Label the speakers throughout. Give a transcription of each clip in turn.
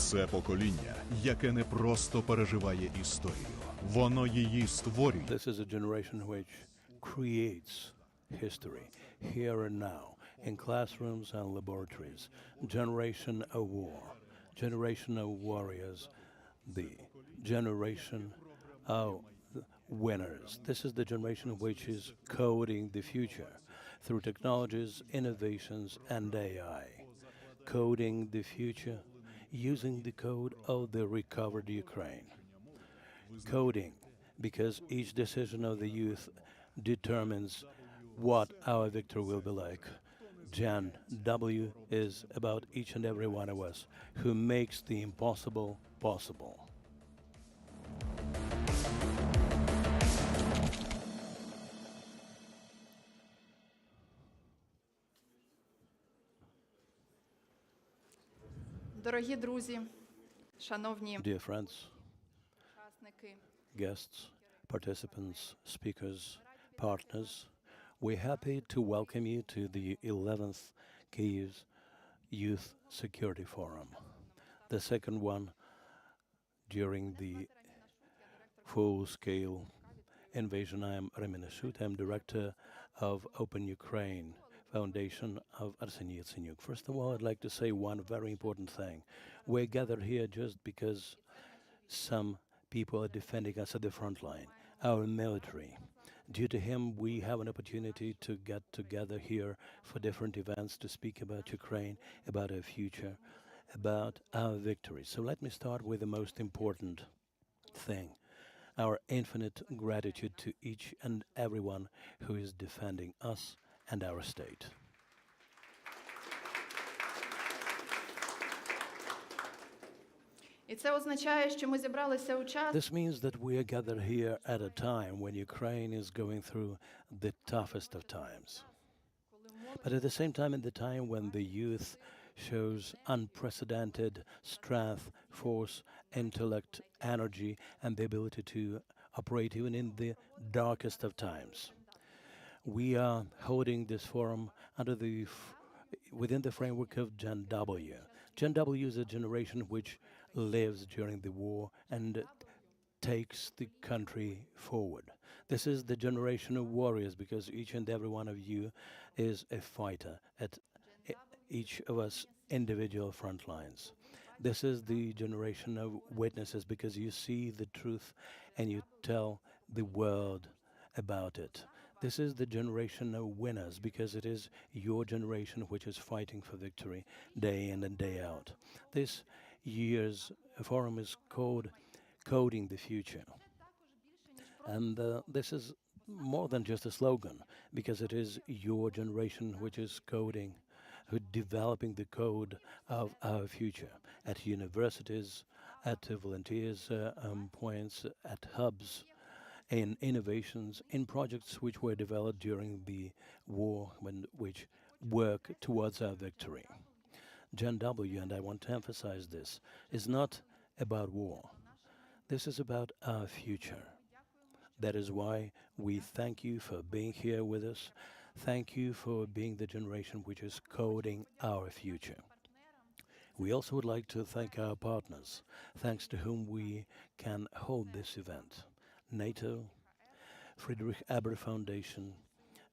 Speaker 1: Це покоління, яке не просто переживає історію. Воно її створює.
Speaker 2: This is a generation which creates history here and now in classrooms and laboratories. Generation of war, generation of warriors, the generation of winners. This is the generation which is coding the future through technologies, innovations, and AI. Coding the future using the code of the recovered Ukraine. Coding, because each decision of the youth determines what our victory will be like. Gen W is about each and every one of us who makes the impossible possible.
Speaker 3: Дорогі друзі, шановні
Speaker 2: Dear friends,
Speaker 3: учасники,
Speaker 2: guests, participants, speakers, partners, we're happy to welcome you to the 11th Kyiv Youth Security Forum, the second one during the full-scale invasion. I'm Arseniy. I'm director of Open Ukraine Foundation of Arseniy Yatsenyuk. First of all, I'd like to say one very important thing. We're gathered here just because some people are defending us at the front line, our military. Due to him, we have an opportunity to get together here for different events to speak about Ukraine, about our future, about our victory. So let me start with the most important thing, our infinite gratitude to each and everyone who is defending us and our state.
Speaker 3: І це означає, що ми зібралися у час,
Speaker 2: This means that we are gathered here at a time when Ukraine is going through the toughest of times. But at the same time, in the time when the youth shows unprecedented strength, force, intellect, energy, and the ability to operate even in the darkest of times. We are holding this forum under within the framework of Gen W. Gen W is a generation which lives during the war and takes the country forward. This is the generation of warriors because each and every one of you is a fighter at each of us individual front lines. This is the generation of witnesses because you see the truth and you tell the world about it. This is the generation of winners because it is your generation which is fighting for victory day in and day out. This year's forum is called Coding the Future. And this is more than just a slogan because it is your generation which is coding, who developing the code of our future at universities, at volunteers points, at hubs, in innovations, in projects which were developed during the war, which work towards our victory. Gen W, and I want to emphasize this, is not about war. This is about our future. That is why we thank you for being here with us. Thank you for being the generation which is coding our future. We also would like to thank our partners, thanks to whom we can hold this event. NATO, Friedrich Ebert Foundation,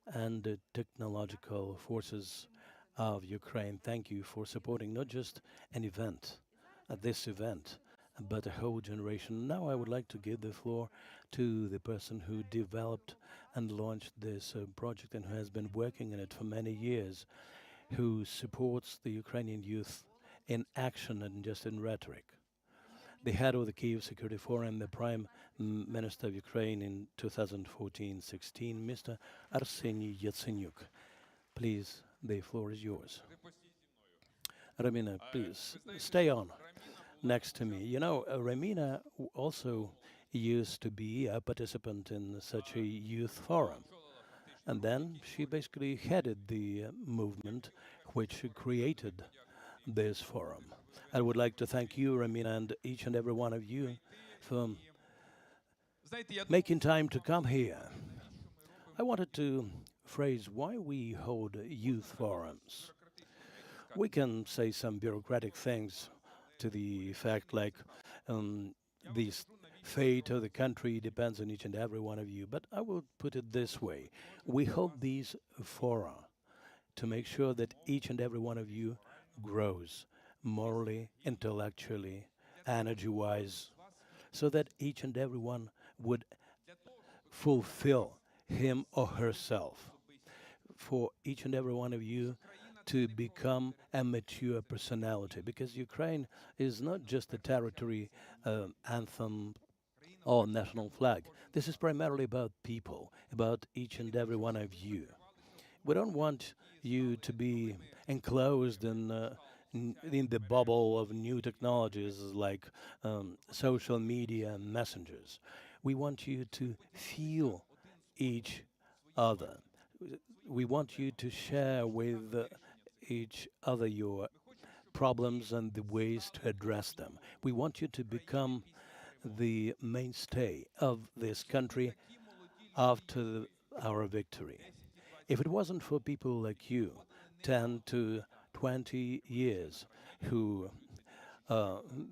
Speaker 2: and the technological forces of Ukraine. Thank you for supporting not just an event, this event, but a whole generation. Now I would like to give the floor to the person who developed and launched this project and who has been working in it for many years, who supports the Ukrainian youth in action and just in rhetoric. The head of the Kyiv Security Forum, the Prime Minister of Ukraine in 2014-16, Mr. Arseniy Yatsenyuk. Please, the floor is yours. Ramina, please, stay on next to me. You know, Ramina also used to be a participant in such a youth forum. And then she basically headed the movement which created this forum. I would like to thank you, Ramina, and each and every one of you for making time to come here. I wanted to phrase why we hold youth forums. We can say some bureaucratic things to the fact like this fate of the country depends on each and every one of you. But I will put it this way. We hold these fora to make sure that each and every one of you grows morally, intellectually, energy-wise, so that each and every one would fulfill him or herself. For each and every one of you to become a mature personality, because Ukraine is not just a territory anthem or national flag. This is primarily about people, about each and every one of you. We don't want you to be enclosed in the bubble of new technologies like social media and messengers. We want you to feel each other. We want you to share with each other your problems and the ways to address them. We want you to become the mainstay of this country after our victory. If it wasn't for people like you, 10 to 20 years, who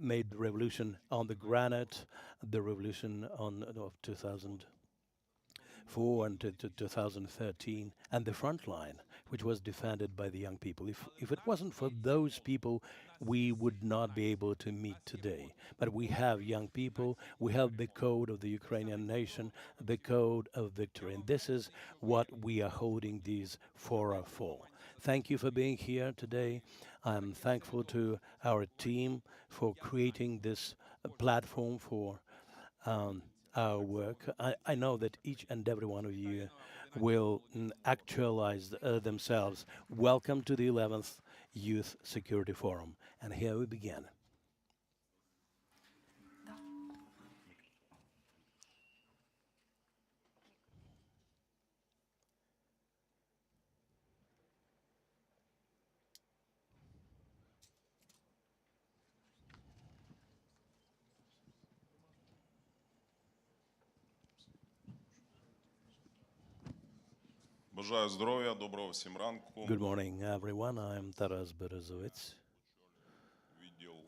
Speaker 2: made the revolution on the granite, the revolution of 2004 and to 2013, and the front line, which was defended by the young people. If it wasn't for those people, we would not be able to meet today. But we have young people, we have the code of the Ukrainian nation, the code of victory. And this is what we are holding these fora for. Thank you for being here today. I'm thankful to our team for creating this platform for our work. I know that each and every one of you will actualize themselves. Welcome to the 11th Youth Security Forum. And here we begin.
Speaker 4: Бажаю здоров'я, доброго всім ранку.
Speaker 2: Good morning, everyone. I'm Taras Berezovets.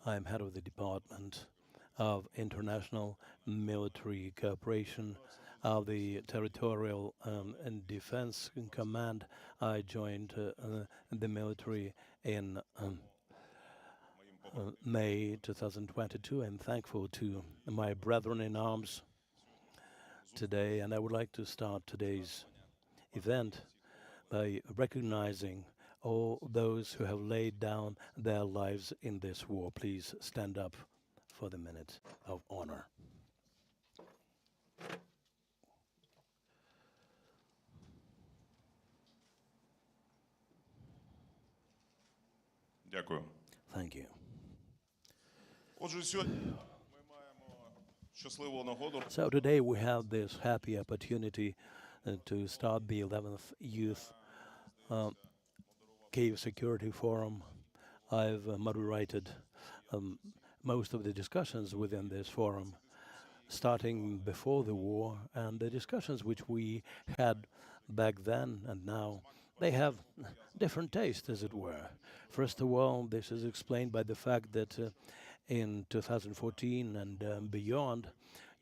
Speaker 2: I'm head of the Department of International Military Cooperation of the Territorial and Defense Command. I joined the military in May 2022. I'm thankful to my brethren in arms today, and I would like to start today's event by recognizing all those who have laid down their lives in this war. Please stand up for the minute of honor.
Speaker 4: Дякую.
Speaker 2: Thank you.
Speaker 4: Отже, сьогодні ми маємо щасливу нагоду.
Speaker 2: So today we have this happy opportunity to start the 11th Youth Kyiv Security Forum. I've moderated most of the discussions within this forum, starting before the war, and the discussions which we had back then and now, they have different taste, as it were. First of all, this is explained by the fact that in 2014 and beyond,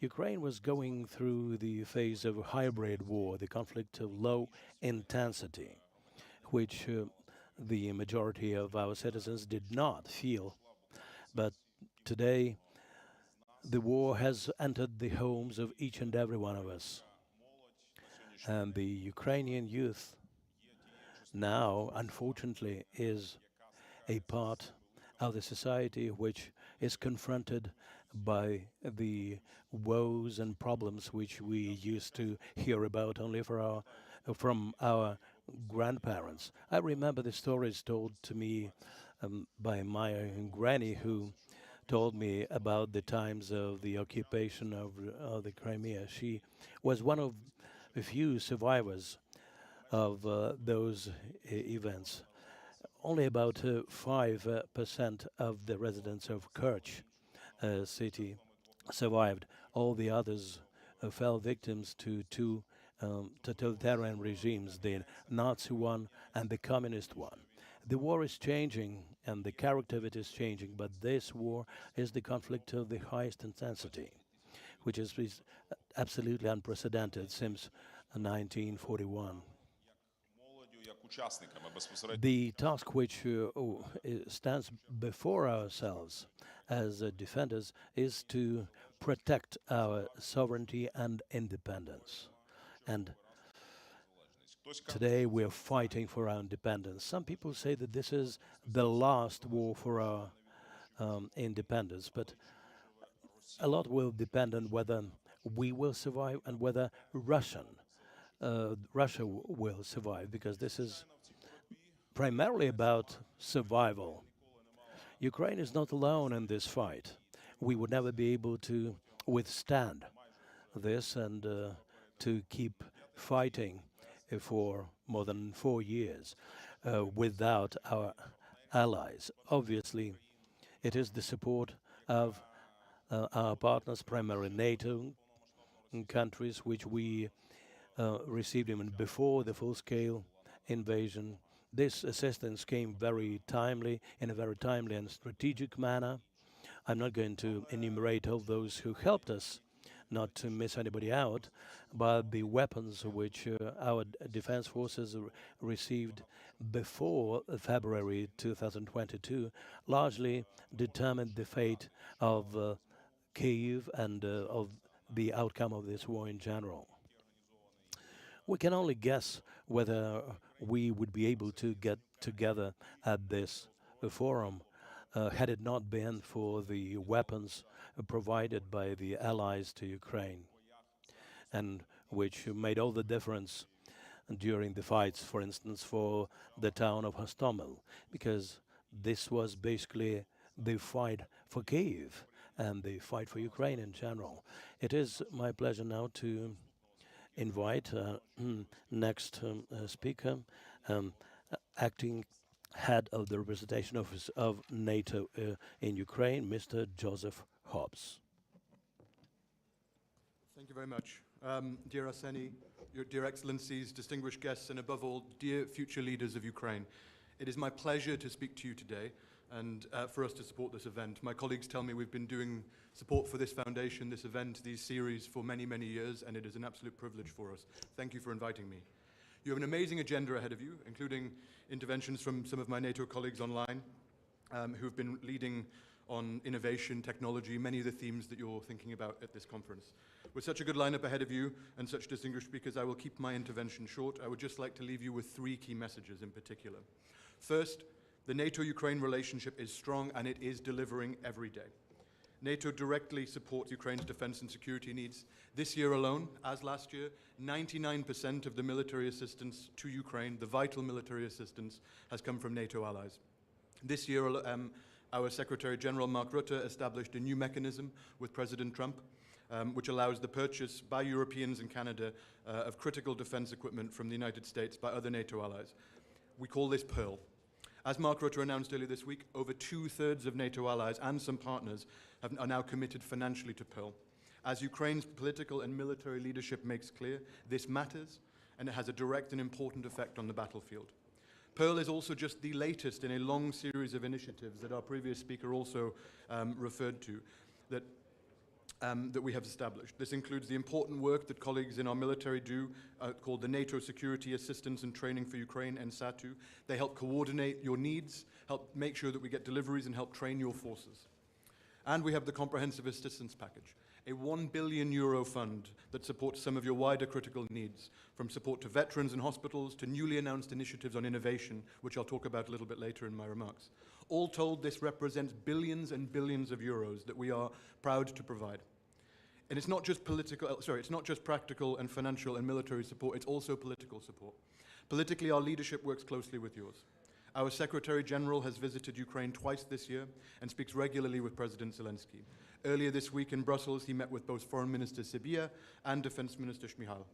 Speaker 2: Ukraine was going through the phase of a hybrid war, the conflict of low intensity, which the majority of our citizens did not feel. But today, the war has entered the homes of each and every one of us. And the Ukrainian youth now, unfortunately, is a part of the society which is confronted by the woes and problems which we used to hear about only from our grandparents. I remember the stories told to me by my granny, who told me about the times of the occupation of the Crimea. She was one of a few survivors of those events. Only about 5% of the residents of Kerch city survived. All the others fell victims to two totalitarian regimes, the Nazi one and the communist one. The war is changing and the character of it is changing, but this war is the conflict of the highest intensity, which is absolutely unprecedented since 1941.
Speaker 4: Молоддю як учасниками безпосередньо.
Speaker 2: The task which stands before ourselves as defenders is to protect our sovereignty and independence. And
Speaker 4: Хтось каже,
Speaker 2: today we are fighting for our independence. Some people say that this is the last war for our independence, but a lot will depend on whether we will survive and whether Russia will survive, because this is primarily about survival. Ukraine is not alone in this fight. We would never be able to withstand this and to keep fighting for more than 4 years without our allies. Obviously, it is the support of our partners, primarily NATO countries, which we received even before the full-scale invasion. This assistance came very timely, in a very timely and strategic manner. I'm not going to enumerate all those who helped us, not to miss anybody out, but the weapons which our defense forces received before February 2022 largely determined the fate of Kyiv and of the outcome of this war in general. We can only guess whether we would be able to get together at this forum had it not been for the weapons provided by the allies to Ukraine, and which made all the difference during the fights, for instance, for the town of Hostomel, because this was basically the fight for Kyiv and the fight for Ukraine in general. It is my pleasure now to invite next speaker, acting head of the representation office of NATO in Ukraine, Mr. Joseph Hobbs.
Speaker 5: Thank you very much. Dear Arseniy, your dear excellencies, distinguished guests, and above all, dear future leaders of Ukraine, it is my pleasure to speak to you today and for us to support this event. My colleagues tell me we've been doing support for this foundation, this event, these series for many, many years, and it is an absolute privilege for us. Thank you for inviting me. You have an amazing agenda ahead of you, including interventions from some of my NATO colleagues online who have been leading on innovation, technology, many of the themes that you're thinking about at this conference. With such a good lineup ahead of you and such distinguished speakers, I will keep my intervention short. I would just like to leave you with 3 key messages in particular. First, the NATO-Ukraine relationship is strong and it is delivering every day. NATO directly supports Ukraine's defense and security needs. This year alone, as last year, 99% of the military assistance to Ukraine, the vital military assistance, has come from NATO allies. This year, our Secretary General Mark Rutte established a new mechanism with President Trump, which allows the purchase by Europeans and Canada of critical defense equipment from the United States by other NATO allies. We call this PEARL. As Mark Rutte announced earlier this week, over 2/3 of NATO allies and some partners are now committed financially to PEARL. As Ukraine's political and military leadership makes clear, this matters, and it has a direct and important effect on the battlefield. PEARL is also just the latest in a long series of initiatives that our previous speaker also referred to, that we have established. This includes the important work that colleagues in our military do, called the NATO Security Assistance and Training for Ukraine, and SATU. They help coordinate your needs, help make sure that we get deliveries, and help train your forces. And we have the Comprehensive Assistance Package, a €1 billion fund that supports some of your wider critical needs, from support to veterans and hospitals to newly announced initiatives on innovation, which I'll talk about a little bit later in my remarks. All told, this represents billions and billions of euros that we are proud to provide. And it's not just practical and financial and military support, it's also political support. Politically, our leadership works closely with yours. Our Secretary General has visited Ukraine twice this year and speaks regularly with President Zelensky. Earlier this week in Brussels, he met with both Foreign Minister Sybiha and Defense Minister Shmyhal.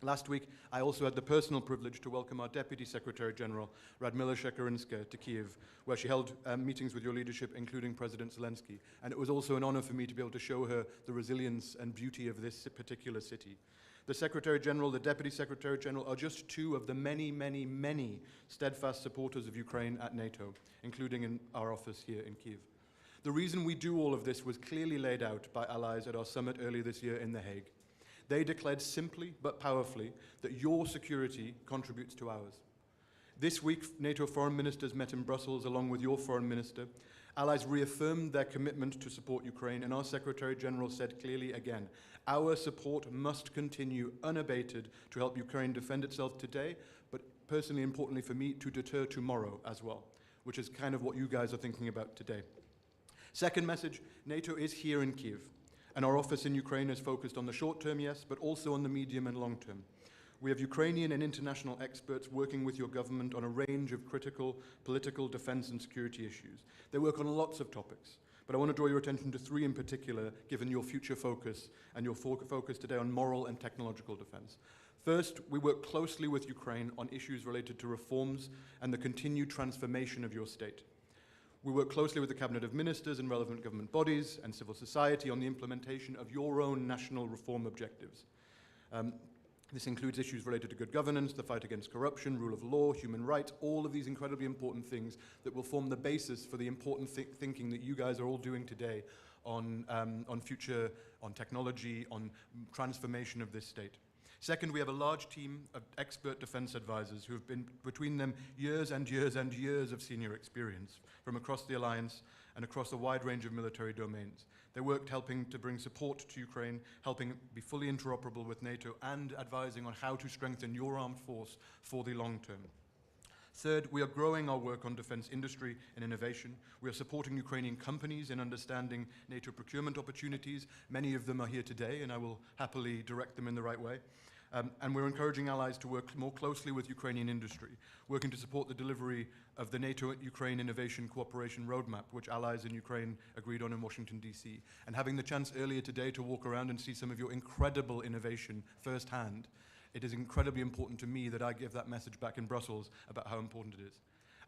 Speaker 5: Last week, I also had the personal privilege to welcome our Deputy Secretary General, Radmila Shekerinska, to Kyiv, where she held meetings with your leadership, including President Zelensky. And it was also an honor for me to be able to show her the resilience and beauty of this particular city. The Secretary General, the Deputy Secretary General are just two of the many, many, many steadfast supporters of Ukraine at NATO, including in our office here in Kyiv. The reason we do all of this was clearly laid out by allies at our summit earlier this year in The Hague. They declared simply but powerfully that your security contributes to ours. This week, NATO foreign ministers met in Brussels along with your foreign minister. Allies reaffirmed their commitment to support Ukraine, and our Secretary General said clearly again, our support must continue unabated to help Ukraine defend itself today, but personally, importantly for me, to deter tomorrow as well, which is kind of what you guys are thinking about today. Second message, NATO is here in Kyiv, and our office in Ukraine is focused on the short term, yes, but also on the medium and long term. We have Ukrainian and international experts working with your government on a range of critical political, defense and security issues. They work on lots of topics, but I want to draw your attention to three in particular, given your future focus and your focus today on moral and technological defense. First, we work closely with Ukraine on issues related to reforms and the continued transformation of your state. We work closely with the Cabinet of Ministers and relevant government bodies and civil society on the implementation of your own national reform objectives. This includes issues related to good governance, the fight against corruption, rule of law, human rights, all of these incredibly important things that will form the basis for the important thinking that you guys are all doing today on future, on technology, on transformation of this state. Second, we have a large team of expert defense advisors who have been, between them, years and years and years of senior experience from across the alliance and across a wide range of military domains. They worked helping to bring support to Ukraine, helping be fully interoperable with NATO, and advising on how to strengthen your armed force for the long term. Third, we are growing our work on defense industry and innovation. We are supporting Ukrainian companies in understanding NATO procurement opportunities. Many of them are here today, and I will happily direct them in the right way. And we're encouraging allies to work more closely with Ukrainian industry, working to support the delivery of the NATO-Ukraine Innovation Cooperation Roadmap, which allies in Ukraine agreed on in Washington, D.C. And having the chance earlier today to walk around and see some of your incredible innovation firsthand, it is incredibly important to me that I give that message back in Brussels about how important it is.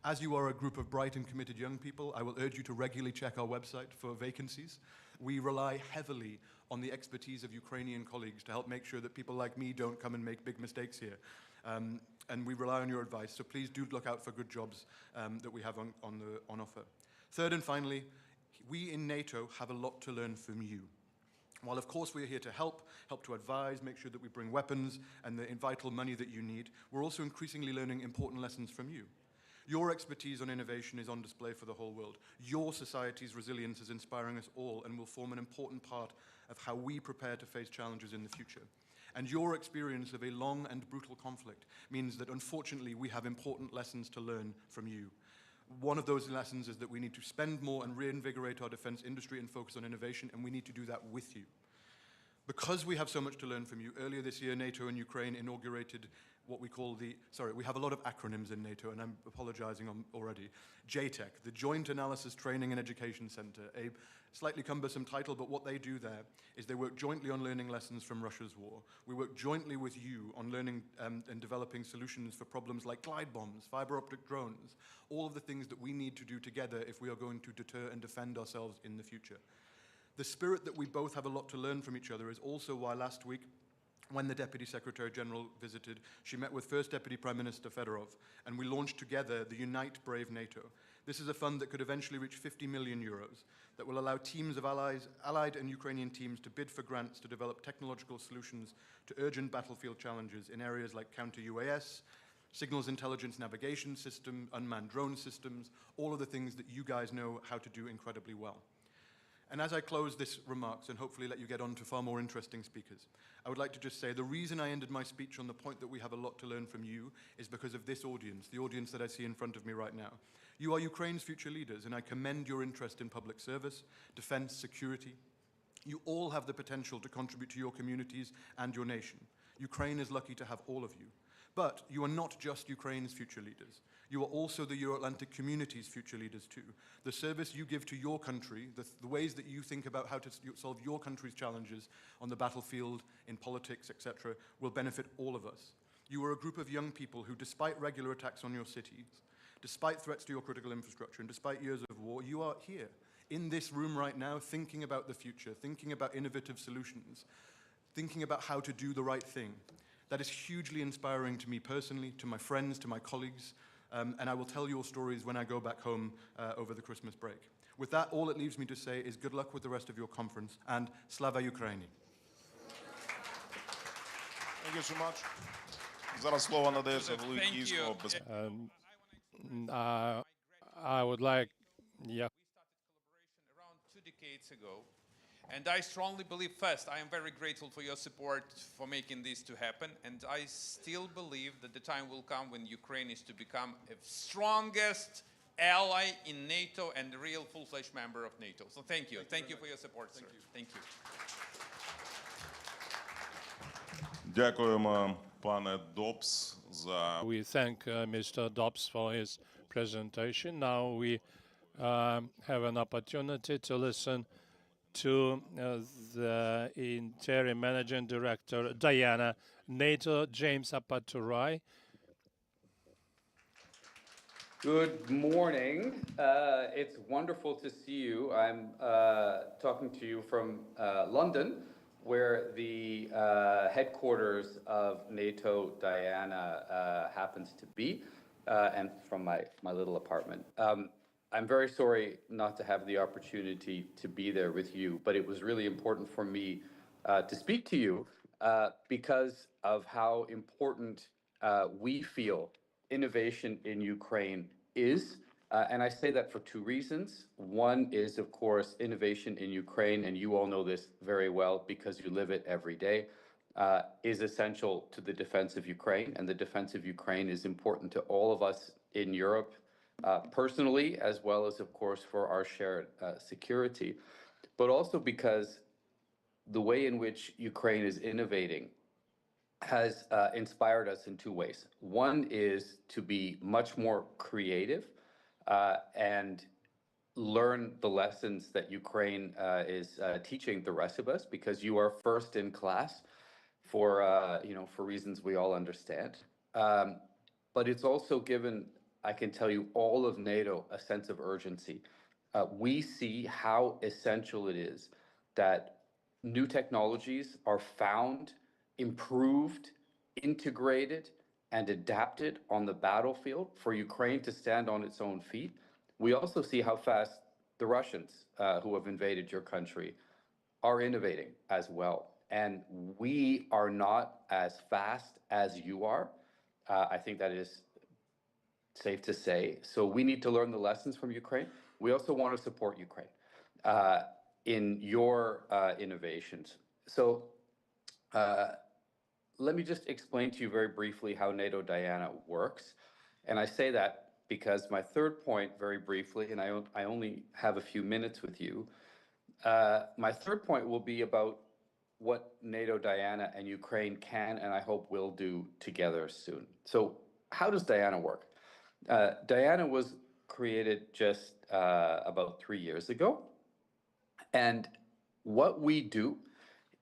Speaker 5: As you are a group of bright and committed young people, I will urge you to regularly check our website for vacancies. We rely heavily on the expertise of Ukrainian colleagues to help make sure that people like me don't come and make big mistakes here. And we rely on your advice, so please do look out for good jobs that we have on offer. Third and finally, we in NATO have a lot to learn from you. While of course we are here to help to advise, make sure that we bring weapons and the vital money that you need, we're also increasingly learning important lessons from you. Your expertise on innovation is on display for the whole world. Your society's resilience is inspiring us all and will form an important part of how we prepare to face challenges in the future. And your experience of a long and brutal conflict means that unfortunately we have important lessons to learn from you. One of those lessons is that we need to spend more and reinvigorate our defense industry and focus on innovation, and we need to do that with you. Because we have so much to learn from you, earlier this year NATO and Ukraine inaugurated what we call we have a lot of acronyms in NATO, and I'm apologizing already. JTEC, the Joint Analysis Training and Education Center, a slightly cumbersome title, but what they do there is they work jointly on learning lessons from Russia's war. We work jointly with you on learning and developing solutions for problems like glide bombs, fiber optic drones, all of the things that we need to do together if we are going to deter and defend ourselves in the future. The spirit that we both have a lot to learn from each other is also why last week, when the Deputy Secretary General visited, she met with First Deputy Prime Minister Fedorov, and we launched together the Unite Brave NATO. This is a fund that could eventually reach 50 million euros, that will allow teams of allied and Ukrainian teams to bid for grants to develop technological solutions to urgent battlefield challenges in areas like counter-UAS, signals intelligence navigation system, unmanned drone systems, all of the things that you guys know how to do incredibly well. And as I close this remarks and hopefully let you get on to far more interesting speakers, I would like to just say the reason I ended my speech on the point that we have a lot to learn from you is because of this audience, the audience that I see in front of me right now. You are Ukraine's future leaders, and I commend your interest in public service, defense, security. You all have the potential to contribute to your communities and your nation. Ukraine is lucky to have all of you. But you are not just Ukraine's future leaders. You are also the Euro-Atlantic community's future leaders too. The service you give to your country, the ways that you think about how to solve your country's challenges on the battlefield, in politics, etc., will benefit all of us. You are a group of young people who, despite regular attacks on your cities, despite threats to your critical infrastructure, and despite years of war, you are here, in this room right now, thinking about the future, thinking about innovative solutions, thinking about how to do the right thing. That is hugely inspiring to me personally, to my friends, to my colleagues, and I will tell your stories when I go back home over the Christmas break. With that, all it leaves me to say is good luck with the rest of your conference, and Slava Ukraini.
Speaker 4: Thank you so much. Зараз слово надається голові
Speaker 6: Thank
Speaker 4: Київського
Speaker 6: you.
Speaker 7: I would like, yeah,
Speaker 6: Around 2 decades ago. And I strongly believe, first, I am very grateful for your support for making this to happen. And I still believe that the time will come when Ukraine is to become a strongest ally in NATO and a real full-fledged member of NATO. So thank you. Thank you for your support, sir. Thank you.
Speaker 4: Дякуємо, пане Добс, за
Speaker 7: we thank Mr. Dobbs for his presentation. Now we have an opportunity to listen to the Interim Managing Director, Diana, NATO, James Apaturai.
Speaker 8: Good morning. It's wonderful to see you. I'm talking to you from London, where the headquarters of NATO Diana happens to be, and from my little apartment. I'm very sorry not to have the opportunity to be there with you, but it was really important for me to speak to you because of how important we feel innovation in Ukraine is. And I say that for two reasons. One is, of course, innovation in Ukraine, and you all know this very well because you live it every day, is essential to the defense of Ukraine. And the defense of Ukraine is important to all of us in Europe, personally, as well as, of course, for our shared security. But also because the way in which Ukraine is innovating has inspired us in two ways. One is to be much more creative and learn the lessons that Ukraine is teaching the rest of us, because you are first in class for for reasons we all understand. But it's also given, I can tell you, all of NATO a sense of urgency. We see how essential it is that new technologies are found, improved, integrated, and adapted on the battlefield for Ukraine to stand on its own feet. We also see how fast the Russians, who have invaded your country, are innovating as well. And we are not as fast as you are. I think that is safe to say. So we need to learn the lessons from Ukraine. We also want to support Ukraine in your innovations. So let me just explain to you very briefly how NATO Diana works. And I say that because my third point, very briefly, and I only have a few minutes with you, my third point will be about what NATO Diana and Ukraine can, and I hope will do together soon. So how does Diana work? Diana was created just about 3 years ago. And what we do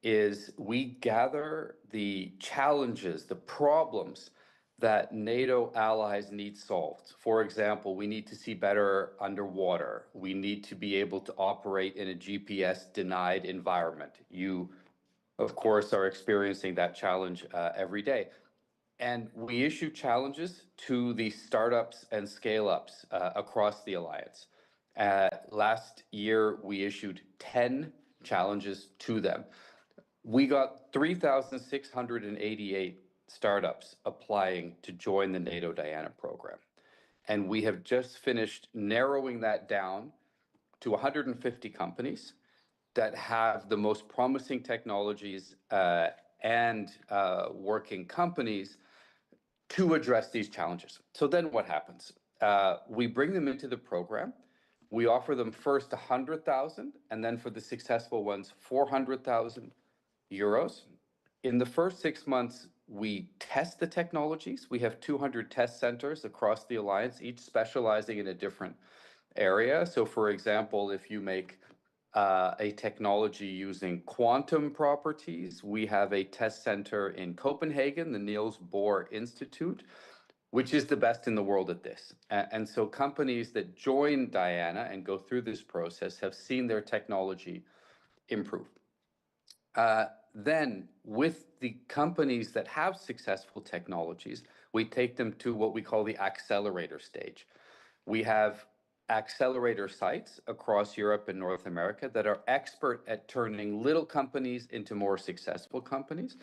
Speaker 8: is we gather the challenges, the problems that NATO allies need solved. For example, we need to see better underwater. We need to be able to operate in a GPS-denied environment. You, of course, are experiencing that challenge every day. And we issue challenges to the startups and scale-ups across the alliance. Last year, we issued 10 challenges to them. We got 3,688 startups applying to join the NATO Diana program. And we have just finished narrowing that down to 150 companies that have the most promising technologies and working companies to address these challenges. So then what happens? We bring them into the program. We offer them first 100,000, and then for the successful ones, 400,000 euros. In the first 6 months, we test the technologies. We have 200 test centers across the alliance, each specializing in a different area. So for example, if you make a technology using quantum properties, we have a test center in Copenhagen, the Niels Bohr Institute, which is the best in the world at this. And so companies that join Diana and go through this process have seen their technology improve. Then, with the companies that have successful technologies, we take them to what we call the accelerator stage. We have accelerator sites across Europe and North America that are expert at turning little companies into more successful companies.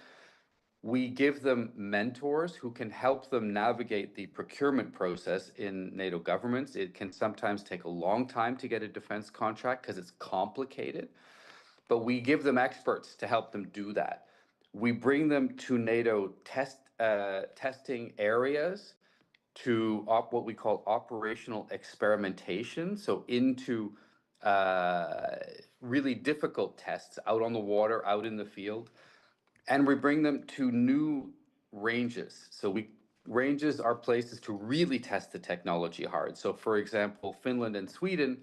Speaker 8: We give them mentors who can help them navigate the procurement process in NATO governments. It can sometimes take a long time to get a defense contract because it's complicated, but we give them experts to help them do that. We bring them to NATO testing areas to what we call operational experimentation, so into really difficult tests out on the water, out in the field. And we bring them to new ranges. So ranges are places to really test the technology hard. So for example, Finland and Sweden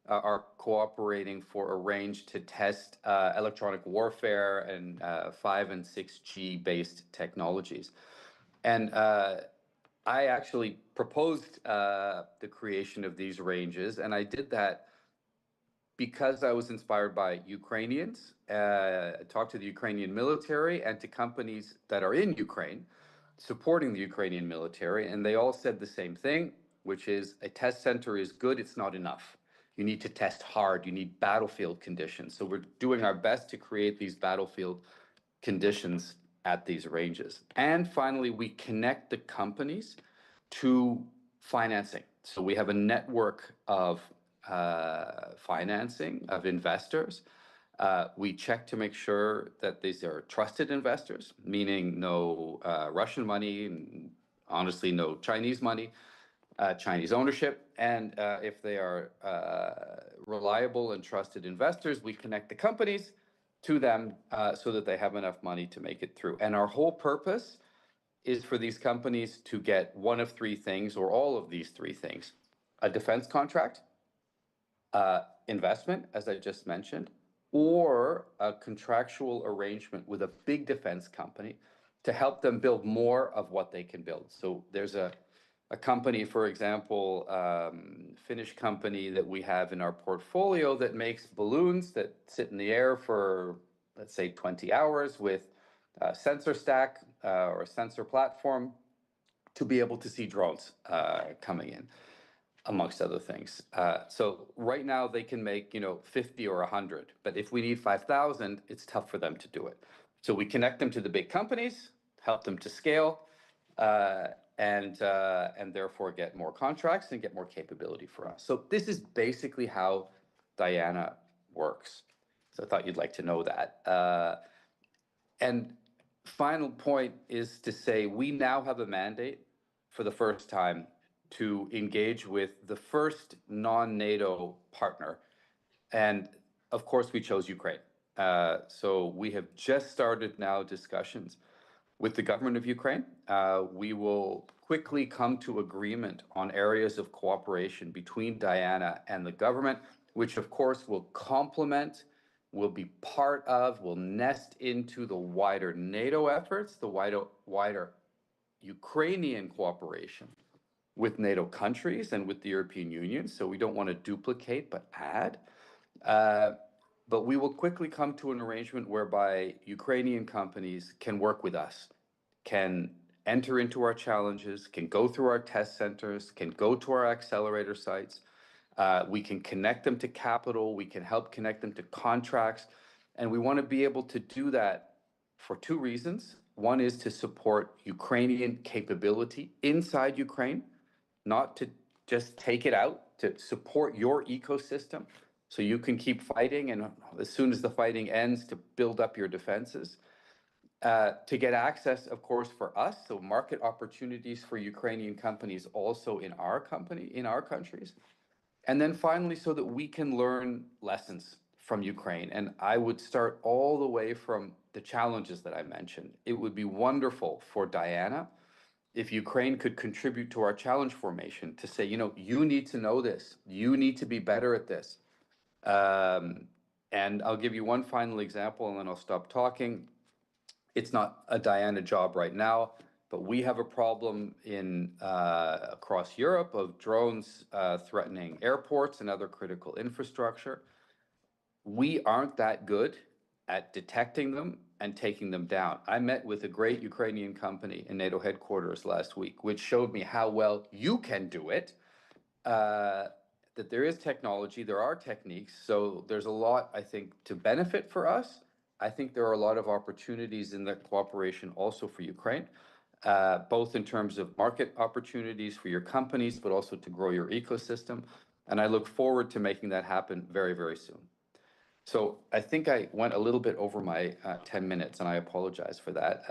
Speaker 8: are cooperating for a range to test electronic warfare and 5 and 6G based technologies. And I actually proposed the creation of these ranges, and I did that because I was inspired by Ukrainians, talked to the Ukrainian military and to companies that are in Ukraine supporting the Ukrainian military, and they all said the same thing, which is a test center is good, it's not enough. You need to test hard, you need battlefield conditions. So we're doing our best to create these battlefield conditions at these ranges. And finally, we connect the companies to financing. So we have a network of financing of investors. We check to make sure that these are trusted investors, meaning no Russian money, and honestly, no Chinese money, Chinese ownership. And if they are reliable and trusted investors, we connect the companies to them so that they have enough money to make it through. And our whole purpose is for these companies to get one of three things, or all of these three things: a defense contract, investment, as I just mentioned, or a contractual arrangement with a big defense company to help them build more of what they can build. So there's a company, for example, Finnish company that we have in our portfolio that makes balloons that sit in the air for, let's say, 20 hours with a sensor stack or a sensor platform to be able to see drones coming in, amongst other things. So right now they can make, 50 or 100, but if we need 5,000, it's tough for them to do it. So we connect them to the big companies, help them to scale, and therefore get more contracts and get more capability for us. So this is basically how Diana works. So I thought you'd like to know that. And final point is to say we now have a mandate for the first time to engage with the first non-NATO partner. And of course, we chose Ukraine. So we have just started now discussions with the government of Ukraine. We will quickly come to agreement on areas of cooperation between Diana and the government, which of course will complement, will be part of, will nest into the wider NATO efforts, the wider Ukrainian cooperation with NATO countries and with the European Union. So we don't want to duplicate, but add. But we will quickly come to an arrangement whereby Ukrainian companies can work with us, can enter into our challenges, can go through our test centers, can go to our accelerator sites. We can connect them to capital. We can help connect them to contracts. And we want to be able to do that for two reasons. One is to support Ukrainian capability inside Ukraine, not to just take it out, to support your ecosystem so you can keep fighting, and as soon as the fighting ends, to build up your defenses. To get access, of course, for us, so market opportunities for Ukrainian companies also in our countries. And then finally, so that we can learn lessons from Ukraine. And I would start all the way from the challenges that I mentioned. It would be wonderful for Diana if Ukraine could contribute to our challenge formation to say, you need to know this. You need to be better at this. And I'll give you one final example and then I'll stop talking. It's not a Diana job right now, but we have a problem across Europe of drones threatening airports and other critical infrastructure. We aren't that good at detecting them and taking them down. I met with a great Ukrainian company in NATO headquarters last week, which showed me how well you can do it, that there is technology, there are techniques, so there's a lot, I think, to benefit for us. I think there are a lot of opportunities in the cooperation also for Ukraine, both in terms of market opportunities for your companies, but also to grow your ecosystem. And I look forward to making that happen very, very soon. So I think I went a little bit over my 10 minutes, and I apologize for that.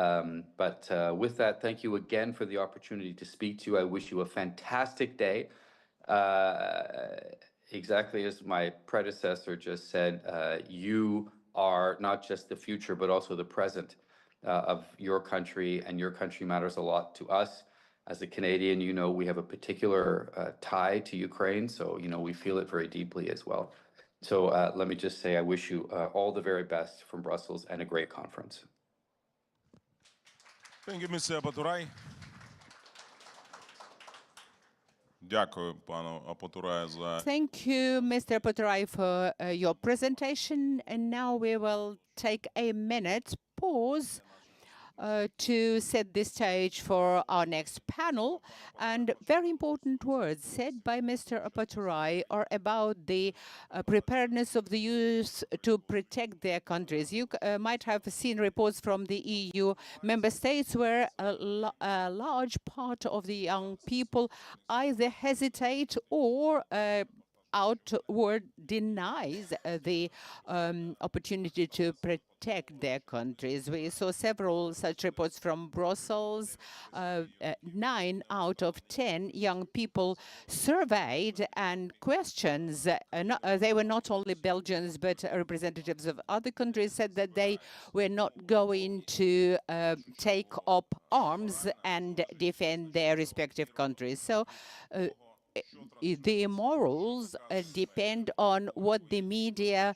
Speaker 8: But with that, thank you again for the opportunity to speak to you. I wish you a fantastic day. Exactly as my predecessor just said, you are not just the future, but also the present of your country, and your country matters a lot to us. As a Canadian, you know, we have a particular tie to Ukraine, so, you know, we feel it very deeply as well. So let me just say I wish you all the very best from Brussels and a great conference.
Speaker 4: Thank you, Mr. Апатурай. Дякую, пану Апатураю, за
Speaker 9: Thank you, Mr. Potterai, for your presentation. And now we will take a minute pause to set the stage for our next panel. And very important words said by Mr. Apaturai are about the preparedness of the youth to protect their countries. You might have seen reports from the EU member states where a large part of the young people either hesitate or outward denies the opportunity to protect their countries. We saw several such reports from Brussels. 9 out of 10 young people surveyed and questions, they were not only Belgians, but representatives of other countries, said that they were not going to take up arms and defend their respective countries. So the morals depend on what the media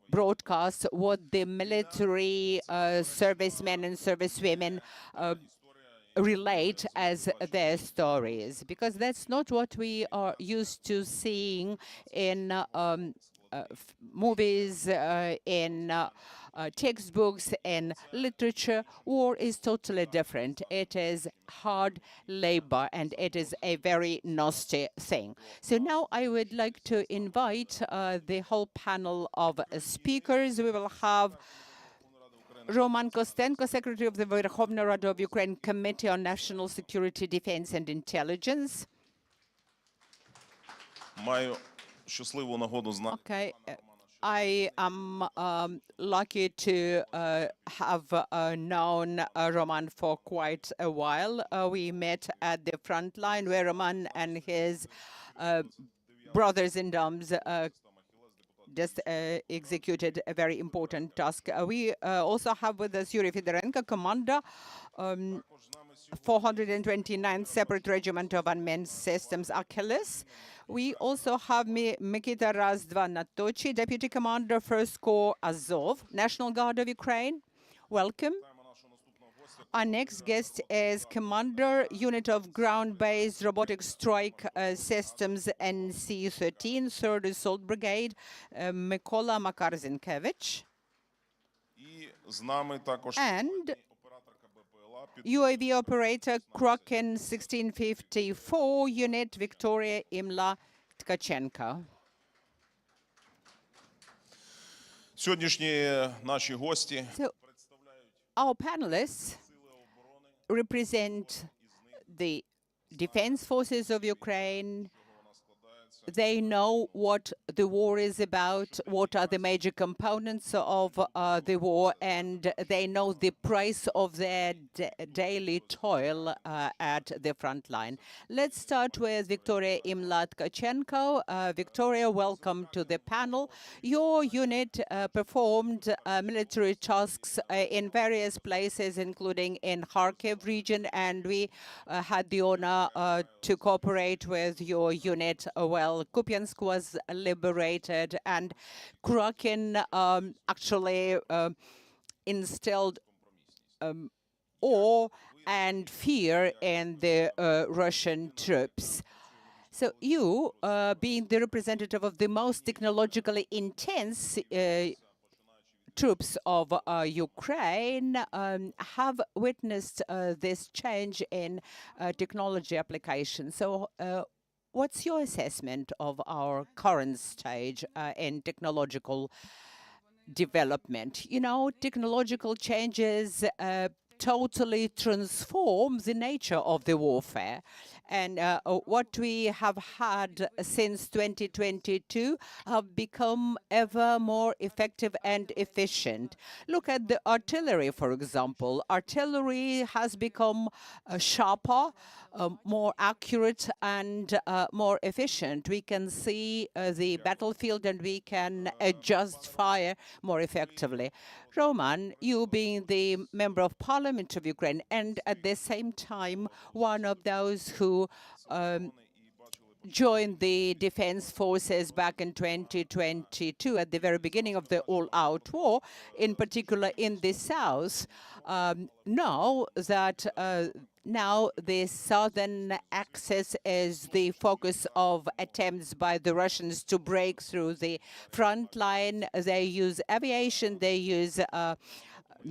Speaker 9: broadcasts, what the military servicemen and servicewomen relate as their stories, because that's not what we are used to seeing in movies, in textbooks, and literature. War is totally different. It is hard labor, and it is a very nasty thing. So now I would like to invite the whole panel of speakers. We will have Roman Kostenko, Secretary of the Verkhovna Rada of Ukraine Committee on National Security, Defense and Intelligence.
Speaker 4: Маю щасливу нагоду знати.
Speaker 9: Okay. I am lucky to have known Roman for quite a while. We met at the front line where Roman and his brothers in arms just executed a very important task. We also have with us Yuri Fedorenko, commander, 429th Separate Regiment of Unmanned Systems, Achilles. We also have Mikita Razdvanatochi, Deputy Commander, 1st Corps Azov, National Guard of Ukraine. Welcome. Our next guest is Commander, Unit of Ground-Based Robotic Strike Systems NC-13, 3rd Assault Brigade, Mykola Makarzinkevich. And UAV operator Kraken 1654 unit Victoria Imla Tkachenko.
Speaker 4: Сьогоднішні наші гості
Speaker 9: Our panelists represent the defense forces of Ukraine. They know what the war is about, what are the major components of the war, and they know the price of their daily toil at the front line. Let's start with Victoria Imla Tkachenko. Victoria, welcome to the panel. Your unit performed military tasks in various places, including in Kharkiv region, and we had the honor to cooperate with your unit well. Kupiansk was liberated, and Kraken actually instilled awe and fear in the Russian troops. So you, being the representative of the most technologically intense troops of Ukraine have witnessed this change in technology application. So what's your assessment of our current stage in technological development? You know, technological changes totally transform the nature of the warfare. And what we have had since 2022 have become ever more effective and efficient. Look at the artillery, for example. Artillery has become sharper, more accurate, and more efficient. We can see the battlefield and we can adjust fire more effectively. Roman, you being the member of parliament of Ukraine and at the same time one of those who joined the defense forces back in 2022 at the very beginning of the all-out war, in particular in the south, know that now the southern axis is the focus of attempts by the Russians to break through the front line. They use aviation, they use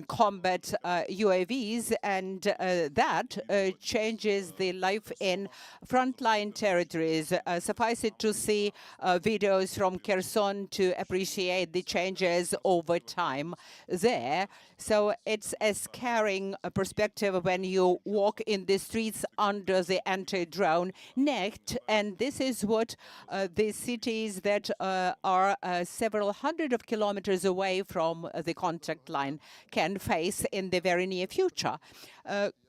Speaker 9: combat UAVs, and that changes the life in frontline territories. Suffice it to see videos from Kherson to appreciate the changes over time there. So it's a scaring perspective when you walk in the streets under the anti-drone net, and this is what the cities that are several hundred of kilometers away from the contact line can face in the very near future.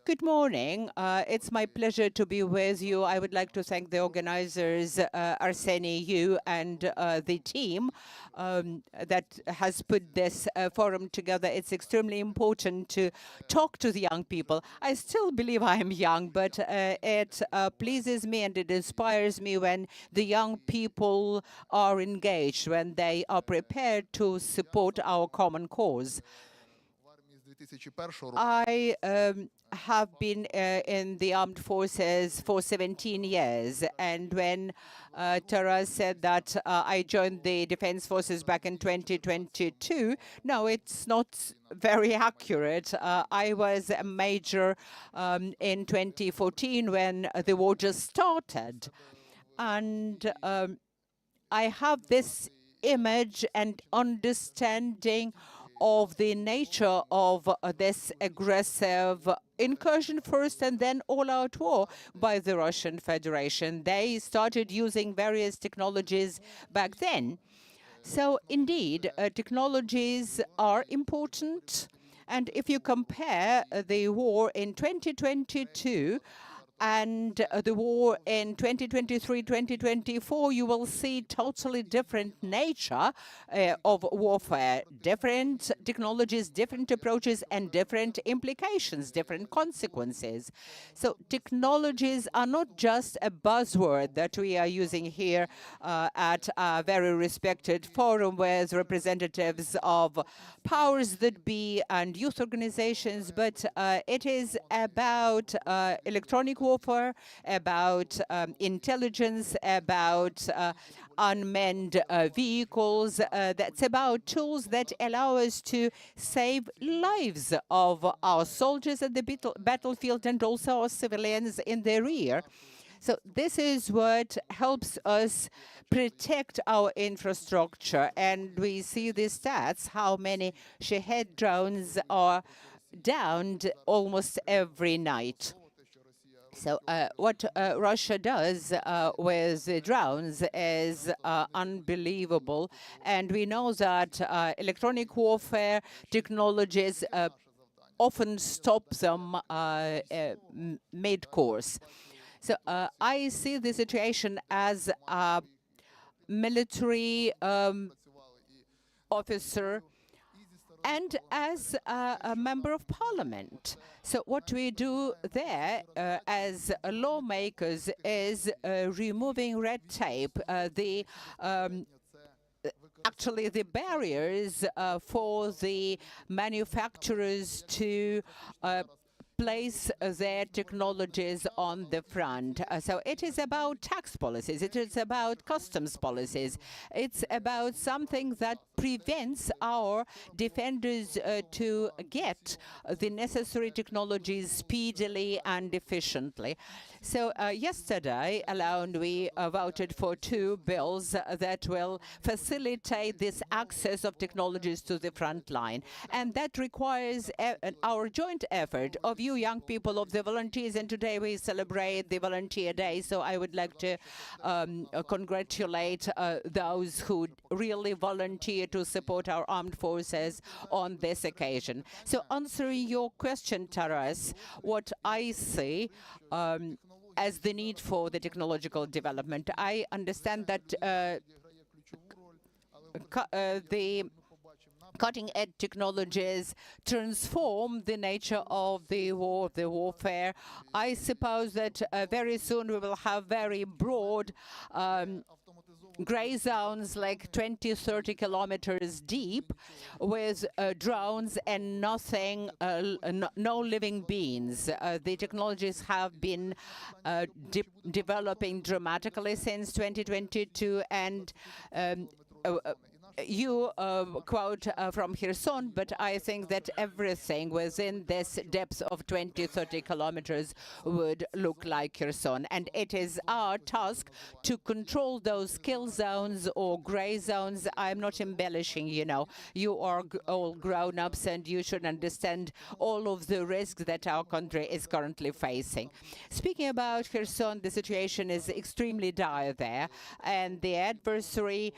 Speaker 9: Good morning. It's my pleasure to be with you. I would like to thank the organizers, Arseniy, you, and the team that has put this forum together. It's extremely important to talk to the young people. I still believe I am young, but it pleases me and it inspires me when the young people are engaged, when they are prepared to support our common cause. I have been in the armed forces for 17 years, and when Taras said that I joined the defense forces back in 2022, no, it's not very accurate. I was a major in 2014 when the war just started, and I have this image and understanding of the nature of this aggressive incursion first and then all-out war by the Russian Federation. They started using various technologies back then. So indeed, technologies are important. And if you compare the war in 2022 and the war in 2023-2024, you will see totally different nature of warfare, different technologies, different approaches, and different implications, different consequences. So technologies are not just a buzzword that we are using here at a very respected forum with representatives of powers that be and youth organizations, but it is about electronic warfare, about intelligence, about unmanned vehicles. That's about tools that allow us to save lives of our soldiers at the battlefield and also our civilians in the rear. So this is what helps us protect our infrastructure. And we see the stats, how many Shahed drones are downed almost every night. So what Russia does with the drones is unbelievable. And we know that electronic warfare technologies often stop them mid-course. So I see the situation as a military officer and as a member of parliament. So what we do there as lawmakers is removing red tape, actually the barriers for the manufacturers to place their technologies on the front. So it is about tax policies, it is about customs policies, it's about something that prevents our defenders to get the necessary technologies speedily and efficiently. So yesterday alone we voted for 2 bills that will facilitate this access of technologies to the front line. And that requires our joint effort of you young people, of the volunteers, and today we celebrate the Volunteer Day. So I would like to congratulate those who really volunteer to support our armed forces on this occasion. So answering your question, Taras, what I see as the need for the technological development, I understand that the cutting-edge technologies transform the nature of the war, the warfare. I suppose that very soon we will have very broad gray zones like 20, 30 kilometers deep with drones and nothing, no living beings. The technologies have been developing dramatically since 2022, and you quote from Kherson, but I think that everything within this depth of 20, 30 kilometers would look like Kherson. And it is our task to control those kill zones or gray zones. I'm not embellishing, you know. You are all grown-ups and you should understand all of the risks that our country is currently facing. Speaking about Kherson, the situation is extremely dire there, and the adversary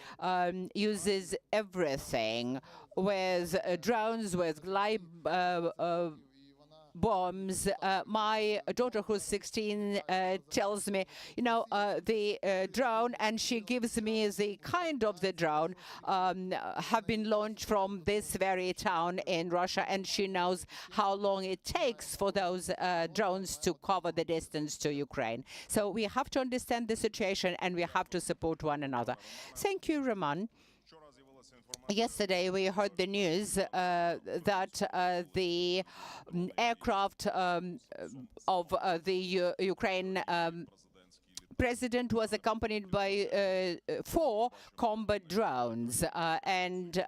Speaker 9: uses everything with drones, with live bombs. My daughter, who's 16, tells me, you know, the drone, and she gives me the kind of the drone, have been launched from this very town in Russia, and she knows how long it takes for those drones to cover the distance to Ukraine. So we have to understand the situation and we have to support one another. Thank you, Roman. Yesterday, we heard the news that the aircraft of the Ukraine president was accompanied by 4 combat drones, and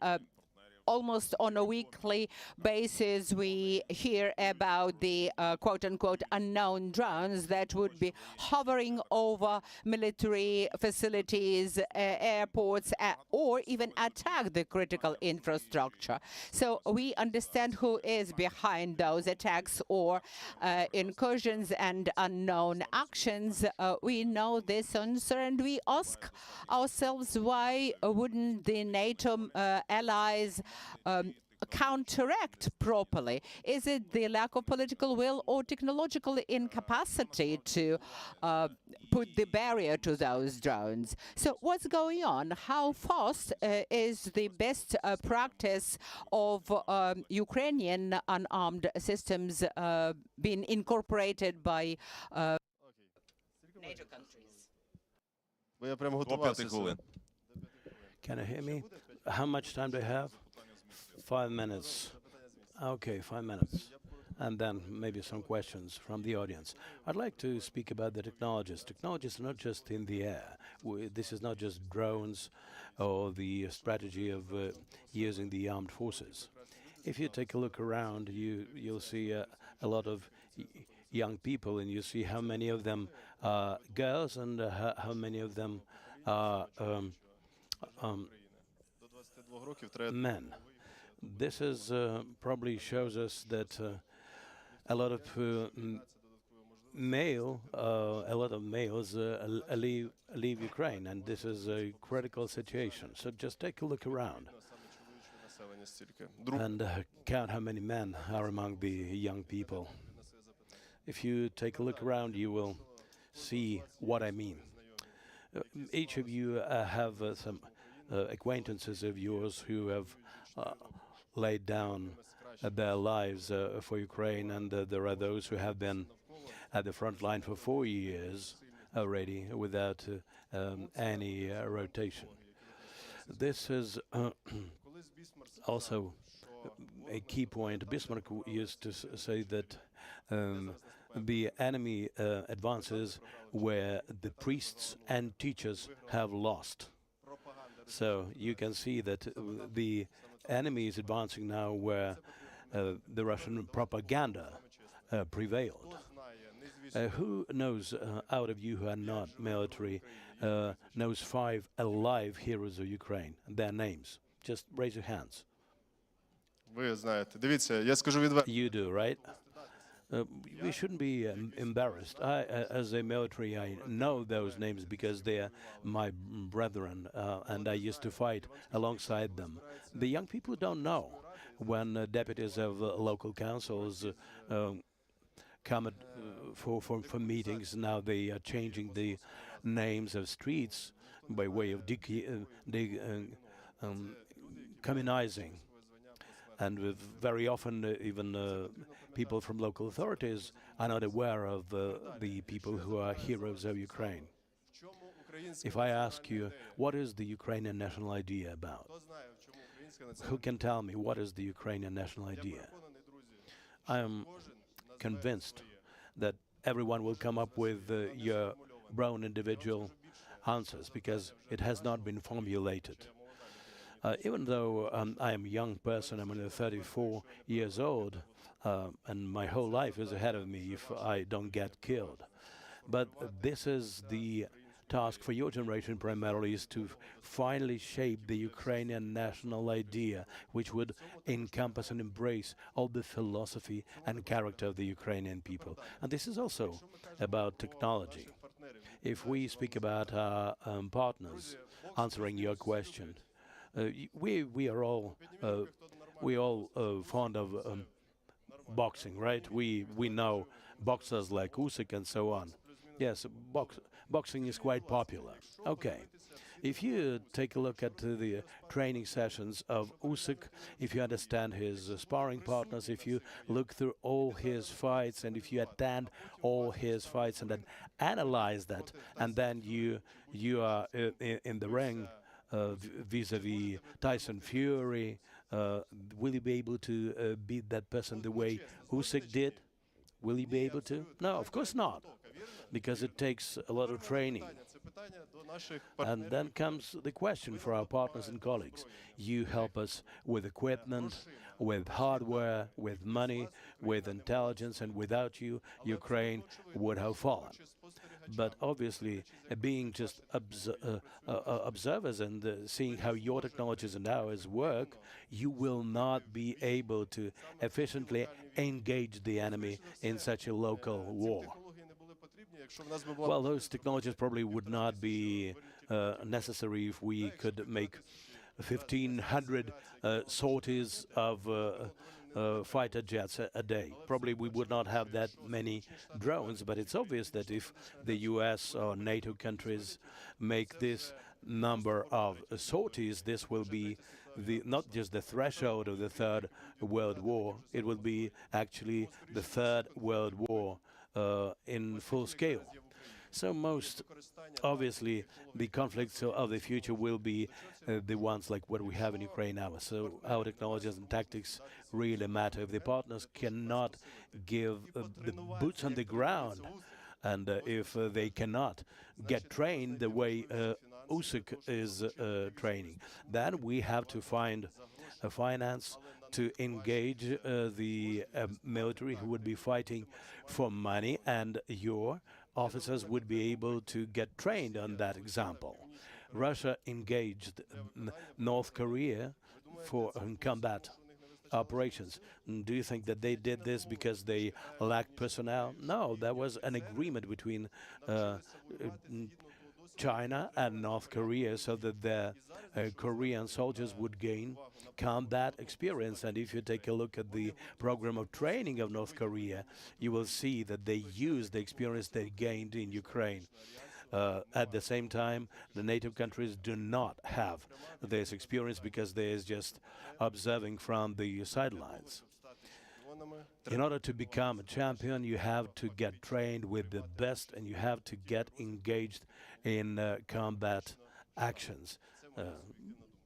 Speaker 9: almost on a weekly basis we hear about the quote-unquote unknown drones that would be hovering over military facilities, airports, or even attack the critical infrastructure. So we understand who is behind those attacks or incursions and unknown actions. We know this answer, and we ask ourselves, why wouldn't the NATO allies counteract properly? Is it the lack of political will or technological incapacity to put the barrier to those drones? So what's going on? How fast is the best practice of Ukrainian unarmed systems being incorporated by NATO countries?
Speaker 2: Can you hear me? How much time do I have? 5 minutes. Okay, 5 minutes. And then maybe some questions from the audience. I'd like to speak about the technologies. Technologies are not just in the air. This is not just drones or the strategy of using the armed forces. If you take a look around, you'll see a lot of young people, and you see how many of them are girls and how many of them are men. This is probably shows us that a lot of males leave Ukraine, and this is a critical situation. So just take a look around and count how many men are among the young people. If you take a look around, you will see what I mean. Each of you have some acquaintances of yours who have laid down their lives for Ukraine, and there are those who have been at the front line for 4 years already without any rotation. This is also a key point. Bismarck used to say that the enemy advances where the priests and teachers have lost. So you can see that the enemy is advancing now where the Russian propaganda prevailed. Who knows, out of you who are not military, knows 5 alive heroes of Ukraine, their names? Just raise your hands.
Speaker 10: Ви знаєте. Дивіться, я скажу відверто.
Speaker 2: You do, right? We shouldn't be embarrassed. As a military, I know those names because they are my brethren, and I used to fight alongside them. The young people don't know. When deputies of local councils come for meetings, now they are changing the names of streets by way of communizing. And very often, even people from local authorities are not aware of the people who are heroes of Ukraine. If I ask you, what is the Ukrainian national idea about? Who can tell me what is the Ukrainian national idea? I am convinced that everyone will come up with your own individual answers because it has not been formulated. Even though I am a young person, I'm only 34 years old, and my whole life is ahead of me if I don't get killed. But this is the task for your generation primarily, is to finally shape the Ukrainian national idea, which would encompass and embrace all the philosophy and character of the Ukrainian people. And this is also about technology. If we speak about our partners, answering your question, we are all fond of boxing, right? We know boxers like Usyk and so on. Yes, boxing is quite popular. Okay. If you take a look at the training sessions of Usyk, if you understand his sparring partners, if you look through all his fights, and if you attend all his fights and then analyze that, and then you are in the ring vis-a-vis Tyson Fury, will you be able to beat that person the way Usyk did? Will you be able to? No, of course not, because it takes a lot of training. And then comes the question for our partners and colleagues. You help us with equipment, with hardware, with money, with intelligence, and without you, Ukraine would have fallen. But obviously, being just observers and seeing how your technologies and ours work, you will not be able to efficiently engage the enemy in such a local war. Well, those technologies probably would not be necessary if we could make 1,500 sorties of fighter jets a day. Probably we would not have that many drones, but it's obvious that if the US or NATO countries make this number of sorties, this will be not just the threshold of the Third World War, it will be actually the Third World War in full scale. So most obviously the conflicts of the future will be the ones like what we have in Ukraine now. So our technologies and tactics really matter. If the partners cannot give the boots on the ground, and if they cannot get trained the way Usyk is training, then we have to find a finance to engage the military who would be fighting for money, and your officers would be able to get trained on that example. Russia engaged North Korea for combat operations. Do you think that they did this because they lacked personnel? No, there was an agreement between China and North Korea so that the Korean soldiers would gain combat experience. And if you take a look at the program of training of North Korea, you will see that they used the experience they gained in Ukraine. At the same time, the NATO countries do not have this experience because they is just observing from the sidelines. In order to become a champion, you have to get trained with the best, and you have to get engaged in combat actions,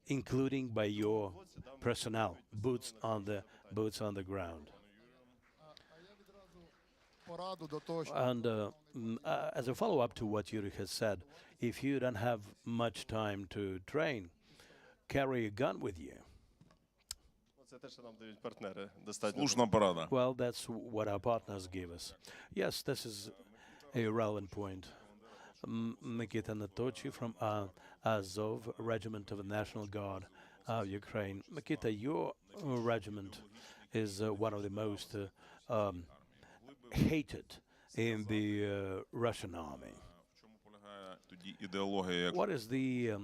Speaker 2: including by your personnel, boots on the ground. And as a follow-up to what Yuri has said, if you don't have much time to train, carry a gun with you.
Speaker 10: Це те, що нам дають партнери. Достатньо.
Speaker 4: Слушна порада.
Speaker 2: Well, that's what our partners give us. Yes, this is a relevant point. Mikita Natochi from Azov Regiment of the National Guard of Ukraine. Mikita, your regiment is one of the most hated in the Russian army.
Speaker 4: В чому полягає тоді ідеологія, як
Speaker 2: What is the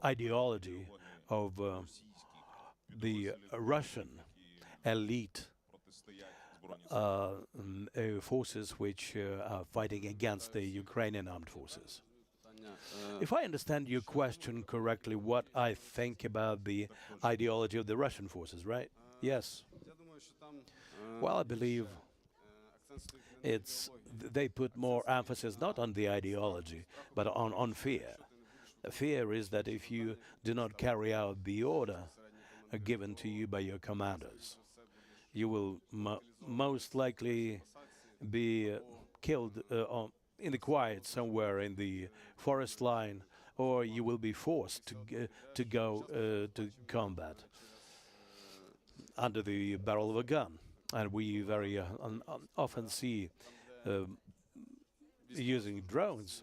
Speaker 2: ideology of the Russian elite
Speaker 4: протистоять збройні
Speaker 2: forces which are fighting against the Ukrainian armed forces? If I understand your question correctly, what I think about the ideology of the Russian forces, right? Yes. Well, I believe they put more emphasis not on the ideology, but on fear. The fear is that if you do not carry out the order given to you by your commanders, you will most likely be killed in the quiet somewhere in the forest line, or you will be forced to go to combat under the barrel of a gun. And we very often see using drones,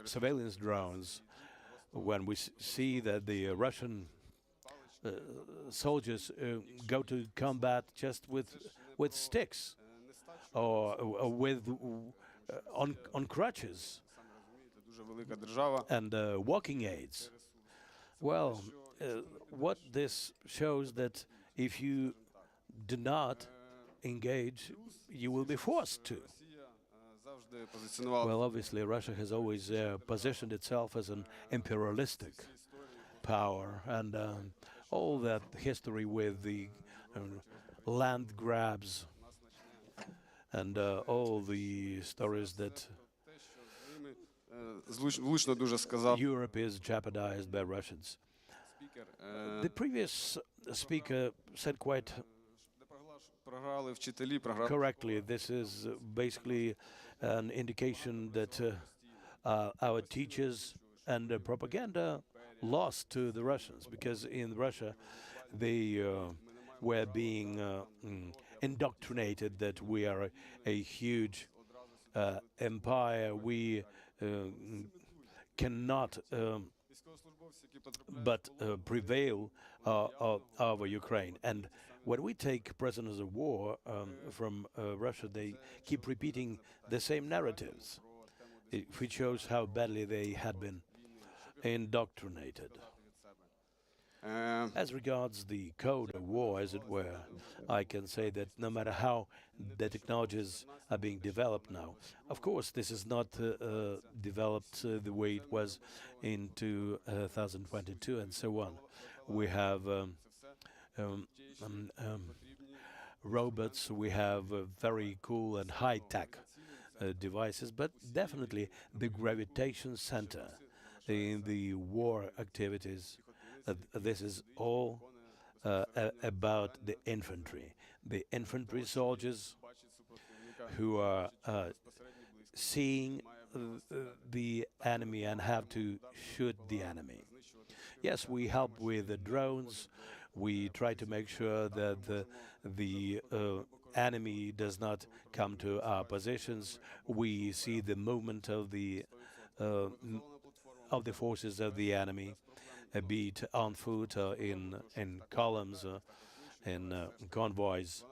Speaker 2: surveillance drones, when we see that the Russian soldiers go to combat just with sticks or with on crutches and walking aids. Well, what this shows that if you do not engage, you will be forced to. Well, obviously, Russia has always positioned itself as an imperialistic power, and all that history with the land grabs and all the stories that Europe is jeopardized by Russians. The previous speaker said quite correctly, this is basically an indication that our teachers and propaganda lost to the Russians, because in Russia they were being indoctrinated that we are a huge empire. We cannot but prevail over Ukraine. And when we take prisoners of war from Russia, they keep repeating the same narratives, which shows how badly they had been indoctrinated. As regards the code of war, as it were, I can say that no matter how the technologies are being developed now, of course, this is not developed the way it was in 2022 and so on. We have robots, we have very cool and high-tech devices, but definitely the gravitation center in the war activities, this is all about the infantry soldiers who are seeing the enemy and have to shoot the enemy. Yes, we help with the drones. We try to make sure that the enemy does not come to our positions. We see the movement of the forces of the enemy, be it on foot or in columns or in convoys.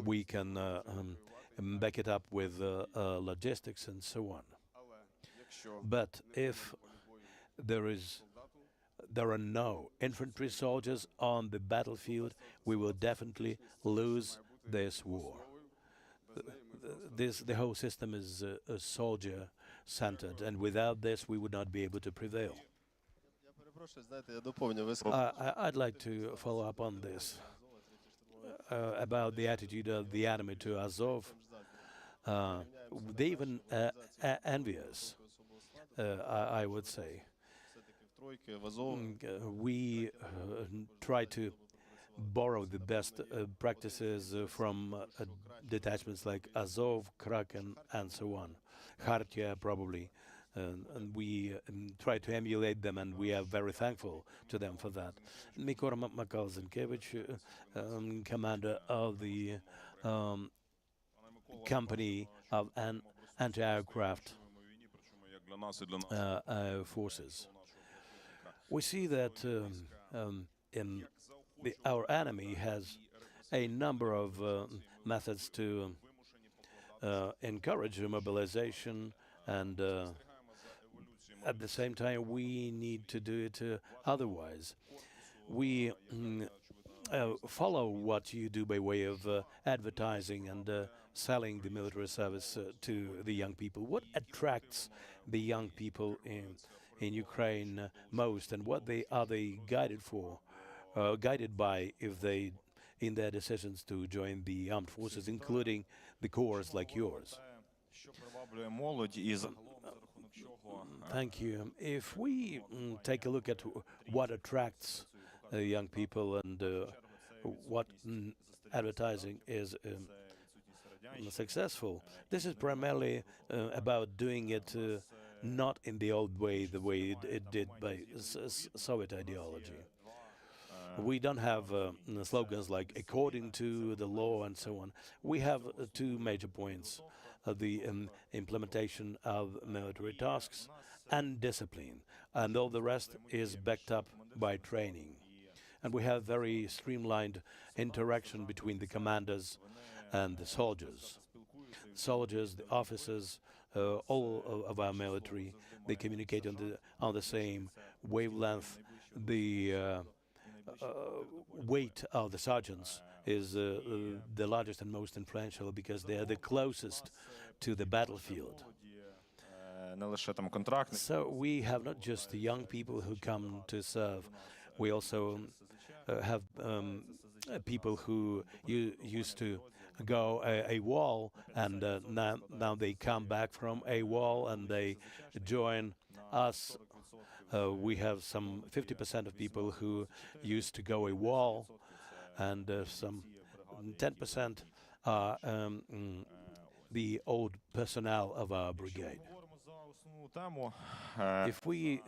Speaker 2: We can back it up with logistics and so on. But if there are no infantry soldiers on the battlefield, we will definitely lose this war. The whole system is soldier-centered, and without this, we would not be able to prevail. I'd like to follow up on this about the attitude of the enemy to Azov. They even envy us, I would say. We try to borrow the best practices from detachments like Azov, Kraken, and so on. Khartia, probably and we try to emulate them, and we are very thankful to them for that. Mikor Makalzenkevich, commander of the company of anti-aircraft forces. We see that our enemy has a number of methods to encourage mobilization, and at the same time we need to do it otherwise. We follow what you do by way of advertising and selling the military service to the young people. What attracts the young people in Ukraine most, and what are they guided by if they in their decisions to join the armed forces, including the corps like yours? Thank you. If we take a look at what attracts young people and what advertising is successful, this is primarily about doing it not in the old way, the way it did by Soviet ideology. We don't have slogans like "according to the law" and so on. We have two major points: the implementation of military tasks and discipline, and all the rest is backed up by training. And we have very streamlined interaction between the commanders and the soldiers. Soldiers, the officers, all of our military, they communicate on the same wavelength. The weight of the sergeants is the largest and most influential because they are the closest to the battlefield. So we have not just the young people who come to serve, we also have people who used to go a wall, and now they come back from a wall and they join us. We have some 50% of people who used to go a wall, and some 10% are the old personnel of our brigade. If we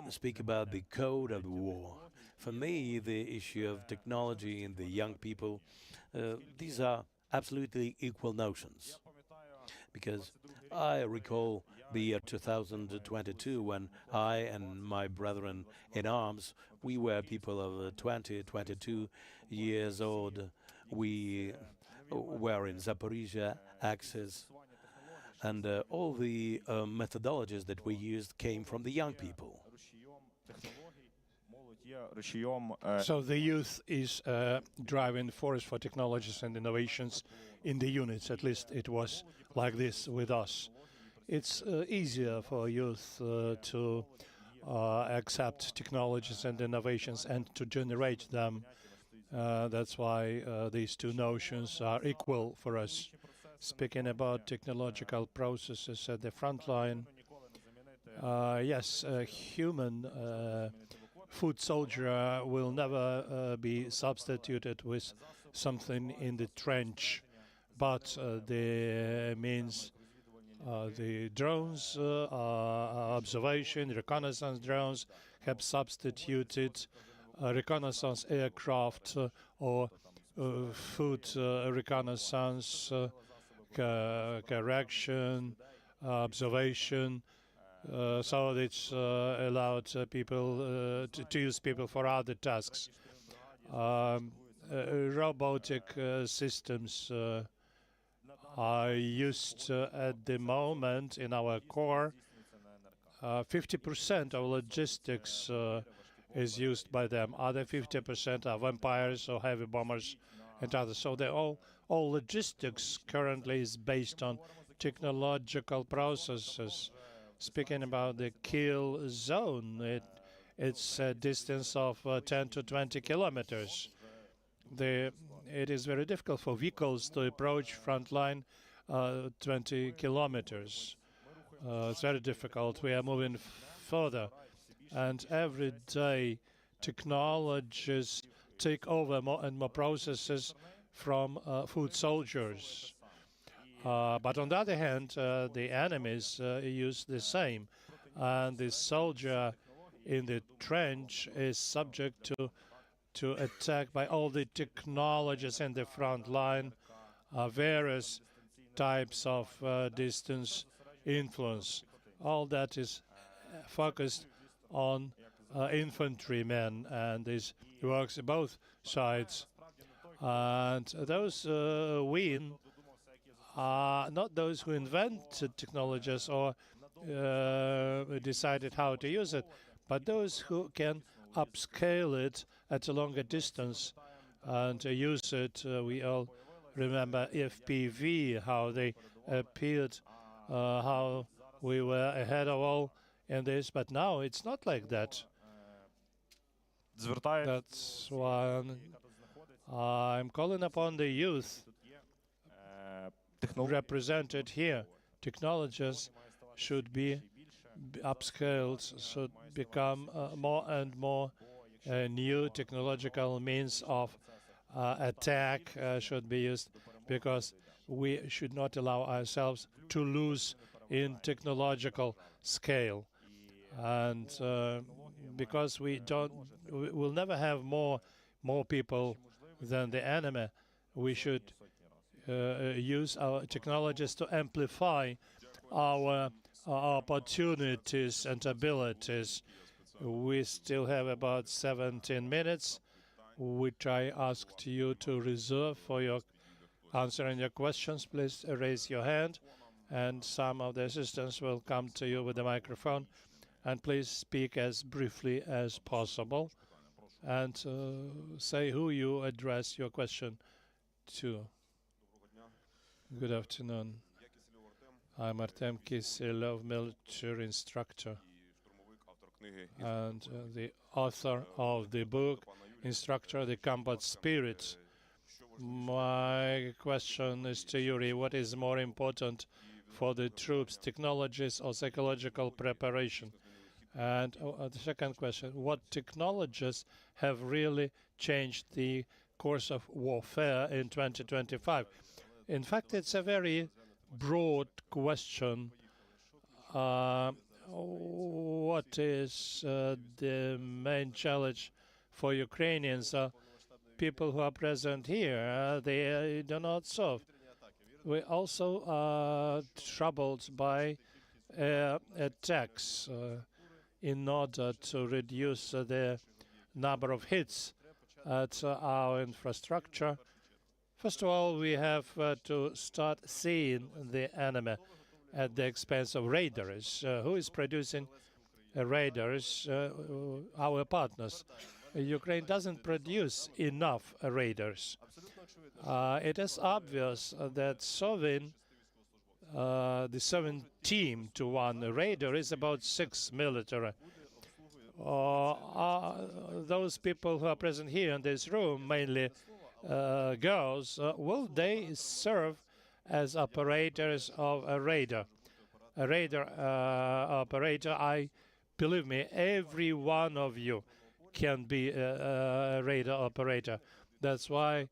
Speaker 2: speak about the code of the war, for me, the issue of technology and the young people, these are absolutely equal notions. Because I recall the year 2022 when I and my brethren in arms, we were people of 20, 22 years old. We were in Zaporizhia, Axis, and all the methodologies that we used came from the young people.
Speaker 7: So the youth is driving force for technologies and innovations in the units. At least it was like this with us. It's easier for youth to accept technologies and innovations and to generate them. That's why these two notions are equal for us. Speaking about technological processes at the front line, yes, a human foot soldier will never be substituted with something in the trench, but the means the drones, observation, reconnaissance drones have substituted reconnaissance aircraft or foot reconnaissance, correction, observation. So it's allowed people to use people for other tasks. Robotic systems are used at the moment in our core. 50% of logistics is used by them. Other 50% are vampires or heavy bombers and others. So they all logistics currently is based on technological processes. Speaking about the kill zone, it's a distance of 10 to 20 kilometers. It is very difficult for vehicles to approach front line 20 kilometers. It's very difficult. We are moving further, and every day technologies take over more and more processes from foot soldiers. But on the other hand, the enemies use the same. And the soldier in the trench is subject to attack by all the technologies in the front line, various types of distance influence. All that is focused on infantrymen, and this works both sides. And those win are not those who invented technologies or decided how to use it, but those who can upscale it at a longer distance and use it. We all remember FPV, how they appeared, how we were ahead of all in this, but now it's not like that. That's why I'm calling upon the youth represented here. Technologies should be upscaled, should become more and more new technological means of attack should be used, because we should not allow ourselves to lose in technological scale. And because we'll never have more people than the enemy, we should use our technologies to amplify our opportunities and abilities. We still have about 17 minutes, which I asked you to reserve for your answering your questions. Please raise your hand, and some of the assistants will come to you with the microphone. And please speak as briefly as possible, and say who you address your question to. Good afternoon. I'm Artem Kiselov, military instructor, and the author of the book, Instructor, the Combat Spirit. My question is to Yuri. What is more important for the troops, technologies or psychological preparation? And the second question, what technologies have really changed the course of warfare in 2025? In fact, it's a very broad question. What is the main challenge for Ukrainians? People who are present here, they do not solve. We also are troubled by attacks in order to reduce the number of hits at our infrastructure. First of all, we have to start seeing the enemy at the expense of radars. Who is producing radars? Our partners. Ukraine doesn't produce enough radars. It is obvious that the Soviet team to one radar is about 6 military. Those people who are present here in this room, mainly girls, will they serve as operators of a radar? A radar operator, believe me, every one of you can be a radar operator. That's why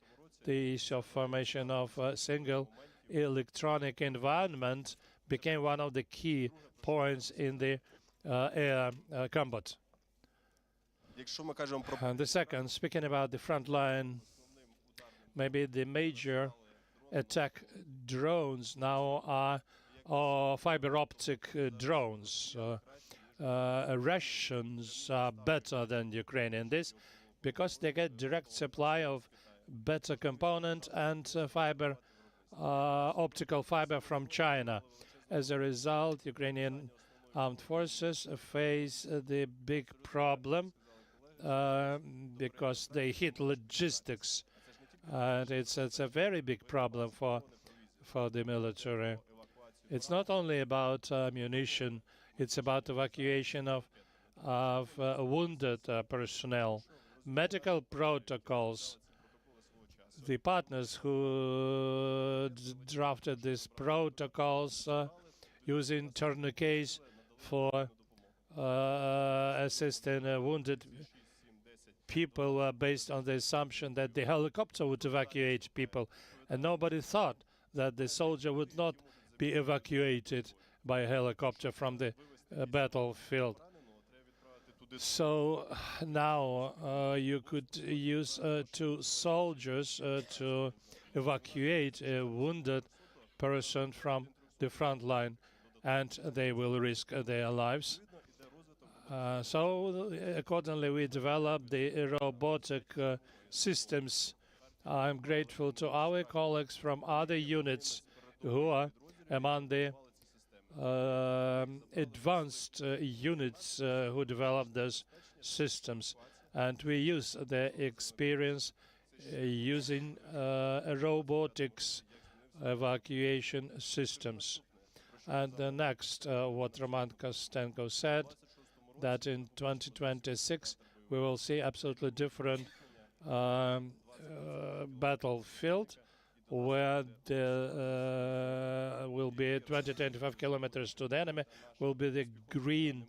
Speaker 7: the issue of formation of a single electronic environment became one of the key points in the air combat. And the second, speaking about the front line, maybe the major attack drones now are fiber optic drones. Russians are better than Ukrainian. This because they get direct supply of better component and optical fiber from China. As a result, Ukrainian armed forces face the big problem because they hit logistics. And it's a very big problem for the military. It's not only about ammunition, it's about evacuation of wounded personnel, medical protocols. The partners who drafted these protocols using tourniquets for assisting wounded people based on the assumption that the helicopter would evacuate people. And nobody thought that the soldier would not be evacuated by a helicopter from the battlefield. So now you could use 2 soldiers to evacuate a wounded person from the front line, and they will risk their lives. So accordingly, we developed the robotic systems. I'm grateful to our colleagues from other units who are among the advanced units who developed those systems. And we use their experience using robotics evacuation systems. And the next, what Roman Kostenko said, that in 2026 we will see absolutely different battlefield, where there will be 20-25 kilometers to the enemy, will be the green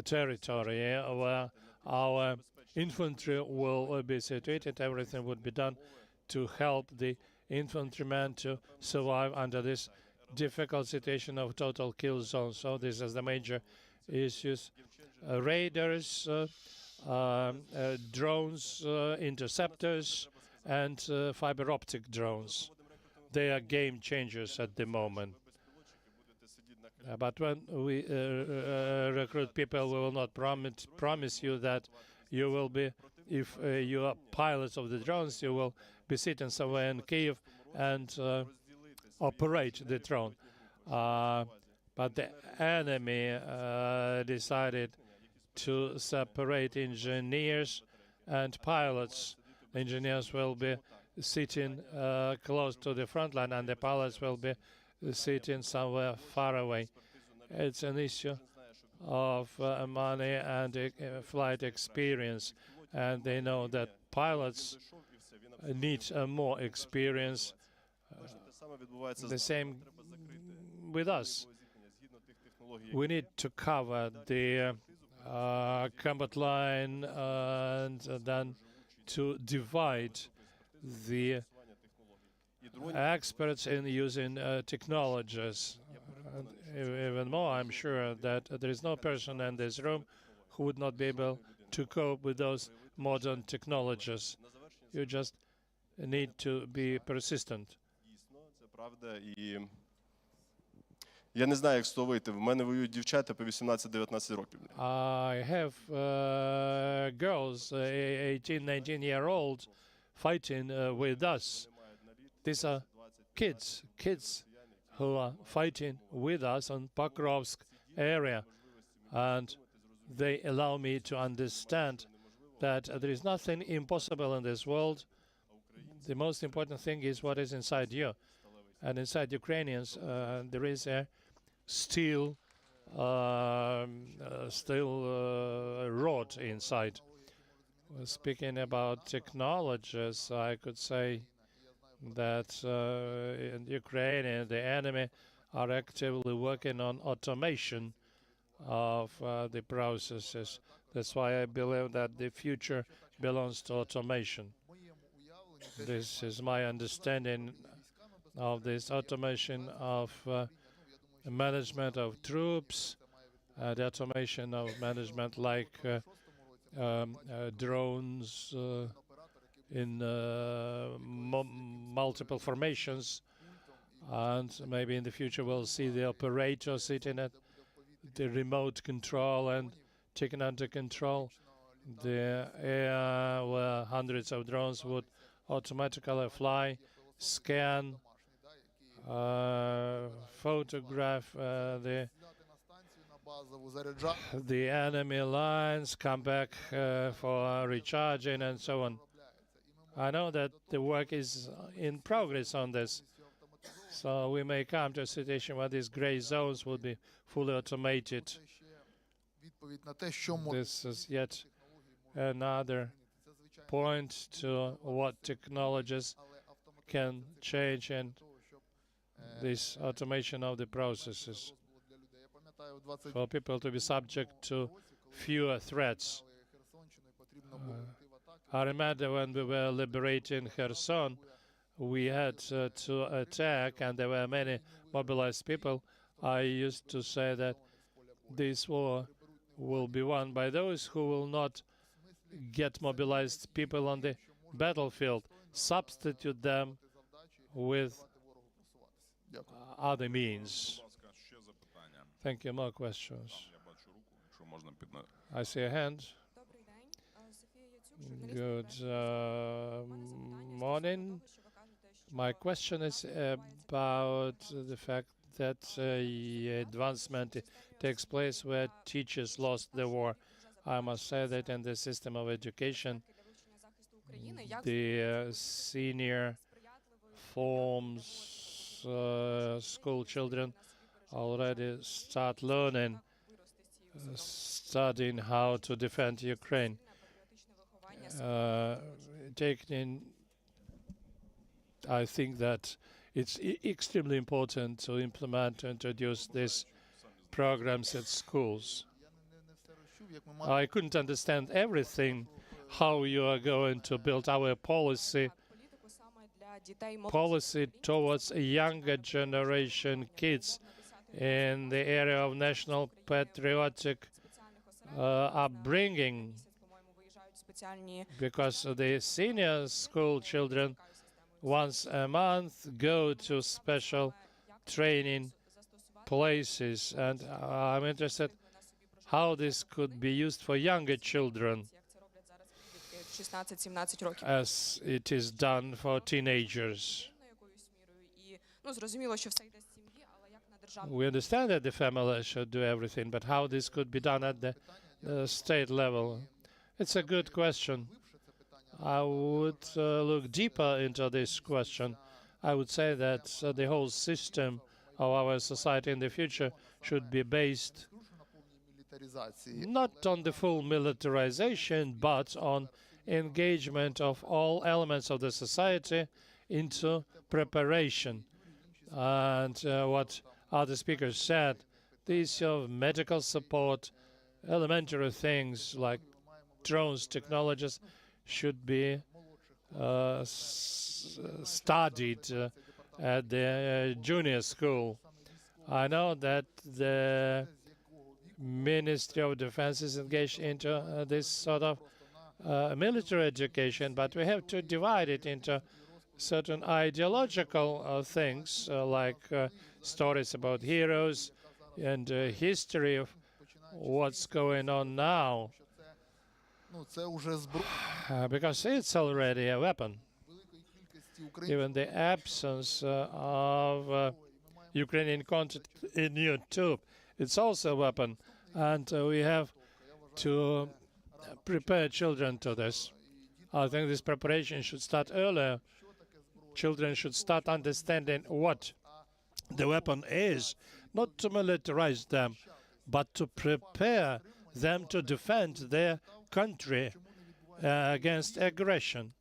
Speaker 7: territory, where our infantry will be situated. Everything would be done to help the infantrymen to survive under this difficult situation of total kill zone. So this is the major issues. Raiders, drones, interceptors, and fiber optic drones. They are game changers at the moment. But when we recruit people, we will not promise you that you will be, if you are pilots of the drones, you will be sitting somewhere in Kyiv and operate the drone. But the enemy decided to separate engineers and pilots. Engineers will be sitting close to the front line, and the pilots will be sitting somewhere far away. It's an issue of money and flight experience, and they know that pilots need more experience. The same with us. We need to cover the combat line and then to divide the experts in using technologies. And even more, I'm sure that there is no person in this room who would not be able to cope with those modern technologies. You just need to be persistent.
Speaker 10: Я не знаю, як з того вийти. В мене воюють дівчата по 18-19 років.
Speaker 7: I have girls, 18-19-year-olds, fighting with us. These are kids who are fighting with us on Pokrovsk area. And they allow me to understand that there is nothing impossible in this world. The most important thing is what is inside you. And inside Ukrainians, there is a steel rod inside. Speaking about technologies, I could say that in Ukraine, the enemy are actively working on automation of the processes. That's why I believe that the future belongs to automation. This is my understanding of this automation of management of troops, the automation of management like drones in multiple formations, and maybe in the future we'll see the operator sitting at the remote control and taking under control the air, where hundreds of drones would automatically fly, scan, photograph the enemy lines, come back for recharging and so on. I know that the work is in progress on this, so we may come to a situation where these gray zones will be fully automated. This is yet another point to what technologies can change and this automation of the processes for people to be subject to fewer threats. I remember when we were liberating Kherson, we had to attack and there were many mobilized people, I used to say that this war will be won by those who will not get mobilized people on the battlefield, substitute them with other means. Thank you. More questions? I see a hand. Good morning. My question is about the fact that advancement takes place where teachers lost the war. I must say that in the system of education, the senior forms school children already start learning, studying how to defend Ukraine. I think that it's extremely important to implement, to introduce these programs at schools. I couldn't understand everything, how you are going to build our policy towards a younger generation kids in the area of national patriotic upbringing, because the senior school children once a month go to special training places, and I'm interested how this could be used for younger children as it is done for teenagers. We understand that the family should do everything, but how this could be done at the state level? It's a good question. I would look deeper into this question. I would say that the whole system of our society in the future should be based not on the full militarization, but on engagement of all elements of the society into preparation. And what other speakers said, the issue of medical support, elementary things like drones, technologies, should be studied at the junior school. I know that the Ministry of Defense is engaged into this sort of military education, but we have to divide it into certain ideological things, like stories about heroes and history of what's going on now, because it's already a weapon. Even the absence of Ukrainian content in YouTube, it's also a weapon, and we have to prepare children to this. I think this preparation should start earlier. Children should start understanding what the weapon is, not to militarize them, but to prepare them to defend their country against aggression.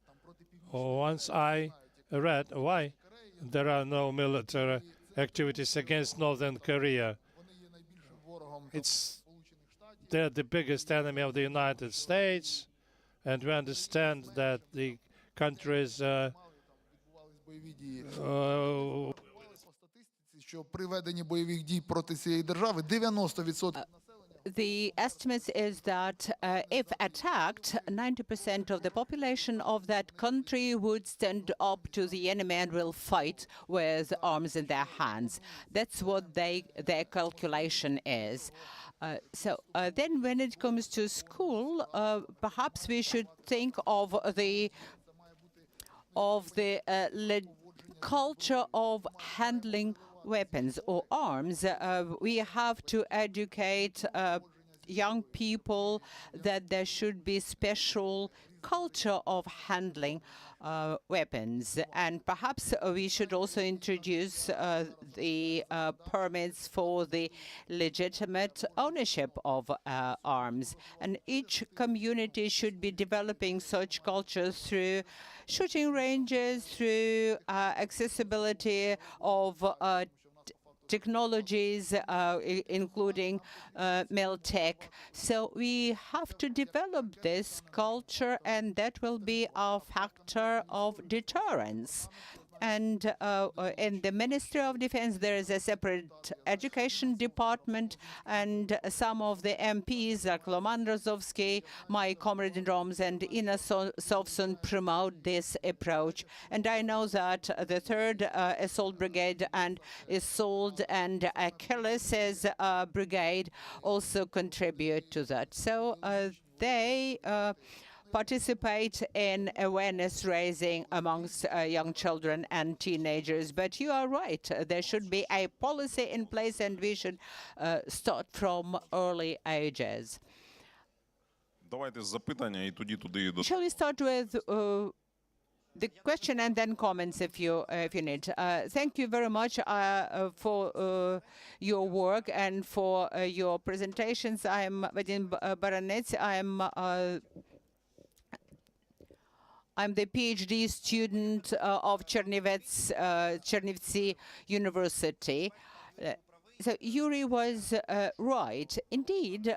Speaker 7: Once I read why there are no military activities against Northern Korea. They're the biggest enemy of the United States, and we understand that the countries
Speaker 9: the estimate is that if attacked, 90% of the population of that country would stand up to the enemy and will fight with arms in their hands. That's what their calculation is. Then when it comes to school, perhaps we should think of the culture of handling weapons or arms. We have to educate young people that there should be special culture of handling weapons, and perhaps we should also introduce the permits for the legitimate ownership of arms, and each community should be developing such cultures through shooting ranges, through accessibility of technologies, including Miltech. So we have to develop this culture, and that will be our factor of deterrence. And in the Ministry of Defense, there is a separate education department, and some of the MPs, like Roman Rozovsky, my comrade in Roms, and Ina Sovsun, promote this approach. And I know that the 3rd Assault Brigade and Assault and Achilles Brigade also contribute to that. So they participate in awareness raising amongst young children and teenagers. But you are right, there should be a policy in place, and we should start from early ages.
Speaker 4: Давайте запитання і тоді туди до.
Speaker 9: Shall we start with the question and then comments if you need. Thank you very much for your work and for your presentations. I'm Vadim Baranets. I'm the PhD student of Chernivtsi University. So Yuri was right. Indeed,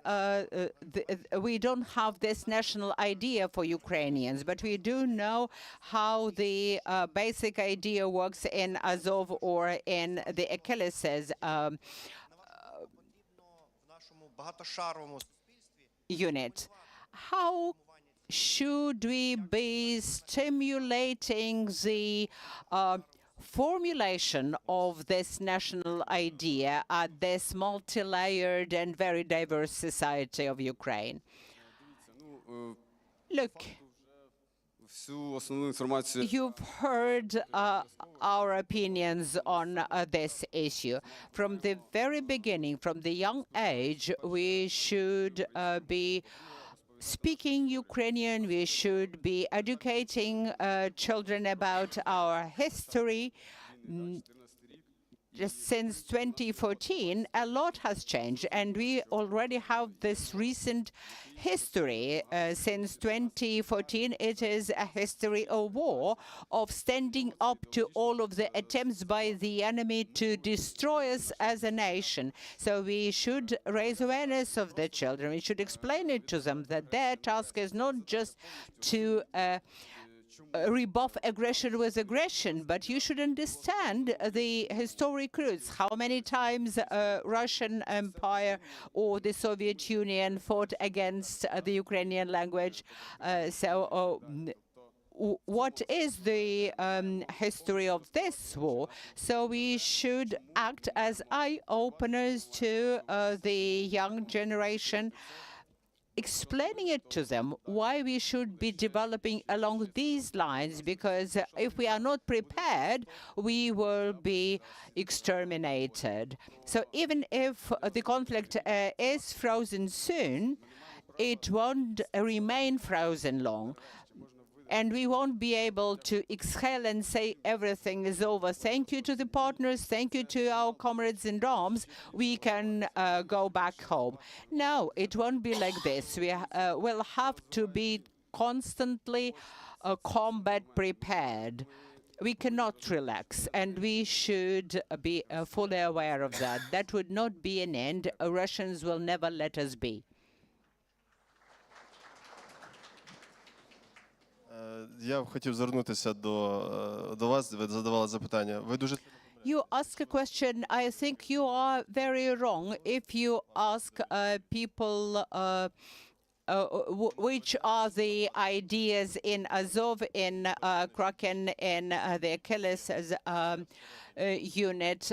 Speaker 9: we don't have this national idea for Ukrainians, but we do know how the basic idea works in Azov or in the Achilles unit. How should we be stimulating the formulation of this national idea at this multi-layered and very diverse society of Ukraine? Look, you've heard our opinions on this issue. From the very beginning, from the young age, we should be speaking Ukrainian, we should be educating children about our history. Just since 2014, a lot has changed, and we already have this recent history. Since 2014, it is a history of war, of standing up to all of the attempts by the enemy to destroy us as a nation. So we should raise awareness of the children. We should explain it to them that their task is not just to rebuff aggression with aggression, but you should understand the historic roots. How many times Russian Empire or the Soviet Union fought against the Ukrainian language? What is the history of this war? So we should act as eye-openers to the young generation, explaining it to them why we should be developing along these lines, because if we are not prepared, we will be exterminated. So even if the conflict is frozen soon, it won't remain frozen long. And we won't be able to exhale and say everything is over. Thank you to the partners. Thank you to our comrades in arms. We can go back home. No, it won't be like this. We will have to be constantly combat prepared. We cannot relax, and we should be fully aware of that. That would not be an end. Russians will never let us be.
Speaker 10: Я хотів звернутися до вас, ви задавали запитання. Ви дуже
Speaker 9: You ask a question. I think you are very wrong if you ask people which are the ideas in Azov, in Kraken, in the Achilles unit.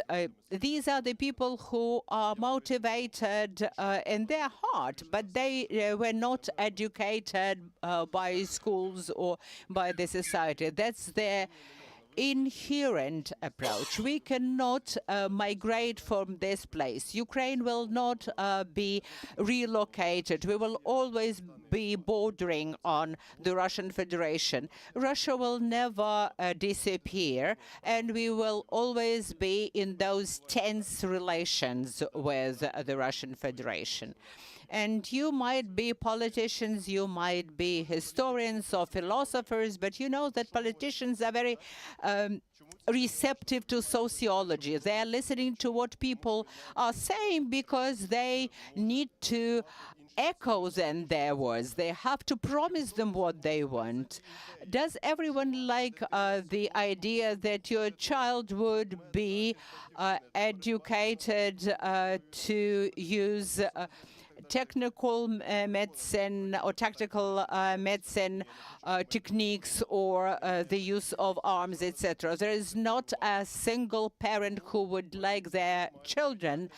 Speaker 9: These are the people who are motivated in their heart, but they were not educated by schools or by the society. That's their inherent approach. We cannot migrate from this place. Ukraine will not be relocated. We will always be bordering on the Russian Federation. Russia will never disappear, and we will always be in those tense relations with the Russian Federation. And you might be politicians, you might be historians or philosophers, but you know that politicians are very receptive to sociology. They are listening to what people are saying because they need to echo then their words. They have to promise them what they want. Does everyone like the idea that your child would be educated to use technical medicine or tactical medicine techniques or the use of arms, etc. There is not a single parent who would like their children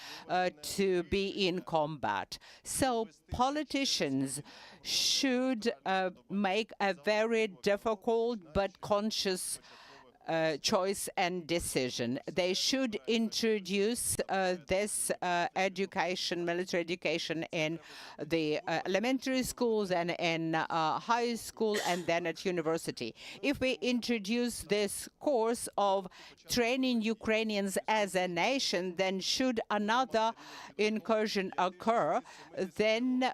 Speaker 9: to be in combat. So politicians should make a very difficult but conscious choice and decision. They should introduce this education, military education, in the elementary schools and in high school and then at university. If we introduce this course of training Ukrainians as a nation, then should another incursion occur, then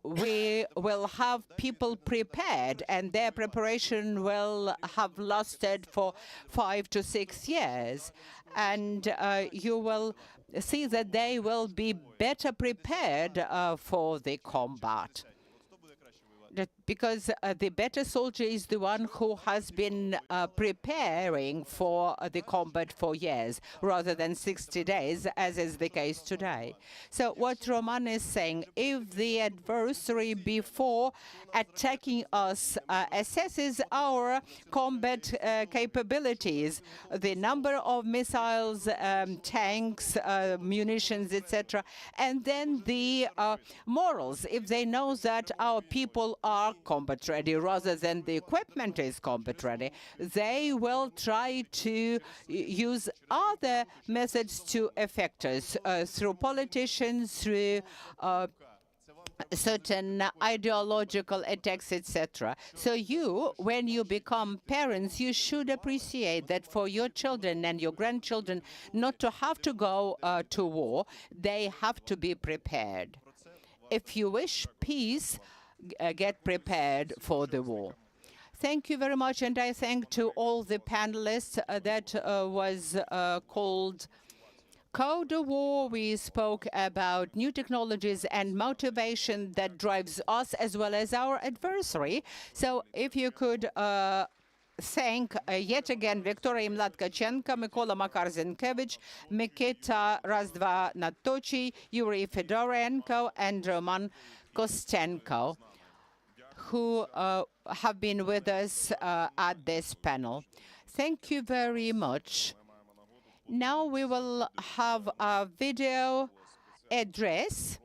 Speaker 9: we will have people prepared, and their preparation will have lasted for 5 to 6 years, and you will see that they will be better prepared for the combat. Because the better soldier is the one who has been preparing for the combat for years, rather than 60 days, as is the case today. So what Roman is saying, if the adversary before attacking us assesses our combat capabilities, the number of missiles, tanks, munitions, etc., and then the morals, if they know that our people are combat ready rather than the equipment is combat ready, they will try to use other methods to affect us through politicians, through certain ideological attacks, etc. So you, when you become parents, you should appreciate that for your children and your grandchildren not to have to go to war, they have to be prepared. If you wish peace, get prepared for the war. Thank you very much, and I thank to all the panelists that was called Code of War. We spoke about new technologies and motivation that drives us as well as our adversary. So if you could thank yet again Victoria Tkachenko, Mykola Makar-Zinkevich, Mikita Razdva Natochi, Yuri Fedorenko, and Roman Kostenko, who have been with us at this panel. Thank you very much. Now we will have a video address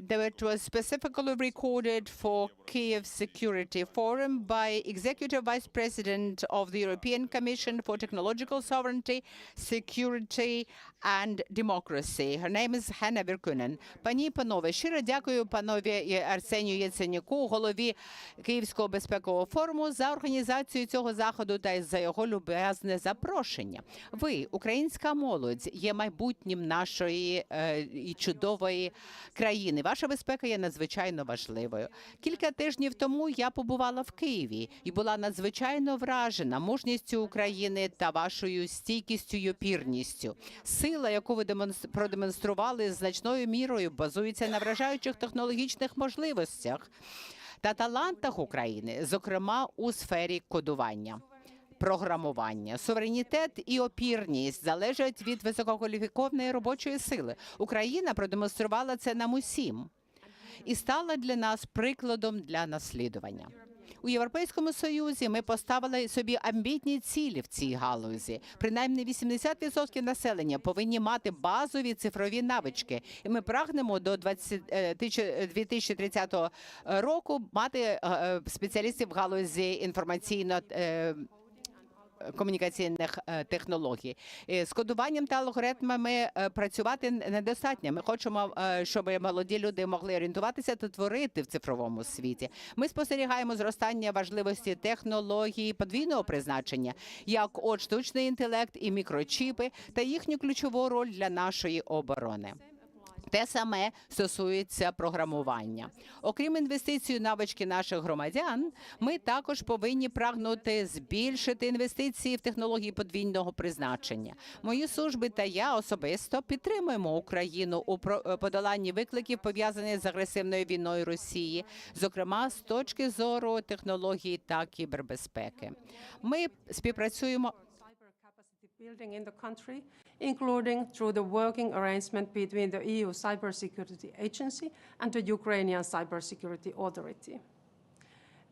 Speaker 9: that was specifically recorded for Kyiv Security Forum by Executive Vice President of the European Commission for Technological Sovereignty, Security and Democracy. Her name is Hanna Virkunen. Пані і панове, щиро дякую панові Арсенію Яценюку, голові Київського безпекового форуму, за організацію цього заходу та за його люб'язне запрошення. Ви, українська молодь, є майбутнім нашої чудової країни. Ваша безпека є надзвичайно важливою. Кілька тижнів тому я побувала в Києві і була надзвичайно вражена мужністю України та вашою стійкістю й опірністю. Сила, яку ви продемонстрували, значною мірою базується на вражаючих технологічних можливостях та талантах України, зокрема у сфері кодування. Програмування. Суверенітет і опірність залежать від висококваліфікованої робочої сили. Україна продемонструвала це нам усім і стала для нас прикладом для наслідування. У Європейському Союзі ми поставили собі амбітні цілі в цій галузі. Принаймні 80% населення повинні мати базові цифрові навички. І ми прагнемо до 2030 року мати спеціалістів в галузі інформаційно-комунікаційних технологій. З кодуванням та алгоритмами працювати недостатньо. Ми хочемо, щоб молоді люди могли орієнтуватися та творити в цифровому світі. Ми спостерігаємо зростання важливості технологій подвійного призначення, як от штучний інтелект і мікрочіпи, та їхню ключову роль для нашої оборони. Те саме стосується програмування. Окрім інвестицій у навички наших громадян, ми також повинні прагнути збільшити інвестиції в технології подвійного призначення. Мої служби та я особисто підтримуємо Україну у подоланні викликів, пов'язаних з агресивною війною Росії, зокрема з точки зору технологій та кібербезпеки. Ми співпрацюємо
Speaker 11: building in the country, including through the working arrangement between the EU Cybersecurity Agency and the Ukrainian Cybersecurity Authority.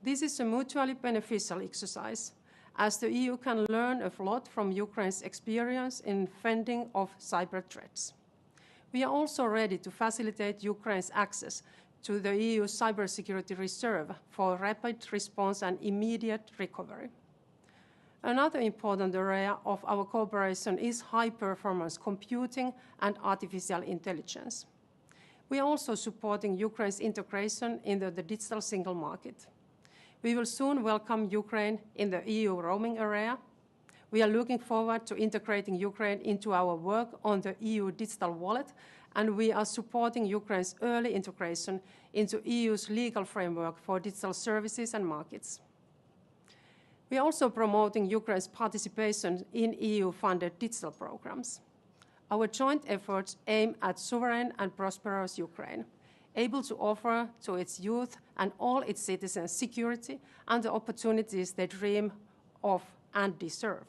Speaker 11: This is a mutually beneficial exercise, as the EU can learn a lot from Ukraine's experience in fending off cyber threats. We are also ready to facilitate Ukraine's access to the EU Cybersecurity Reserve for rapid response and immediate recovery. Another important area of our cooperation is high-performance computing and artificial intelligence. We are also supporting Ukraine's integration into the digital single market. We will soon welcome Ukraine in the EU roaming area. We are looking forward to integrating Ukraine into our work on the EU digital wallet, and we are supporting Ukraine's early integration into EU's legal framework for digital services and markets. We are also promoting Ukraine's participation in EU-funded digital programs. Our joint efforts aim at sovereign and prosperous Ukraine, able to offer to its youth and all its citizens security and the opportunities they dream of and deserve.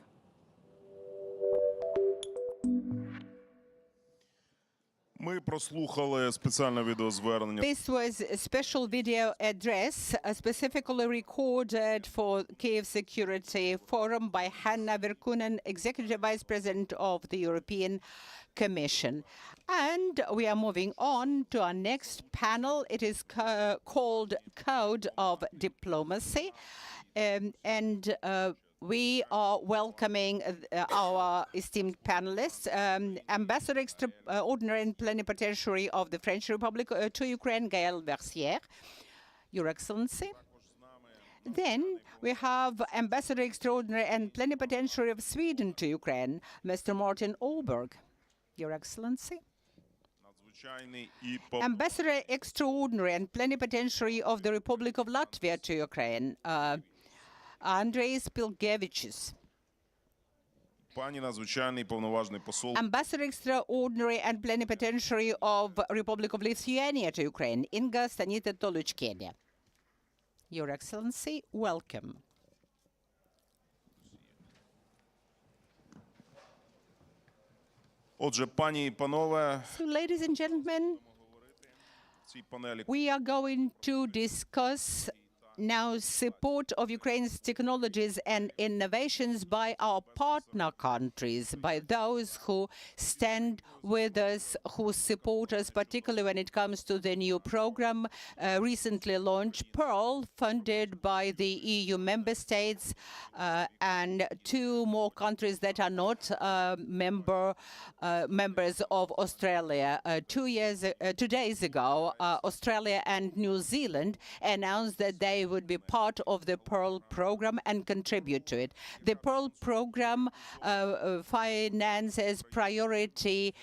Speaker 4: Ми прослухали спеціальне відеозвернення.
Speaker 9: This was a special video address specifically recorded for Kyiv Security Forum by Hanna Virkunen, Executive Vice President of the European Commission. And we are moving on to our next panel. It is called Code of Diplomacy. We are welcoming our esteemed panelists, Ambassador Extraordinary and Plenipotentiary of the French Republic to Ukraine, Gaël Versière, Your Excellency. Then we have Ambassador Extraordinary and Plenipotentiary of Sweden to Ukraine, Mr. Martin Åberg, Your Excellency. Ambassador Extraordinary and Plenipotentiary of the Republic of Latvia to Ukraine, Andrei Spilgevičius.
Speaker 4: Пані надзвичайний повноважний посол.
Speaker 9: Ambassador Extraordinary and Plenipotentiary of Republic of Lithuania to Ukraine, Inga Stanita Toluchkene. Your Excellency, welcome.
Speaker 4: Отже, пані і панове,
Speaker 9: So, ladies and gentlemen,
Speaker 4: в цій панелі
Speaker 9: we are going to discuss now support of Ukraine's technologies and innovations by our partner countries, by those who stand with us, who support us, particularly when it comes to the new program recently launched, Pearl, funded by the EU member states and two more countries that are not members of Australia. 2 days ago, Australia and New Zealand announced that they would be part of the Pearl program and contribute to it. The Pearl program finances priority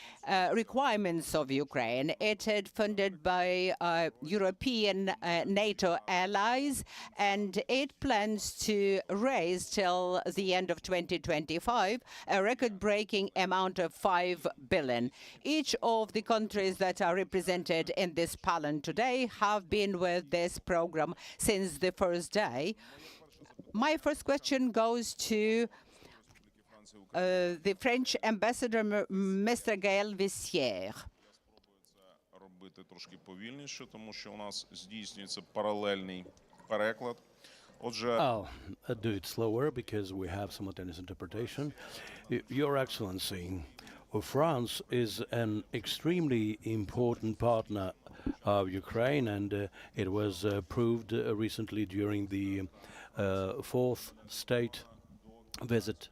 Speaker 9: requirements of Ukraine. It is funded by European NATO allies, and it plans to raise till the end of 2025 a record-breaking amount of $5 billion. Each of the countries that are represented in this panel today have been with this program since the first day. My first question goes to the French ambassador, Mr. Gaël Versière.
Speaker 4: робити трошки повільніше, тому що у нас здійснюється паралельний переклад. Отже,
Speaker 2: I'll do it slower because we have simultaneous interpretation. Your Excellency, France is an extremely important partner of Ukraine, and it was proved recently during the fourth state visit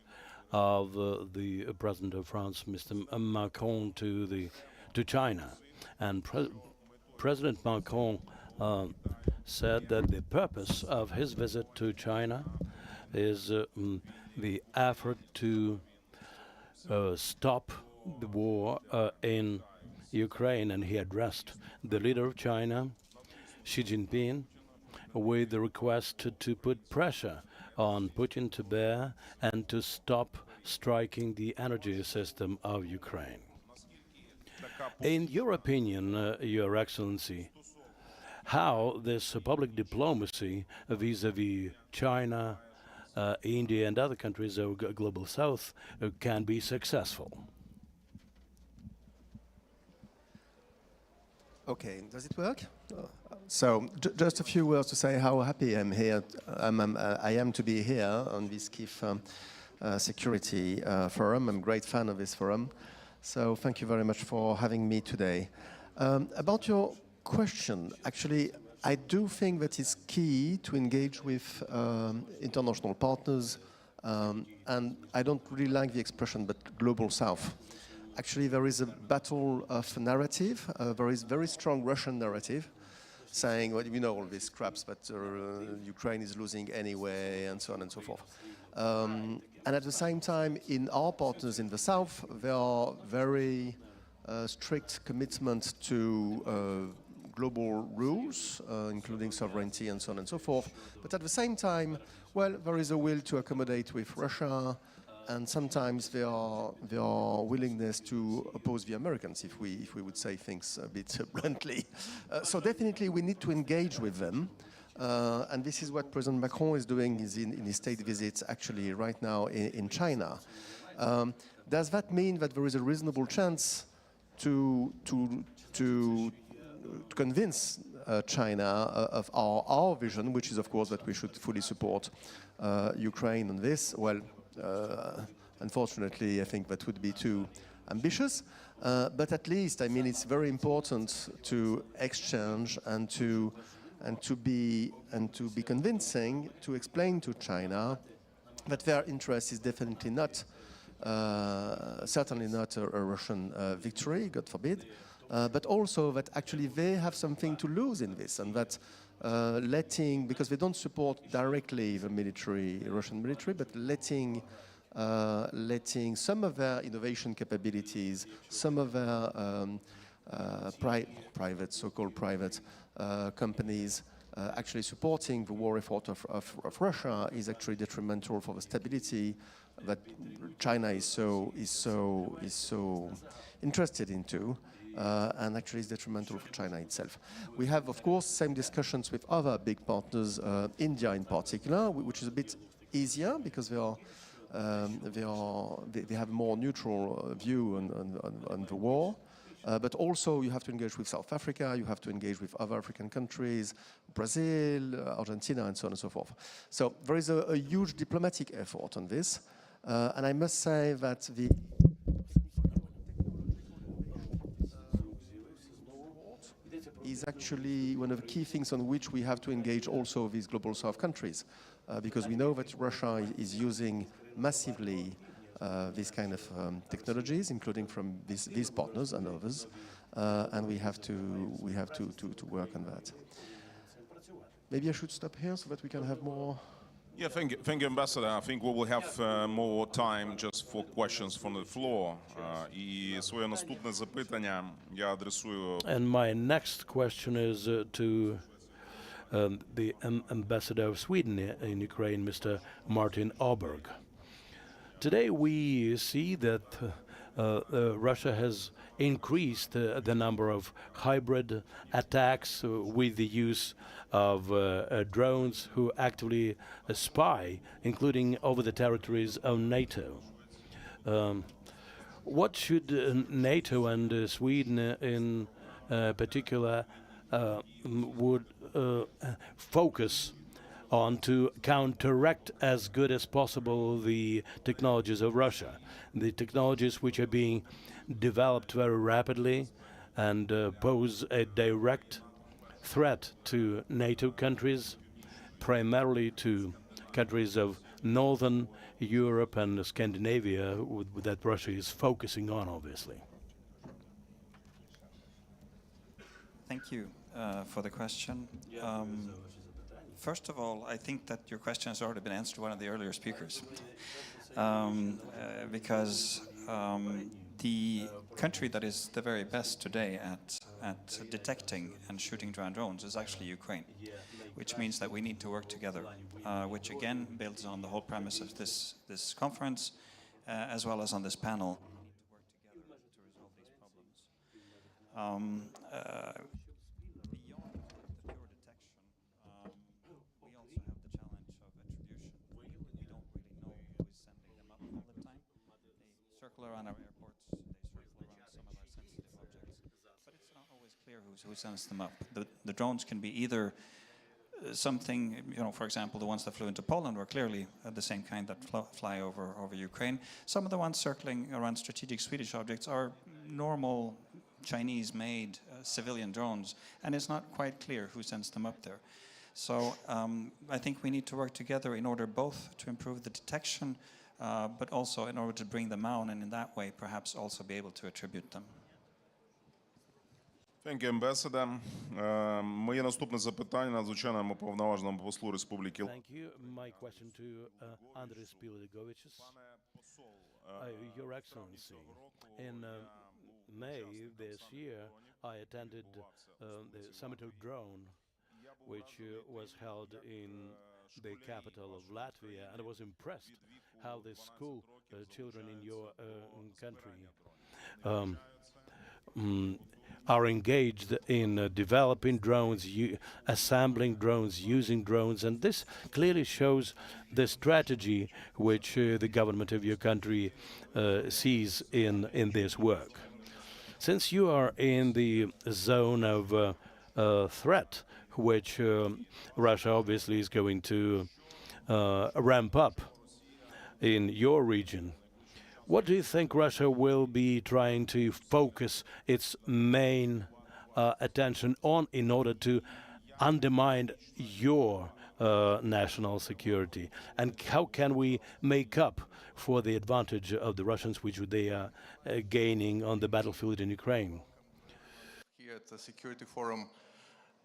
Speaker 2: of the President of France, Mr. Macron, to China. And President Macron said that the purpose of his visit to China is the effort to stop the war in Ukraine, and he addressed the leader of China, Xi Jinping, with the request to put pressure on Putin to bear and to stop striking the energy system of Ukraine. In your opinion, Your Excellency, how this public diplomacy vis-à-vis China, India and other countries of Global South can be successful?
Speaker 12: Okay, does it work? So just a few words to say how happy I'm here. I am to be here on this Kyiv Security Forum. I'm a great fan of this forum. So thank you very much for having me today. About your question, actually, I do think that it's key to engage with international partners, and I don't really like the expression, but Global South. Actually, there is a battle of narrative. There is very strong Russian narrative saying, well, we know all these scraps, but Ukraine is losing anyway, and so on and so forth. And at the same time, in our partners in the South, there are very strict commitment to global rules, including sovereignty and so on and so forth. But at the same time, well, there is a will to accommodate with Russia, and sometimes there are willingness to oppose the Americans, if we would say things a bit bluntly. So definitely we need to engage with them. And this is what President Macron is doing in his state visits actually right now in China. Does that mean that there is a reasonable chance to convince China of our vision, which is of course that we should fully support Ukraine on this? Well, unfortunately, I think that would be too ambitious. But at least, I mean, it's very important to exchange and to be convincing, to explain to China that their interest is definitely not, certainly not a Russian victory, God forbid, but also that actually they have something to lose in this, and that because they don't support directly the Russian military, but letting some of their innovation capabilities, some of their so-called private companies actually supporting the war effort of Russia is actually detrimental for the stability that China is so interested into. And actually is detrimental for China itself. We have, of course, same discussions with other big partners, India in particular, which is a bit easier because they have a more neutral view on the war. But also you have to engage with South Africa, you have to engage with other African countries, Brazil, Argentina, and so on and so forth. So there is a huge diplomatic effort on this. And I must say that the is actually one of the key things on which we have to engage also these Global South countries, because we know that Russia is using massively these kind of technologies, including from these partners and others, and we have to work on that. Maybe I should stop here so that we can have more.
Speaker 4: Yeah, thank you, Ambassador. I think we will have more time just for questions from the floor. І своє наступне запитання я адресую.
Speaker 2: And my next question is to the Ambassador of Sweden in Ukraine, Mr. Martin Åberg. Today we see that Russia has increased the number of hybrid attacks with the use of drones who actively spy, including over the territories of NATO. What should NATO and Sweden in particular would focus on to counteract as good as possible the technologies of Russia, the technologies which are being developed very rapidly and pose a direct threat to NATO countries, primarily to countries of Northern Europe and Scandinavia that Russia is focusing on, obviously?
Speaker 13: Thank you for the question. First of all, I think that your question has already been answered by one of the earlier speakers, because the country that is the very best today at detecting and shooting down drones is actually Ukraine, which means that we need to work together, which again builds on the whole premise of this conference, as well as on this panel. We need to work together to resolve these problems. Beyond the pure detection, we also have the challenge of attribution. We don't really know who is sending them up all the time. They circle around our airports, they circle around some of our sensitive objects, but it's not always clear who sends them up. The drones can be either something, for example, the ones that flew into Poland were clearly the same kind that fly over Ukraine. Some of the ones circling around strategic Swedish objects are normal Chinese-made civilian drones, and it's not quite clear who sends them up there. So I think we need to work together in order both to improve the detection, but also in order to bring them down, and in that way perhaps also be able to attribute them.
Speaker 4: Thank you, Ambassador. Моє наступне запитання надзвичайному повноваженому послу Республіки.
Speaker 2: Thank you. My question to Andris Piligovichus. Your Excellency, in May this year, I attended the Summit of Drone, which was held in the capital of Latvia, and I was impressed how the school children in your country are engaged in developing drones, assembling drones, using drones, and this clearly shows the strategy which the government of your country sees in this work. Since you are in the zone of threat, which Russia obviously is going to ramp up in your region, what do you think Russia will be trying to focus its main attention on in order to undermine your national security? And how can we make up for the advantage of the Russians which they are gaining on the battlefield in Ukraine?
Speaker 14: Here at the Security Forum,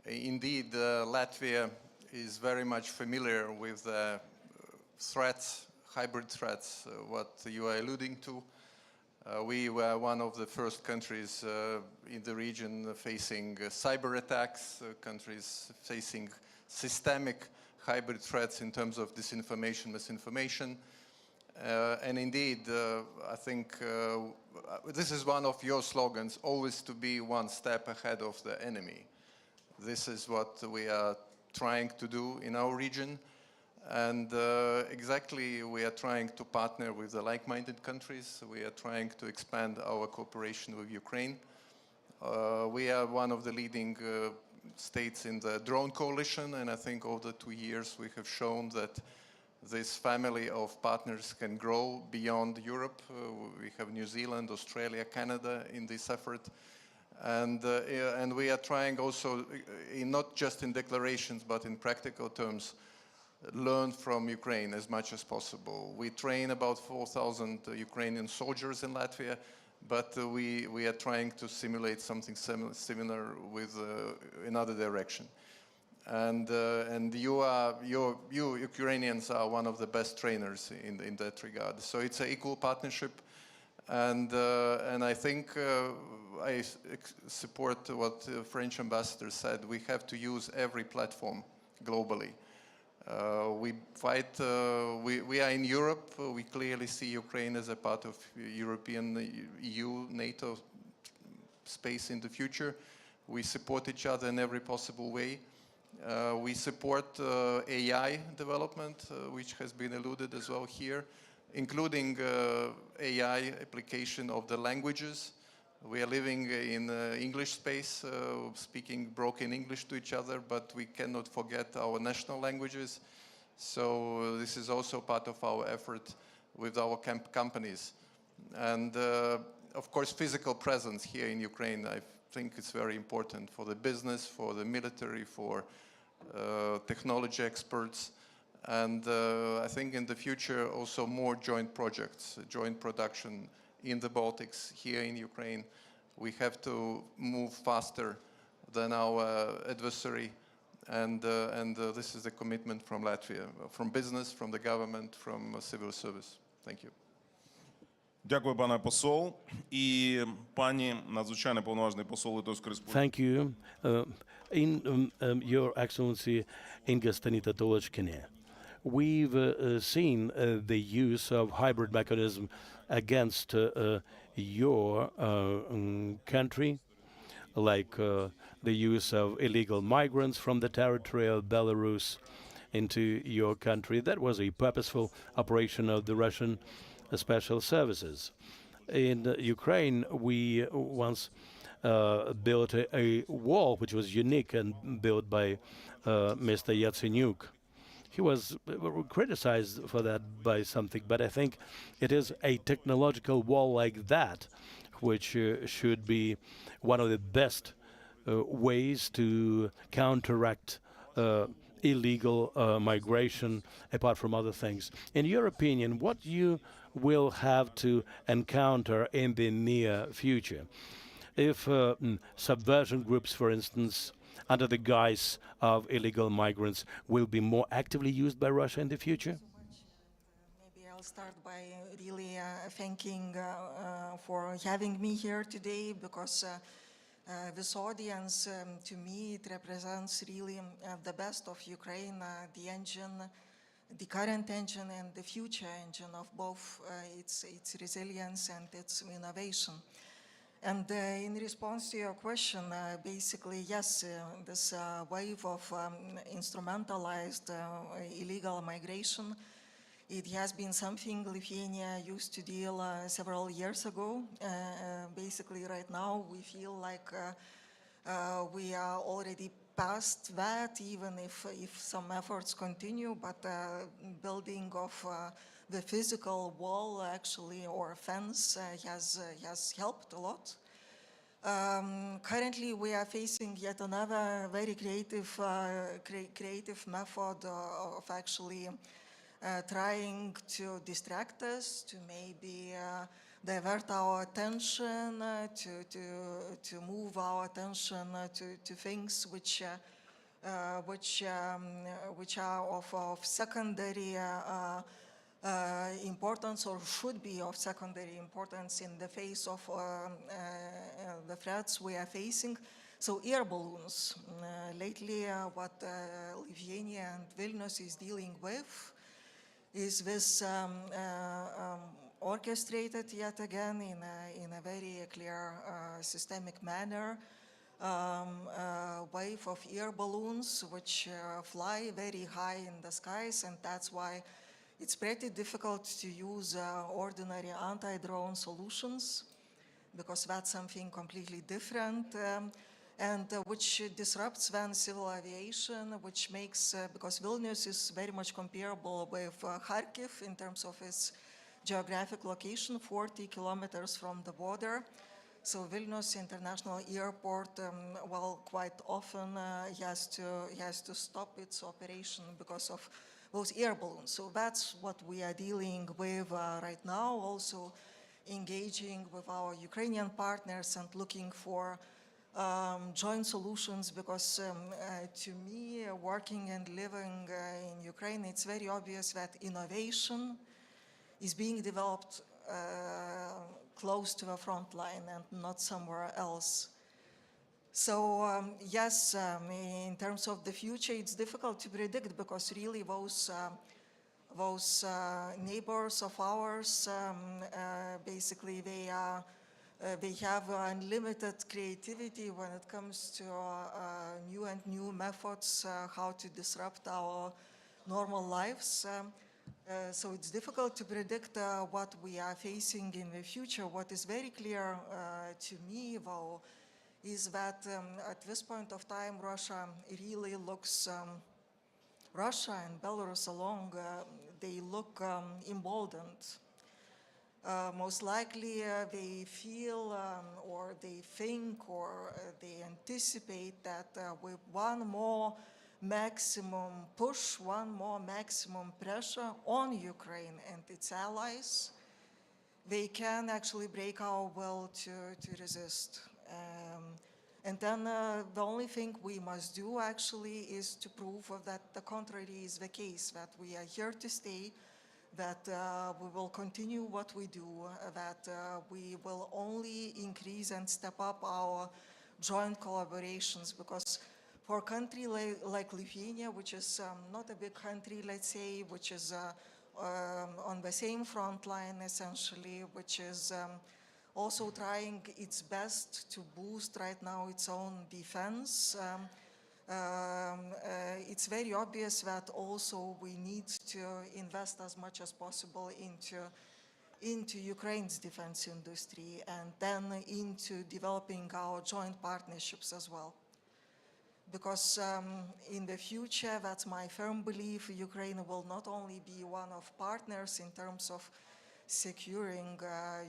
Speaker 14: indeed, Latvia is very much familiar with the threats, hybrid threats, what you are alluding to. We were one of the first countries in the region facing cyber attacks, countries facing systemic hybrid threats in terms of disinformation, misinformation. And indeed, I think this is one of your slogans, always to be one step ahead of the enemy. This is what we are trying to do in our region. And exactly, we are trying to partner with the like-minded countries. We are trying to expand our cooperation with Ukraine. We are one of the leading states in the drone coalition, and I think over the 2 years we have shown that this family of partners can grow beyond Europe. We have New Zealand, Australia, Canada in this effort. And we are trying also, not just in declarations, but in practical terms, learn from Ukraine as much as possible. We train about 4,000 Ukrainian soldiers in Latvia, but we are trying to simulate something similar with another direction. And you Ukrainians are one of the best trainers in that regard. So it's an equal partnership, and I think I support what the French ambassador said. We have to use every platform globally. We fight, we are in Europe, we clearly see Ukraine as a part of European, EU, NATO space in the future. We support each other in every possible way. We support AI development, which has been alluded as well here, including AI application of the languages. We are living in English space, speaking broken English to each other, but we cannot forget our national languages. So this is also part of our effort with our companies. And of course, physical presence here in Ukraine, I think it's very important for the business, for the military, for technology experts. And I think in the future also more joint projects, joint production in the Baltics, here in Ukraine. We have to move faster than our adversary, and this is a commitment from Latvia, from business, from the government, from civil service. Thank you.
Speaker 4: Дякую, пане посол. І пані надзвичайний повноважний посол Литовської Республіки.
Speaker 2: Thank you. Your Excellency Inga Stanita Tolochkine, we've seen the use of hybrid mechanism against your country, like the use of illegal migrants from the territory of Belarus into your country. That was a purposeful operation of the Russian special services. In Ukraine, we once built a wall which was unique and built by Mr. Yatsenyuk. He was criticized for that by something, but I think it is a technological wall like that which should be one of the best ways to counteract illegal migration, apart from other things. In your opinion, what you will have to encounter in the near future? If subversion groups, for instance, under the guise of illegal migrants, will be more actively used by Russia in the future?
Speaker 15: Maybe I'll start by really thanking for having me here today, because this audience, to me, it represents really the best of Ukraine, the engine, the current engine and the future engine of both its resilience and its innovation. And in response to your question, basically, yes, this wave of instrumentalized illegal migration, it has been something Lithuania used to deal several years ago. Basically, right now, we feel like we are already past that, even if some efforts continue, but building of the physical wall, actually, or fence has helped a lot. Currently, we are facing yet another very creative method of actually trying to distract us, to maybe divert our attention, to move our attention to things which are of secondary importance, or should be of secondary importance in the face of the threats we are facing. So air balloons. Lately, what Lithuania and Vilnius is dealing with is this orchestrated yet again in a very clear systemic manner wave of air balloons which fly very high in the skies, and that's why it's pretty difficult to use ordinary anti-drone solutions, because that's something completely different. And which disrupts then civil aviation, which makes, because Vilnius is very much comparable with Kharkiv in terms of its geographic location, 40 kilometers from the border. So Vilnius International Airport, well, quite often has to stop its operation because of those air balloons. So that's what we are dealing with right now, also engaging with our Ukrainian partners and looking for joint solutions, because to me, working and living in Ukraine, it's very obvious that innovation is being developed close to the front line and not somewhere else. So yes, in terms of the future, it's difficult to predict, because really those neighbors of ours, basically they have unlimited creativity when it comes to new methods, how to disrupt our normal lives. So it's difficult to predict what we are facing in the future. What is very clear to me, though, is that at this point of time, Russia really looks, Russia and Belarus along, they look emboldened. Most likely they feel or they think or they anticipate that with one more maximum push, one more maximum pressure on Ukraine and its allies, they can actually break our will to resist. And then the only thing we must do actually is to prove that the contrary is the case, that we are here to stay, that we will continue what we do, that we will only increase and step up our joint collaborations, because for a country like Lithuania, which is not a big country, let's say, which is on the same front line essentially, which is also trying its best to boost right now its own defense, it's very obvious that also we need to invest as much as possible into Ukraine's defense industry, and then into developing our joint partnerships as well. Because in the future, that's my firm belief, Ukraine will not only be one of partners in terms of securing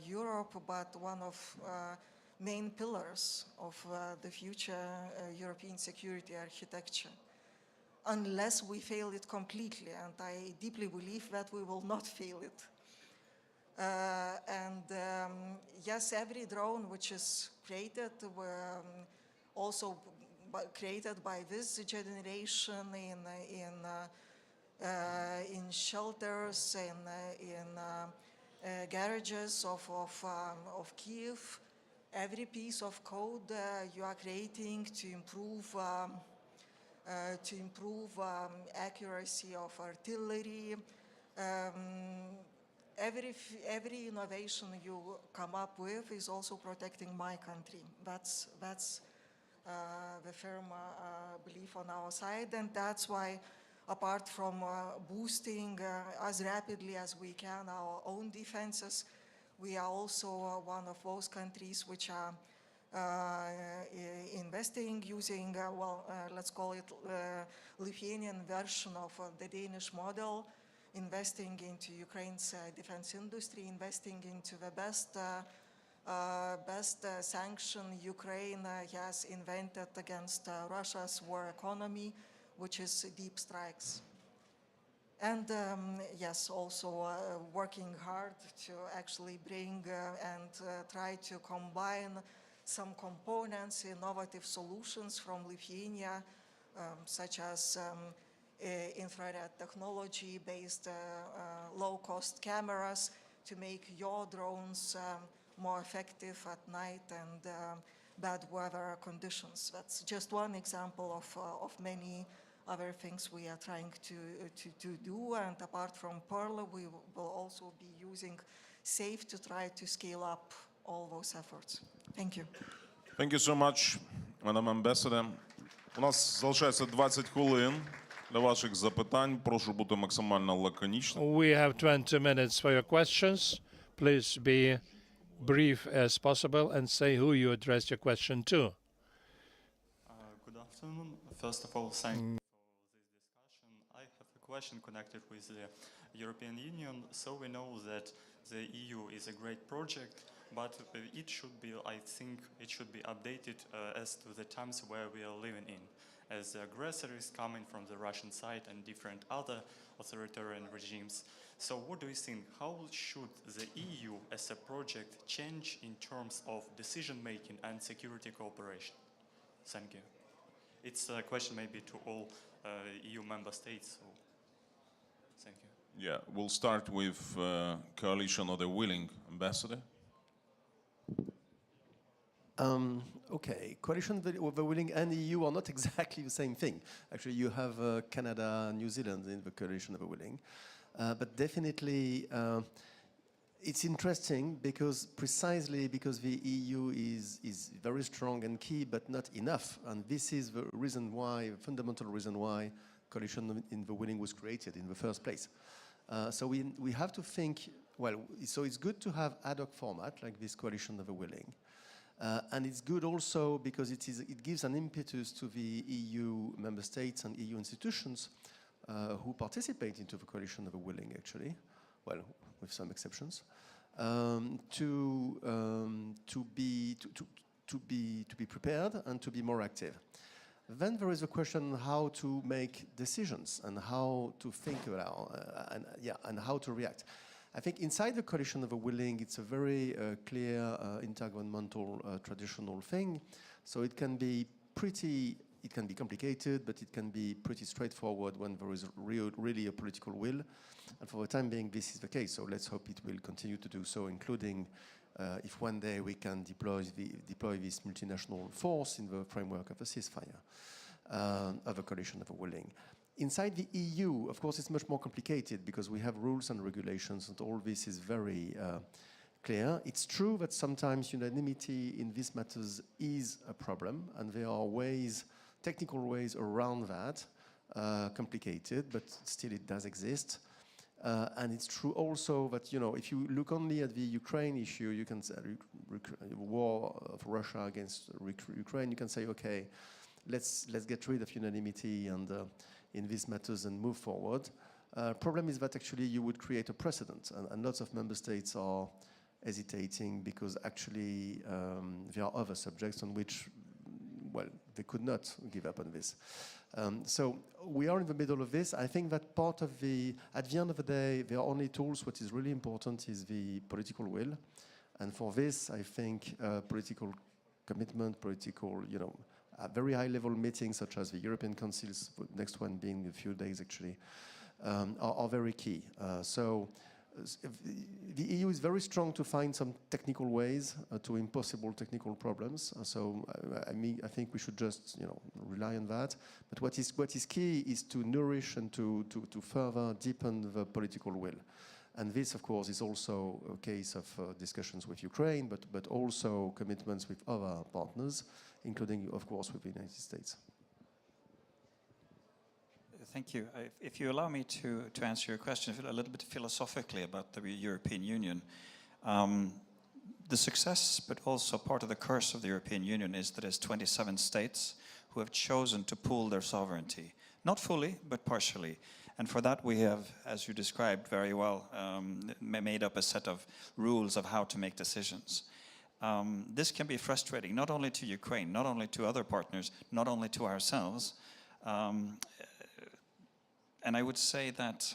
Speaker 15: Europe, but one of main pillars of the future European security architecture, unless we fail it completely, and I deeply believe that we will not fail it. Yes, every drone which is created, also created by this generation in shelters, in garages of Kyiv, every piece of code you are creating to improve accuracy of artillery, every innovation you come up with is also protecting my country. That's the firm belief on our side, and that's why, apart from boosting as rapidly as we can our own defenses, we are also one of those countries which are investing using, let's call it Lithuanian version of the Danish model, investing into Ukraine's defense industry, investing into the best sanction Ukraine has invented against Russia's war economy, which is deep strikes. And yes, also working hard to actually bring and try to combine some components, innovative solutions from Lithuania, such as infrared technology-based low-cost cameras to make your drones more effective at night and bad weather conditions. That's just one example of many other things we are trying to do. And apart from Pearl, we will also be using SAFE to try to scale up all those efforts. Thank you.
Speaker 4: Thank you so much, Madam Ambassador. У нас залишається 20 хвилин для ваших запитань. Прошу бути максимально лаконічним.
Speaker 7: We have 20 minutes for your questions. Please be brief as possible and say who you address your question to.
Speaker 16: Good afternoon. First of all, thank you for this discussion. I have a question connected with the European Union. So we know that the EU is a great project, but it should be, I think, it should be updated as to the times where we are living in, as the aggressor is coming from the Russian side and different other authoritarian regimes. So what do you think? How should the EU as a project change in terms of decision-making and security cooperation? Thank you. It's a question maybe to all EU member states. So thank you.
Speaker 4: Yeah, we'll start with Coalition of the Willing, Ambassador.
Speaker 12: Okay, Coalition of the Willing and EU are not exactly the same thing. Actually, you have Canada, New Zealand in the Coalition of the Willing. But definitely, it's interesting because precisely because the EU is very strong and key, but not enough. And this is the reason why, fundamental reason why Coalition in the Willing was created in the first place. So we have to think, well, so it's good to have ad hoc format like this Coalition of the Willing. And it's good also because it gives an impetus to the EU member states and EU institutions who participate into the Coalition of the Willing, actually, well, with some exceptions, to be prepared and to be more active. Then there is a question how to make decisions and how to think about and how to react. I think inside the Coalition of the Willing, it's a very clear intergovernmental traditional thing. So it can be it can be complicated, but it can be pretty straightforward when there is really a political will. And for the time being, this is the case. So let's hope it will continue to do so, including if one day we can deploy this multinational force in the framework of a ceasefire, of a coalition of a willing. Inside the EU, of course, it's much more complicated because we have rules and regulations, and all this is very clear. It's true that sometimes unanimity in these matters is a problem, and there are ways, technical ways around that, complicated, but still it does exist. And it's true also that, if you look only at the Ukraine issue, you can say, war of Russia against Ukraine, you can say, okay, let's get rid of unanimity and in these matters and move forward. Problem is that actually you would create a precedent, and lots of member states are hesitating because actually there are other subjects on which, well, they could not give up on this. So we are in the middle of this. I think that at the end of the day, there are only tools. What is really important is the political will. And for this, I think political commitment, very high-level meetings such as the European Council's next one being in a few days actually, are very key. So the EU is very strong to find some technical ways to impossible technical problems. So I think we should just rely on that. But what is key is to nourish and to further deepen the political will. And this, of course, is also a case of discussions with Ukraine, but also commitments with other partners, including, of course, with the United States.
Speaker 13: Thank you. If you allow me to answer your question a little bit philosophically about the European Union, the success, but also part of the curse of the European Union is that it's 27 states who have chosen to pool their sovereignty. Not fully, but partially. And for that we have, as you described very well, made up a set of rules of how to make decisions. This can be frustrating, not only to Ukraine, not only to other partners, not only to ourselves. And I would say that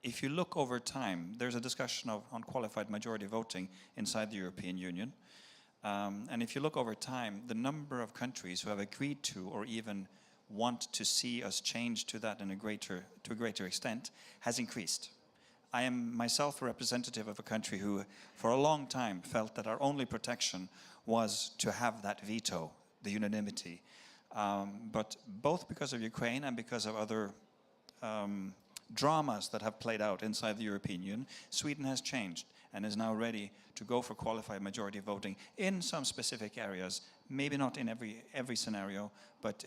Speaker 13: if you look over time, there's a discussion on qualified majority voting inside the European Union. And if you look over time, the number of countries who have agreed to or even want to see us change to that to a greater extent has increased. I am myself a representative of a country who for a long time felt that our only protection was to have that veto, the unanimity. But both because of Ukraine and because of other dramas that have played out inside the European Union, Sweden has changed and is now ready to go for qualified majority voting in some specific areas, maybe not in every scenario, but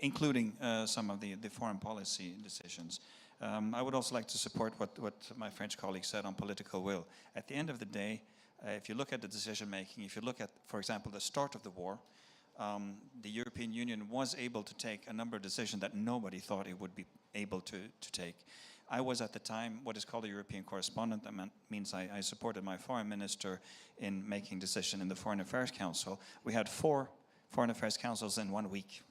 Speaker 13: including some of the foreign policy decisions. I would also like to support what my French colleague said on political will. At the end of the day, if you look at the decision making, if you look at, for example, the start of the war, the European Union was able to take a number of decisions that nobody thought it would be able to take. I was at the time what is called a European correspondent. That means I supported my foreign minister in making decision in the Foreign Affairs Council. We had 4 Foreign Affairs Councils in 1 week,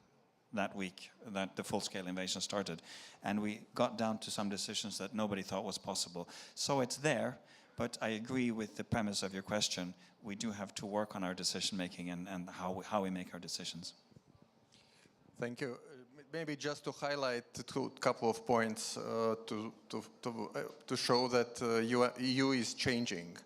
Speaker 13: that week that the full-scale invasion started. And we got down to some decisions that nobody thought was possible. So it's there, but I agree with the premise of your question. We do have to work on our decision-making and how we make our decisions.
Speaker 14: Thank you. Maybe just to highlight a couple of points to show that EU is changing.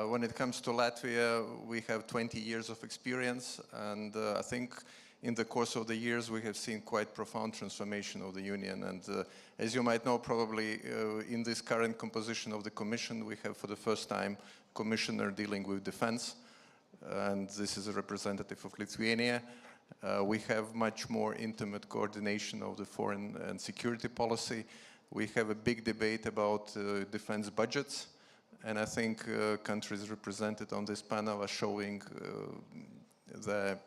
Speaker 14: When it comes to Latvia, we have 20 years of experience, and I think in the course of the years we have seen quite profound transformation of the Union. And as you might know, probably in this current composition of the Commission, we have for the first time Commissioner dealing with defense, and this is a representative of Lithuania. We have much more intimate coordination of the foreign and security policy. We have a big debate about defense budgets, and I think countries represented on this panel are showing the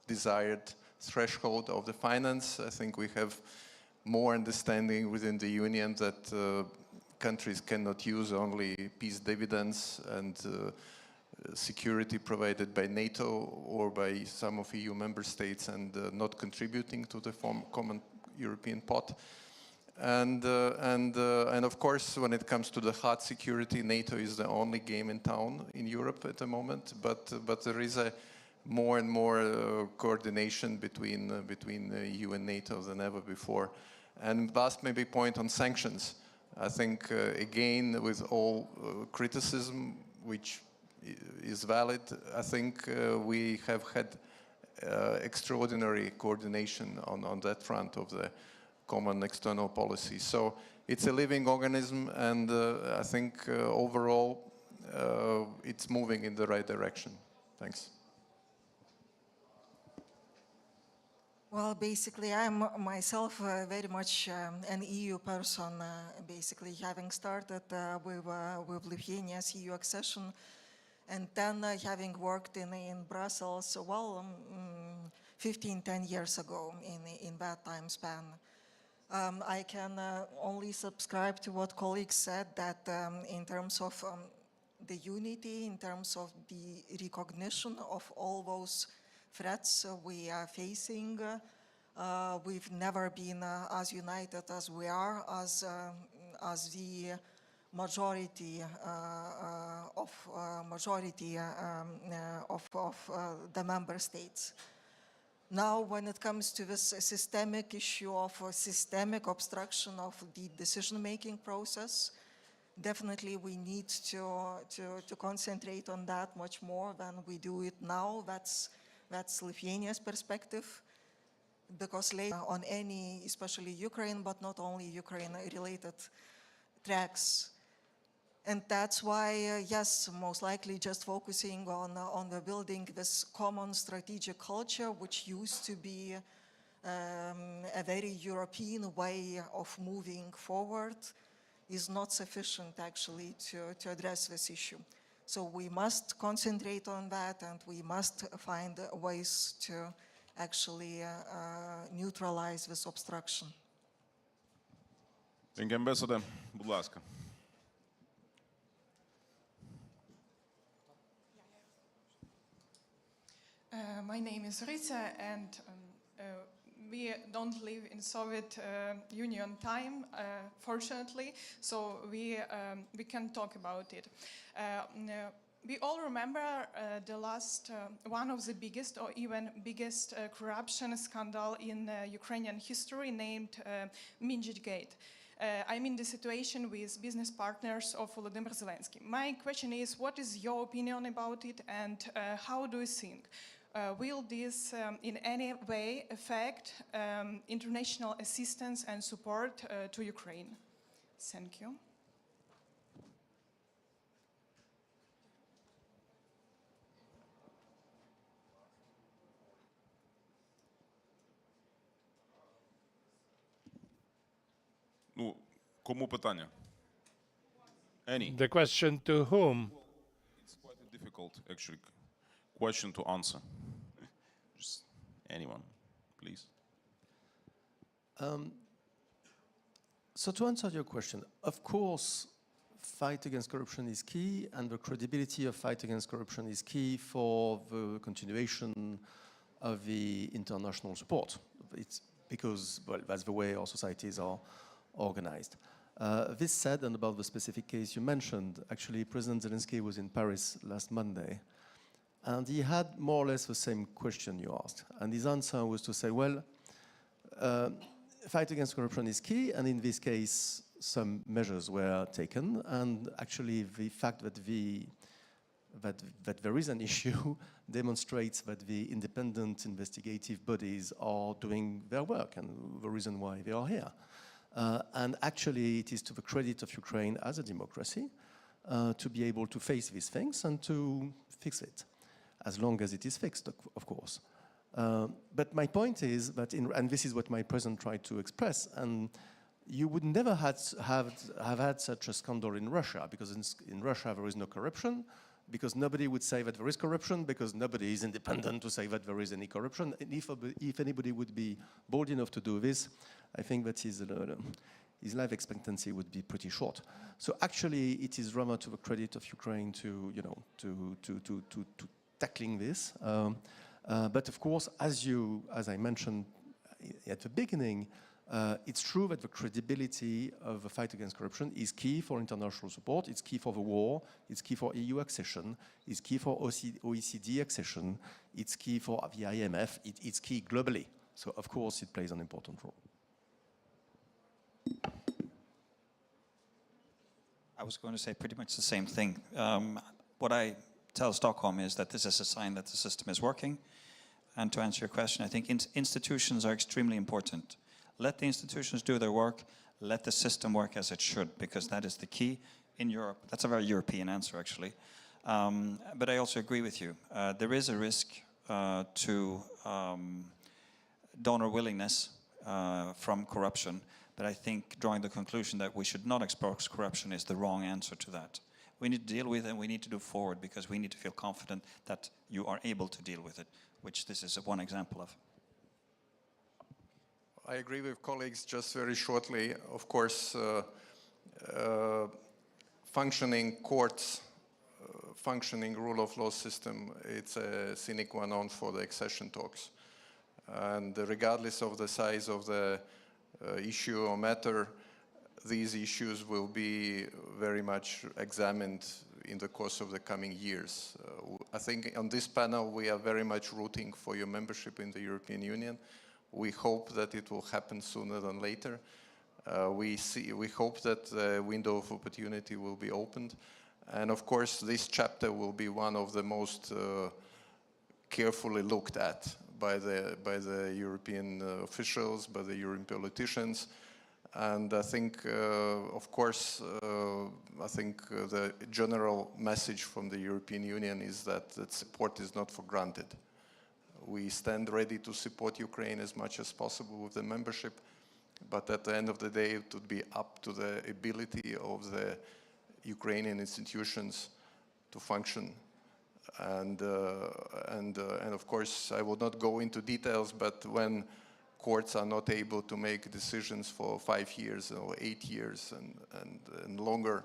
Speaker 14: desired threshold of the finance. I think we have more understanding within the Union that countries cannot use only peace dividends and security provided by NATO or by some of EU member states and not contributing to the common European pot. And of course, when it comes to the hard security, NATO is the only game in town in Europe at the moment. But there is a more and more coordination between EU and NATO than ever before. And last maybe point on sanctions. I think, again, with all criticism, which is valid, I think we have had extraordinary coordination on that front of the common external policy. So it's a living organism, and I think overall it's moving in the right direction. Thanks.
Speaker 15: Well, basically, I'm myself very much an EU person, basically having started with Lithuania's EU accession, and then having worked in Brussels, well, 10 years ago in that time span. I can only subscribe to what colleagues said, that in terms of the unity, in terms of the recognition of all those threats we are facing, we've never been as united as we are, as the majority of the member states. Now, when it comes to this systemic issue of systemic obstruction of the decision-making process, definitely we need to concentrate on that much more than we do it now. That's Lithuania's perspective, because later on any, especially Ukraine, but not only Ukraine-related tracks. And that's why, yes, most likely just focusing on the building this common strategic culture, which used to be a very European way of moving forward, is not sufficient actually to address this issue. So we must concentrate on that, and we must find ways to actually neutralize this obstruction.
Speaker 4: Thank you, Ambassador. Будь ласка.
Speaker 17: My name is Rita, and we don't live in Soviet Union time, fortunately, so we can talk about it. We all remember the last, one of the biggest or even biggest corruption scandal in Ukrainian history, named Minzhit-gate. I mean the situation with business partners of Volodymyr Zelensky. My question is, what is your opinion about it, and how do you think? Will this in any way affect international assistance and support to Ukraine? Thank you.
Speaker 4: Ну, кому питання? Any?
Speaker 7: The question to whom?
Speaker 4: It's quite a difficult, actually, question to answer. Just anyone, please.
Speaker 12: So to answer your question, of course, fight against corruption is key, and the credibility of fight against corruption is key for the continuation of the international support. It's because, well, that's the way our societies are organized. This said, and about the specific case you mentioned, actually President Zelensky was in Paris last Monday, and he had more or less the same question you asked. And his answer was to say, well, fight against corruption is key, and in this case, some measures were taken. And actually, the fact that there is an issue demonstrates that the independent investigative bodies are doing their work, and the reason why they are here. And actually, it is to the credit of Ukraine as a democracy to be able to face these things and to fix it, as long as it is fixed, of course. But my point is that, and this is what my president tried to express, and you would never have had such a scandal in Russia, because in Russia there is no corruption, because nobody would say that there is corruption, because nobody is independent to say that there is any corruption. And if anybody would be bold enough to do this, I think that his life expectancy would be pretty short. So actually, it is rather to the credit of Ukraine to tackling this. But of course, as I mentioned at the beginning, It's true that the credibility of the fight against corruption is key for international support, it's key for the war, it's key for EU accession, it's key for OECD accession, it's key for the IMF, it's key globally. So of course it plays an important role.
Speaker 13: I was going to say pretty much the same thing. What I tell Stockholm is that this is a sign that the system is working. And to answer your question, I think institutions are extremely important. Let the institutions do their work. Let the system work as it should, because that is the key in Europe. That's a very European answer, actually. But I also agree with you. There is a risk to donor willingness from corruption. But I think drawing the conclusion that we should not expose corruption is the wrong answer to that. We need to deal with it, and we need to do forward, because we need to feel confident that you are able to deal with it, which this is one example of.
Speaker 14: I agree with colleagues. Just very shortly, of course, functioning courts, functioning rule of law system, it's a sine qua non for the accession talks. And regardless of the size of the issue or matter, these issues will be very much examined in the course of the coming years. I think on this panel we are very much rooting for your membership in the European Union. We hope that it will happen sooner than later. We hope that the window of opportunity will be opened. And of course this chapter will be one of the most carefully looked at by the European officials, by the European politicians. And I think, of course, I think the general message from the European Union is that support is not for granted. We stand ready to support Ukraine as much as possible with the membership, but at the end of the day, it would be up to the ability of the Ukrainian institutions to function. And of course, I will not go into details, but when courts are not able to make decisions for 5 years or 8 years and longer,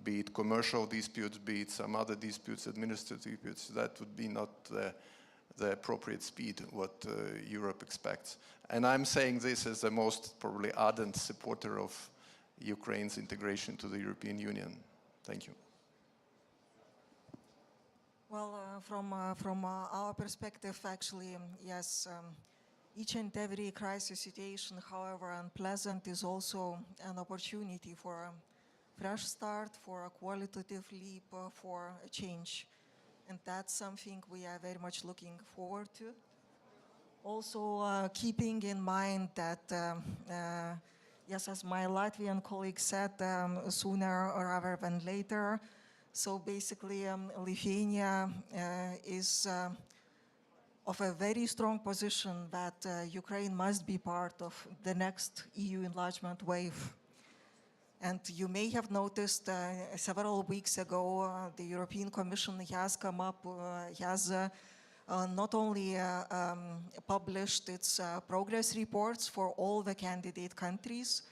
Speaker 14: be it commercial disputes, be it some other disputes, administrative disputes, that would be not the appropriate speed what Europe expects. And I'm saying this as the most probably ardent supporter of Ukraine's integration to the European Union. Thank you.
Speaker 15: Well, from our perspective, actually, yes, each and every crisis situation, however unpleasant, is also an opportunity for a fresh start, for a qualitative leap, for a change. And that's something we are very much looking forward to. Also, keeping in mind that, yes, as my Latvian colleague said, sooner rather than later. So basically, Lithuania is of a very strong position that Ukraine must be part of the next EU enlargement wave. And you may have noticed several weeks ago, the European Commission has come up, has not only published its progress reports for all the candidate countries,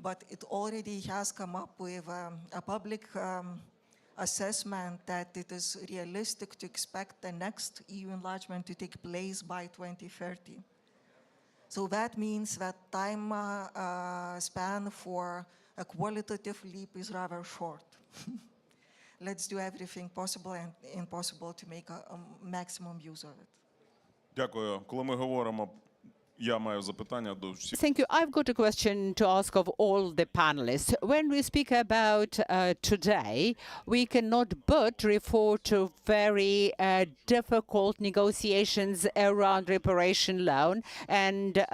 Speaker 15: but it already has come up with a public assessment that it is realistic to expect the next EU enlargement to take place by 2030. So that means that time span for a qualitative leap is rather short. Let's do everything possible and impossible to make a maximum use of it.
Speaker 4: Дякую. Коли ми говоримо, я маю запитання до всіх.
Speaker 9: Thank you. I've got a question to ask of all the panelists. When we speak about today, we cannot but refer to very difficult negotiations around reparation loan. And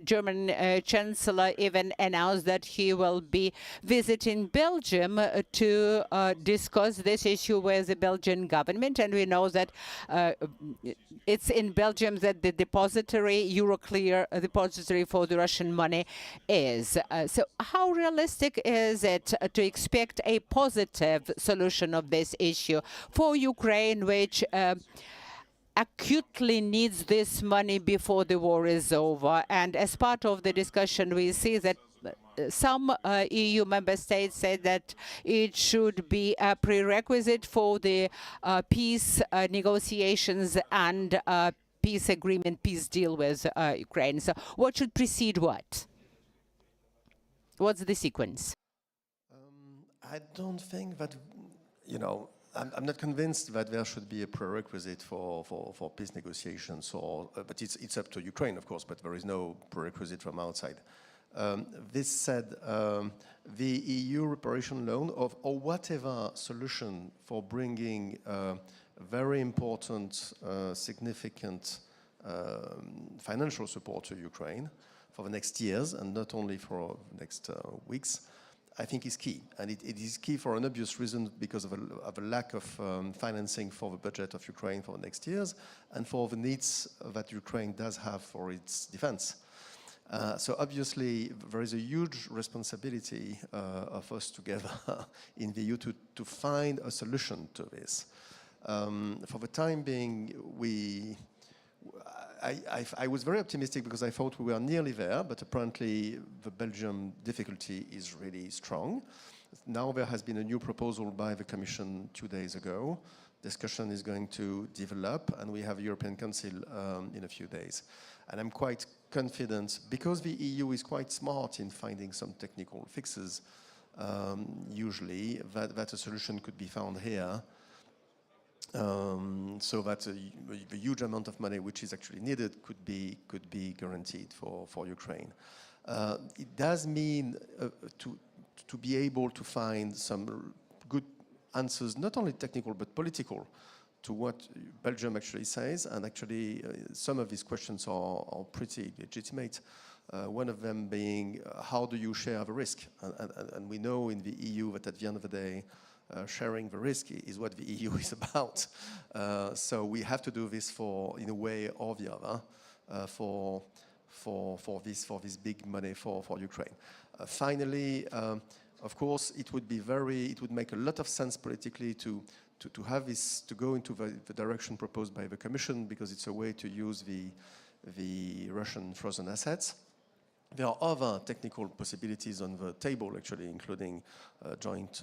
Speaker 9: German Chancellor even announced that he will be visiting Belgium to discuss this issue with the Belgian government. And we know that it's in Belgium that the depository, Euroclear depository for the Russian money is. So how realistic is it to expect a positive solution of this issue for Ukraine, which acutely needs this money before the war is over? And as part of the discussion, we see that some EU member states say that it should be a prerequisite for the peace negotiations and peace agreement, peace deal with Ukraine. So what should precede what? What's the sequence?
Speaker 12: I don't think that, you know, I'm not convinced that there should be a prerequisite for peace negotiations, but it's up to Ukraine, of course, but there is no prerequisite from outside. This said, the EU reparation loan or whatever solution for bringing very important, significant financial support to Ukraine for the next years and not only for the next weeks, I think is key. And it is key for an obvious reason because of a lack of financing for the budget of Ukraine for the next years and for the needs that Ukraine does have for its defense. So obviously there is a huge responsibility of us together in the EU to find a solution to this. For the time being, I was very optimistic because I thought we were nearly there, but apparently the Belgium difficulty is really strong. Now there has been a new proposal by the Commission 2 days ago. Discussion is going to develop, and we have a European Council in a few days. And I'm quite confident, because the EU is quite smart in finding some technical fixes, usually, that a solution could be found here. So that the huge amount of money which is actually needed could be guaranteed for Ukraine. It does mean to be able to find some good answers, not only technical but political, to what Belgium actually says, and actually some of these questions are pretty legitimate. One of them being, how do you share the risk? And we know in the EU that at the end of the day, sharing the risk is what the EU is about. So we have to do this in a way or the other for this big money for Ukraine. Finally, of course, it would make a lot of sense politically to have this, to go into the direction proposed by the Commission, because it's a way to use the Russian frozen assets. There are other technical possibilities on the table, actually, including joint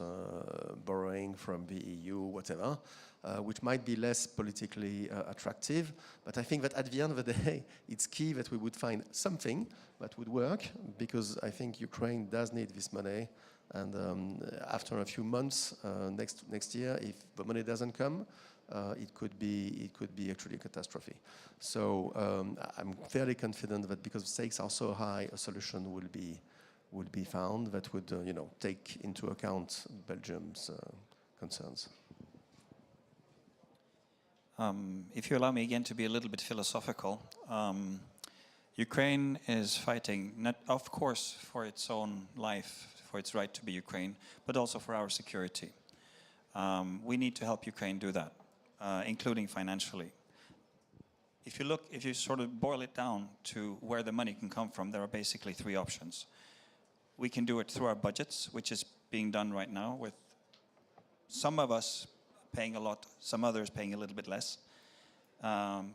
Speaker 12: borrowing from the EU, whatever, which might be less politically attractive. But I think that at the end of the day, it's key that we would find something that would work, because I think Ukraine does need this money. And after a few months, next year, if the money doesn't come, it could be actually a catastrophe. So I'm fairly confident that because the stakes are so high, a solution will be found that would take into account Belgium's concerns.
Speaker 13: If you allow me again to be a little bit philosophical, Ukraine is fighting, not, of course, for its own life, for its right to be Ukraine, but also for our security. We need to help Ukraine do that, including financially. If you sort of boil it down to where the money can come from, there are basically three options. We can do it through our budgets, which is being done right now, with some of us paying a lot, some others paying a little bit less.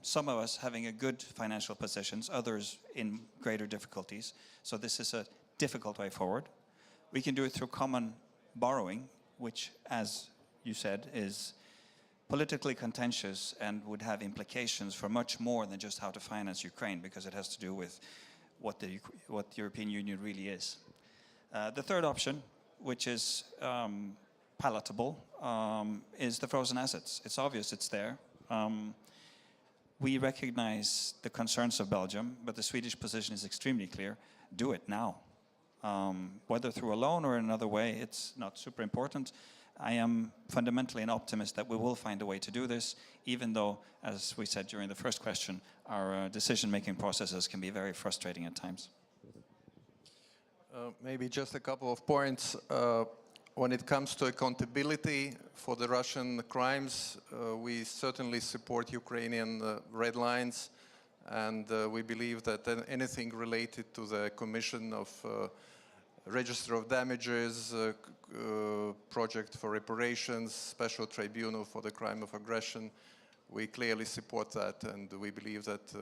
Speaker 13: Some of us having a good financial positions, others in greater difficulties. So this is a difficult way forward. We can do it through common borrowing, which, as you said, is politically contentious and would have implications for much more than just how to finance Ukraine, because it has to do with what the European Union really is. The third option, which is palatable, is the frozen assets. It's obvious it's there. We recognize the concerns of Belgium, but the Swedish position is extremely clear. Do it now. Whether through a loan or another way, it's not super important. I am fundamentally an optimist that we will find a way to do this, even though, as we said during the first question, our decision-making processes can be very frustrating at times.
Speaker 14: Maybe just a couple of points. When it comes to accountability for the Russian crimes, we certainly support Ukrainian red lines, and we believe that anything related to the commission of register of damages, project for reparations, special tribunal for the crime of aggression, we clearly support that, and we believe that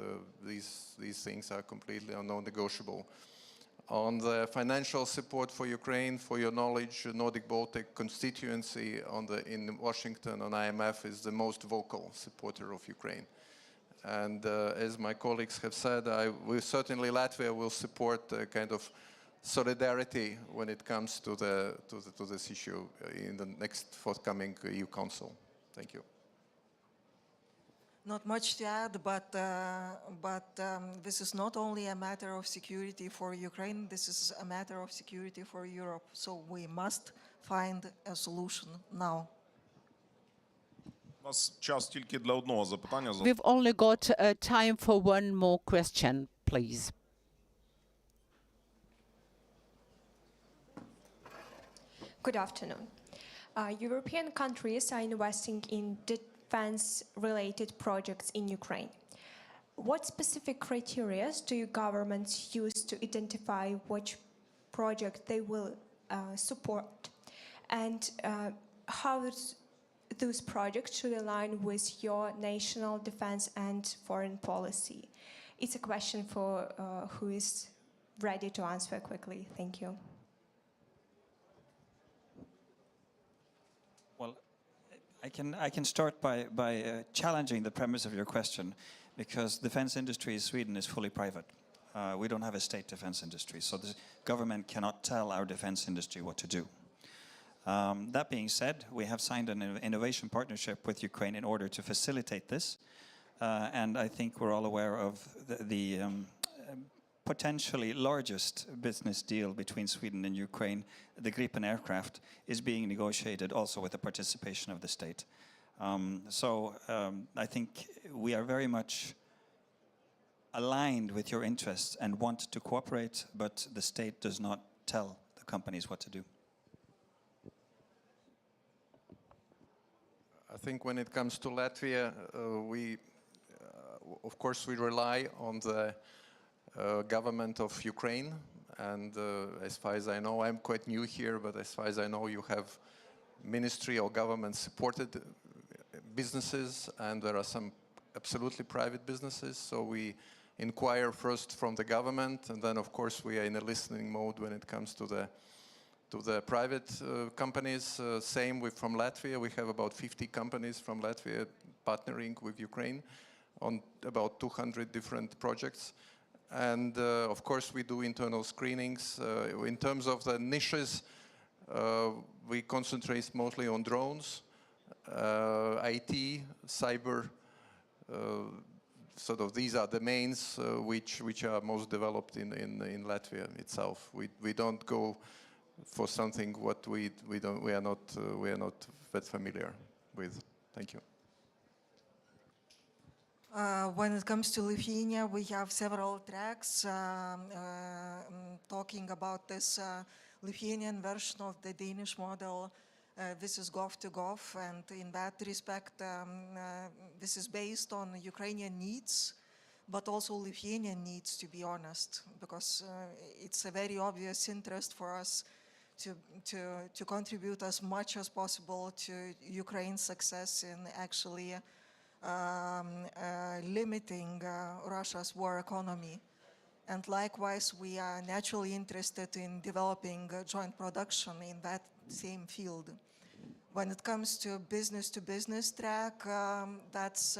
Speaker 14: these things are completely non-negotiable. On the financial support for Ukraine, for your knowledge, Nordic Baltic constituency in Washington on IMF is the most vocal supporter of Ukraine. And as my colleagues have said, Latvia will support a kind of solidarity when it comes to this issue in the next forthcoming EU Council. Thank you.
Speaker 15: Not much to add, but this is not only a matter of security for Ukraine, this is a matter of security for Europe. So we must find a solution now.
Speaker 4: У нас час тільки для одного запитання.
Speaker 9: We've only got time for one more question, please.
Speaker 18: Good afternoon. European countries are investing in defense-related projects in Ukraine. What specific criteria do your governments use to identify which project they will support? And how those projects should align with your national defense and foreign policy? It's a question for who is ready to answer quickly. Thank you.
Speaker 13: Well, I can start by challenging the premise of your question, because defense industry in Sweden is fully private. We don't have a state defense industry, so the government cannot tell our defense industry what to do. That being said, we have signed an innovation partnership with Ukraine in order to facilitate this, and I think we're all aware of the potentially largest business deal between Sweden and Ukraine. The Gripen aircraft is being negotiated also with the participation of the state. I think we are very much aligned with your interests and want to cooperate, but the state does not tell the companies what to do.
Speaker 14: I think when it comes to Latvia, of course, we rely on the government of Ukraine, and as far as I know, I'm quite new here, but as far as I know, you have ministry or government supported businesses, and there are some absolutely private businesses, so we inquire first from the government, and then of course we are in a listening mode when it comes to the private companies. Same with from Latvia. We have about 50 companies from Latvia partnering with Ukraine on about 200 different projects. And of course we do internal screenings. In terms of the niches, we concentrate mostly on drones, IT, cyber. Sort of these are the mains which are most developed in Latvia itself. We don't go for something what we are not that familiar with. Thank you.
Speaker 15: When it comes to Lithuania, we have several tracks talking about this Lithuanian version of the Danish model. This is gov-to-gov, and in that respect, this is based on Ukrainian needs, but also Lithuanian needs, to be honest, because it's a very obvious interest for us to contribute as much as possible to Ukraine's success in actually limiting Russia's war economy. And likewise, we are naturally interested in developing joint production in that same field. When it comes to business track, that's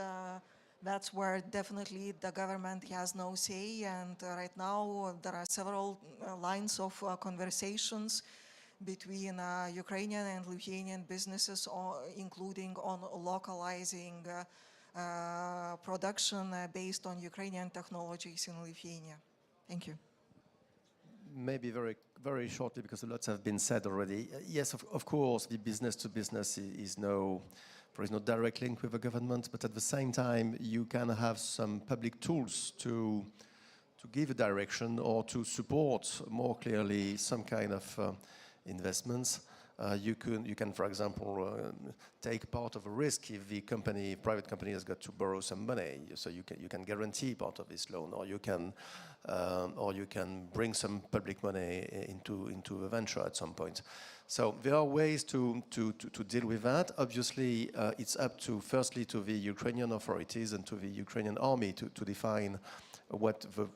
Speaker 15: where definitely the government has no say, and right now there are several lines of conversations between Ukrainian and Lithuanian businesses, including on localizing production based on Ukrainian technologies in Lithuania. Thank you.
Speaker 12: Maybe very, very shortly, because lots have been said already. Yes, of course, the business to business there is no direct link with the government, but at the same time, you can have some public tools to give a direction or to support more clearly some kind of investments. You can, for example, take part of a risk if the private company has got to borrow some money. So you can guarantee part of this loan, or you can bring some public money into a venture at some point. So there are ways to deal with that. Obviously, it's up to firstly to the Ukrainian authorities and to the Ukrainian army to define what the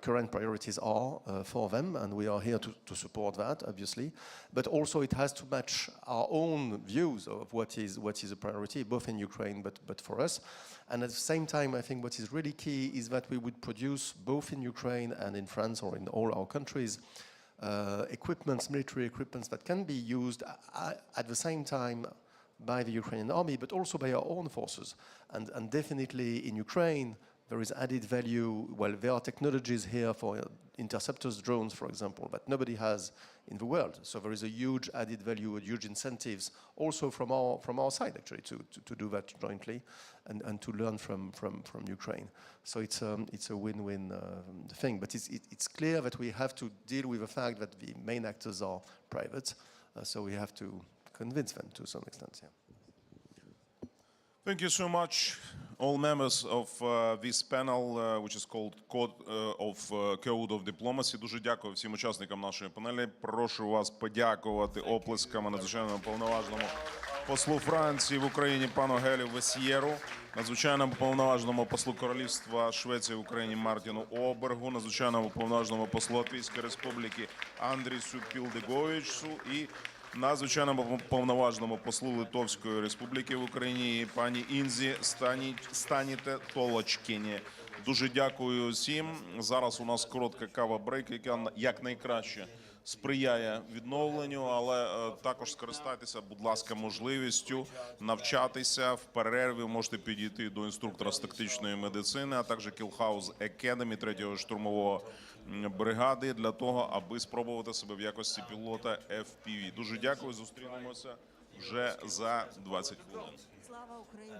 Speaker 12: current priorities are for them, and we are here to support that, obviously. But also it has to match our own views of what is a priority, both in Ukraine but for us. And at the same time, I think what is really key is that we would produce, both in Ukraine and in France or in all our countries, equipments, military equipments that can be used at the same time by the Ukrainian army, but also by our own forces. And definitely in Ukraine, there is added value. Well, there are technologies here for interceptors, drones, for example, that nobody has in the world. So there is a huge added value, huge incentives, also from our side, actually, to do that jointly and to learn from Ukraine. So it's a win-win thing. But it's clear that we have to deal with the fact that the main actors are private. So we have to convince them to some extent. Yeah.
Speaker 4: Thank you so much, all members of this panel, which is called Code of Diplomacy. Дуже дякую всім учасникам нашої панелі. Прошу вас подякувати оплесками надзвичайному повноважному послу Франції в Україні пану Гелю Весьєру, надзвичайному повноважному послу Королівства Швеції в Україні Мартіну Обергу, надзвичайному повноважному послу Латвійської Республіки Андрісу Пілдеговичу і надзвичайному повноважному послу Литовської Республіки в Україні пані Інзі Станіте Толочкіні. Дуже дякую всім. Зараз у нас коротка кава-брейк, яка якнайкраще сприяє відновленню, але також скористайтеся, будь ласка, можливістю навчатися в перерві. Можете підійти до інструктора з тактичної медицини, а також Кілхаус Екедемі 3-го штурмового бригади для того, аби спробувати себе в якості пілота FPV. Дуже дякую, зустрінемося вже за 20 хвилин.
Speaker 15: Слава Україні!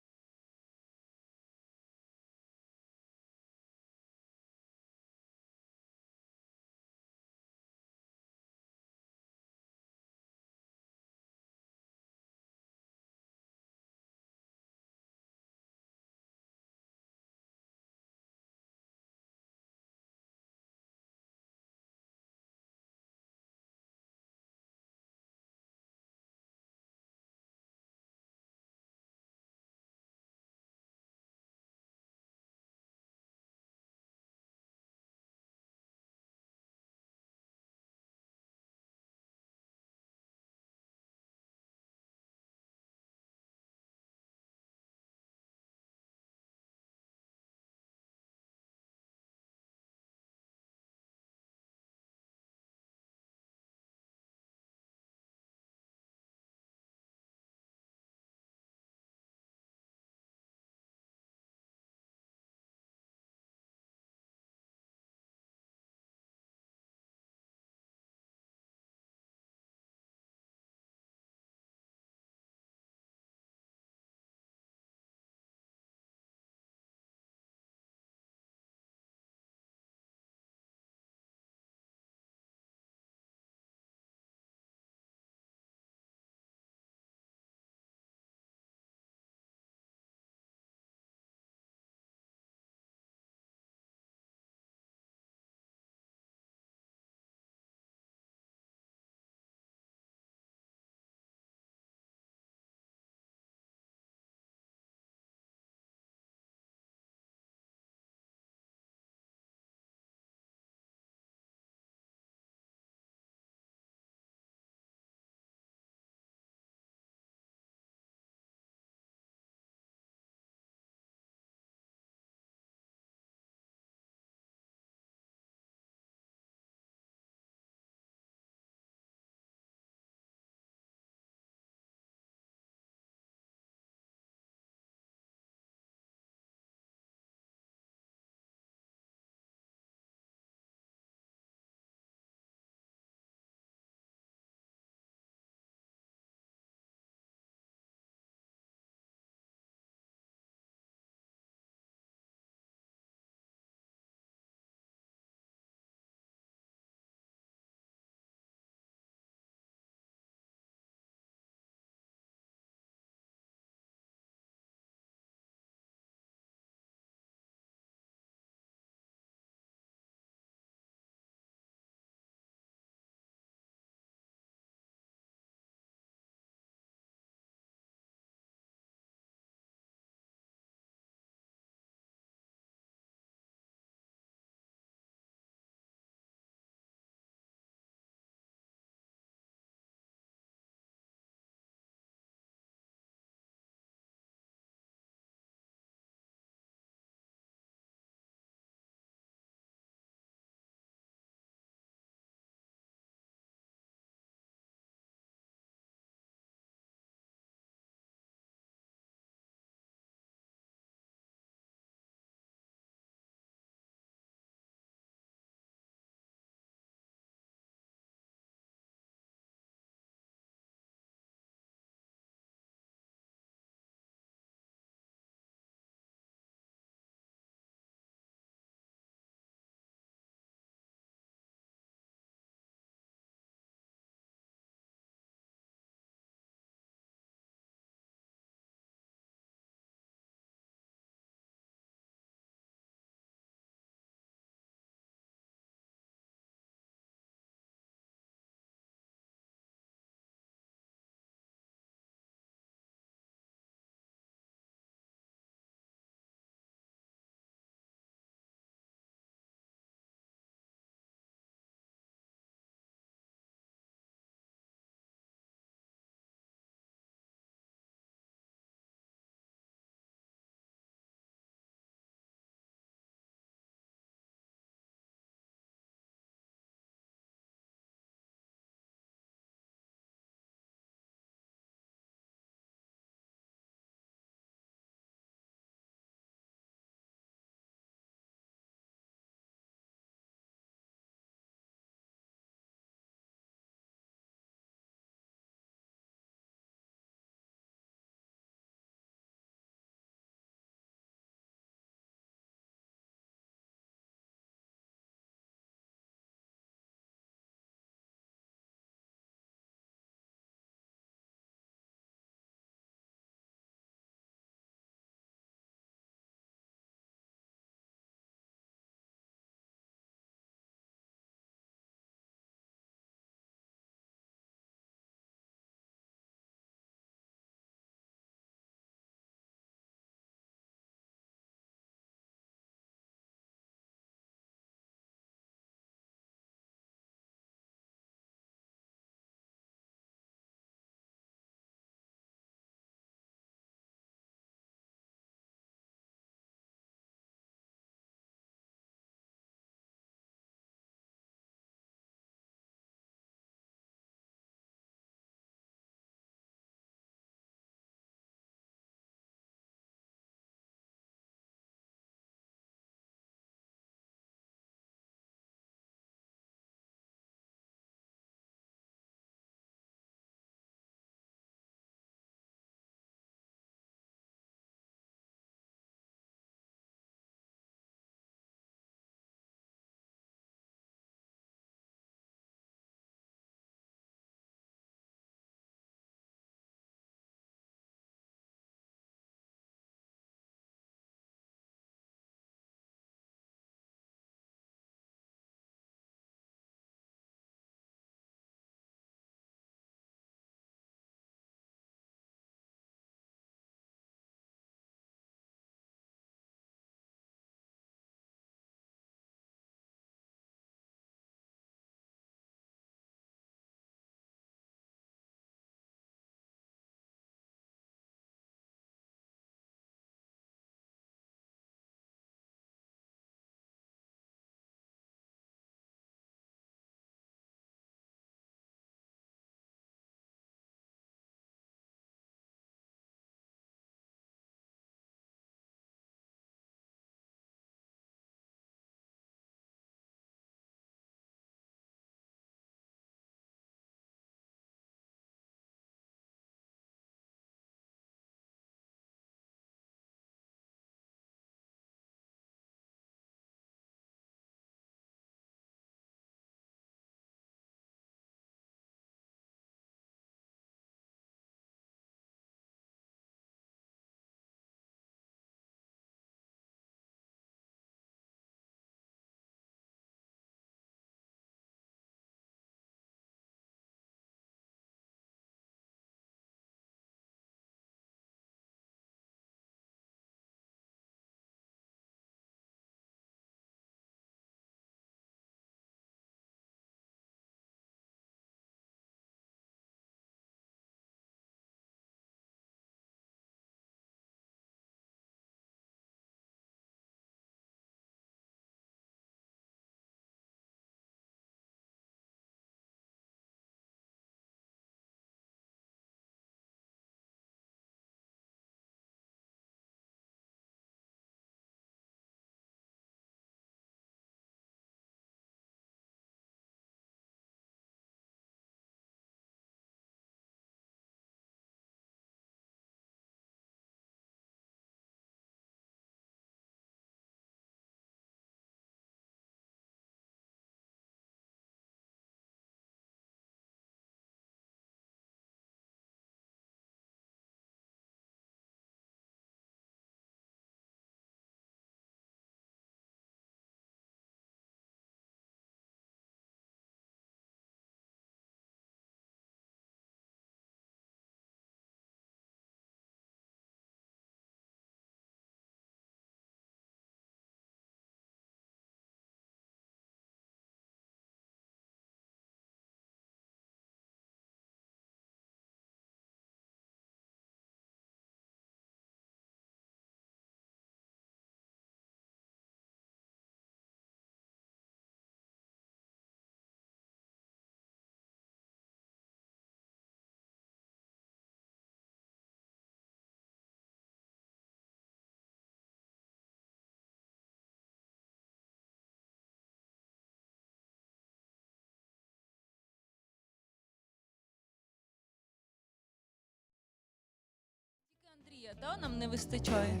Speaker 19: Нам не вистачає.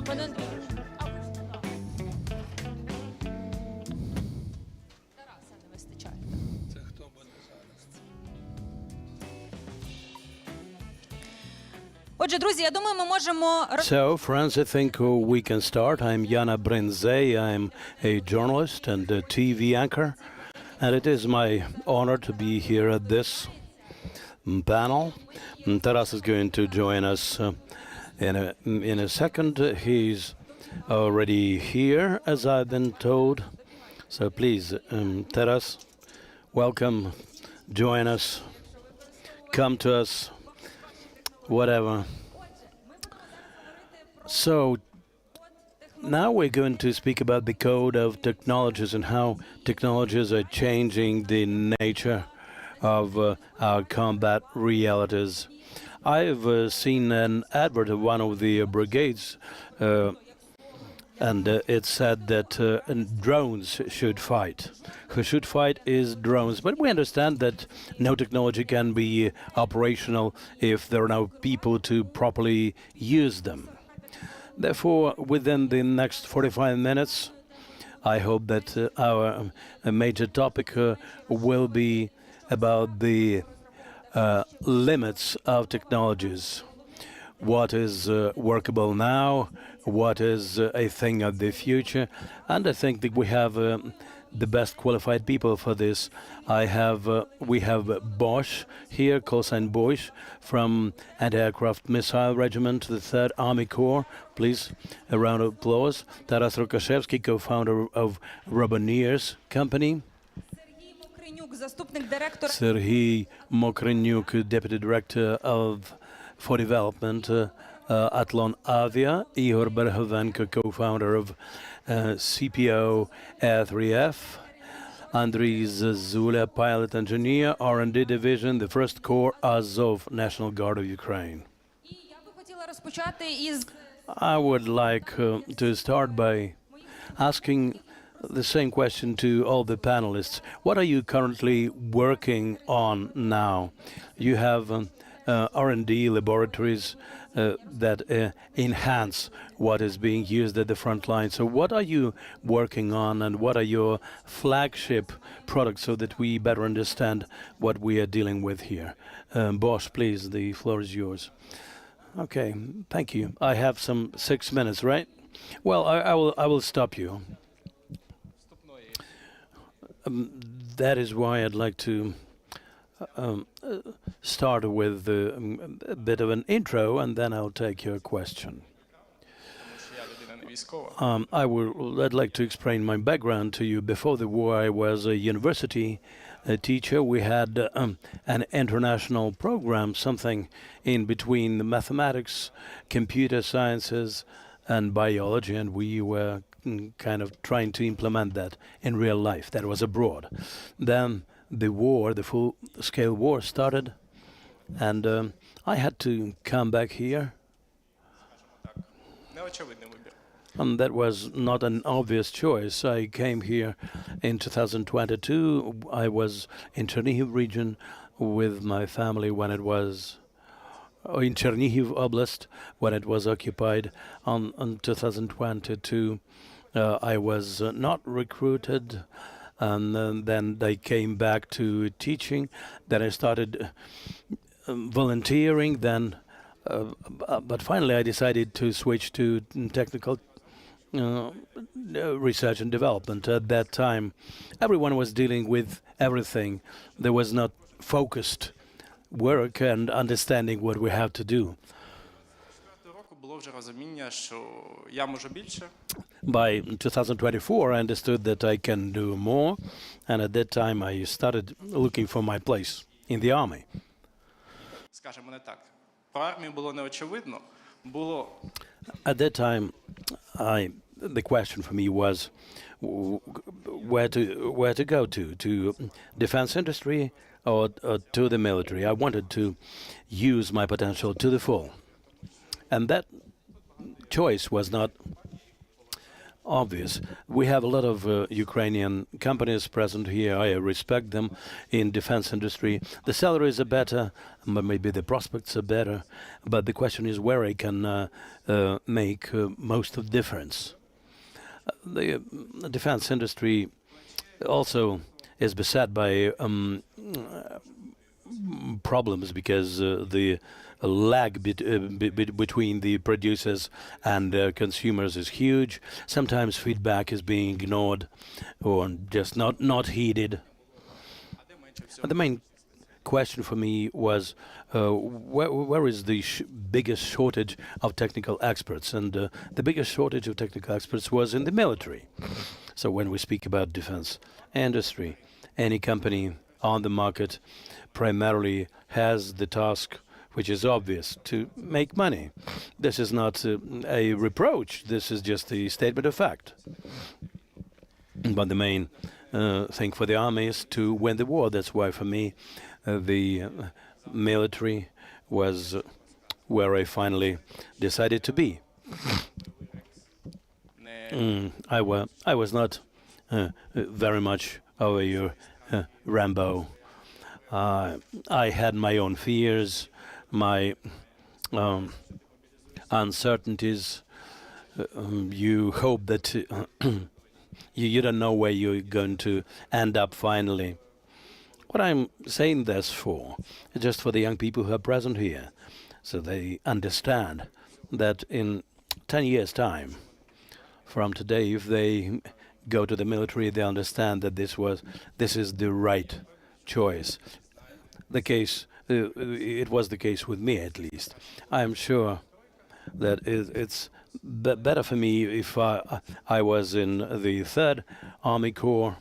Speaker 19: Пане Андрію, Тараса не вистачає.
Speaker 7: Це хто буде зараз?
Speaker 19: Отже, друзі, я думаю, ми можемо...
Speaker 2: So, friends, I think we can start. I'm Yana Brinze. I'm a journalist and a TV anchor. And it is my honor to be here at this panel. Taras is going to join us in a second. He's already here, as I've been told. So please, Taras, welcome. Join us. Come to us. Whatever. So now we're going to speak about the code of technologies and how technologies are changing the nature of our combat realities. I've seen an advert of one of the brigades, and it said that drones should fight. Who should fight is drones. But we understand that no technology can be operational if there are no people to properly use them. Therefore, within the next 45 minutes, I hope that our major topic will be about the limits of technologies. What is workable now, what is a thing of the future, and I think that we have the best qualified people for this. We have Bosch here, callsign Bosch, from Anti-Aircraft Missile Regiment, the 3rd Army Corps. Please, a round of applause. Taras Rukashevsky, co-founder of Roboneers Company. Serhiy Mokrenyuk, Deputy Director for Development, Atlon Avia. Igor Berhovenko, co-founder of CPO A3F. Andriy Zazula, pilot engineer, R&D division, the 1st Corps Azov, National Guard of Ukraine. I would like to start by asking the same question to all the panelists. What are you currently working on now? You have R&D laboratories that enhance what is being used at the front line. So what are you working on, and what are your flagship products so that we better understand what we are dealing with here? Bosch, please, the floor is yours. Okay, thank you. I have some 6 minutes, right? Well, I will stop you. That is why I'd like to start with a bit of an intro, and then I'll take your question. I'd like to explain my background to you. Before the war, I was a university teacher. We had an international program, something in between the mathematics, computer sciences, and biology, and we were kind of trying to implement that in real life. That was abroad. Then the war, the full-scale war started, and I had to come back here. And that was not an obvious choice. I came here in 2022. I was in Chernihiv region with my family when it was in Chernihiv Oblast when it was occupied. On 2022, I was not recruited, and then I came back to teaching. Then I started volunteering. But finally, I decided to switch to technical research and development. At that time, everyone was dealing with everything. There was not focused work and understanding what we have to do. By 2024, I understood that I can do more, and at that time I started looking for my place in the army. At that time, the question for me was where to go to defense industry or to the military. I wanted to use my potential to the full. And that choice was not obvious. We have a lot of Ukrainian companies present here. I respect them in defense industry. The salaries are better, but maybe the prospects are better. But the question is where I can make most of the difference. The defense industry also is beset by problems because the lag between the producers and consumers is huge. Sometimes feedback is being ignored or just not heeded. The main question for me was where is the biggest shortage of technical experts? And the biggest shortage of technical experts was in the military. So when we speak about defense industry, any company on the market primarily has the task, which is obvious, to make money. This is not a reproach. This is just a statement of fact. But the main thing for the army is to win the war. That's why, for me, the military was where I finally decided to be. I was not very much of a Rambo. I had my own fears, my uncertainties. You hope that you don't know where you're going to end up finally. What I'm saying this for is just for the young people who are present here, so they understand that in 10 years' time from today, if they go to the military, they understand that this is the right choice. It was the case with me, at least. I'm sure that it's better for me if I was in the 3rd Army Corps.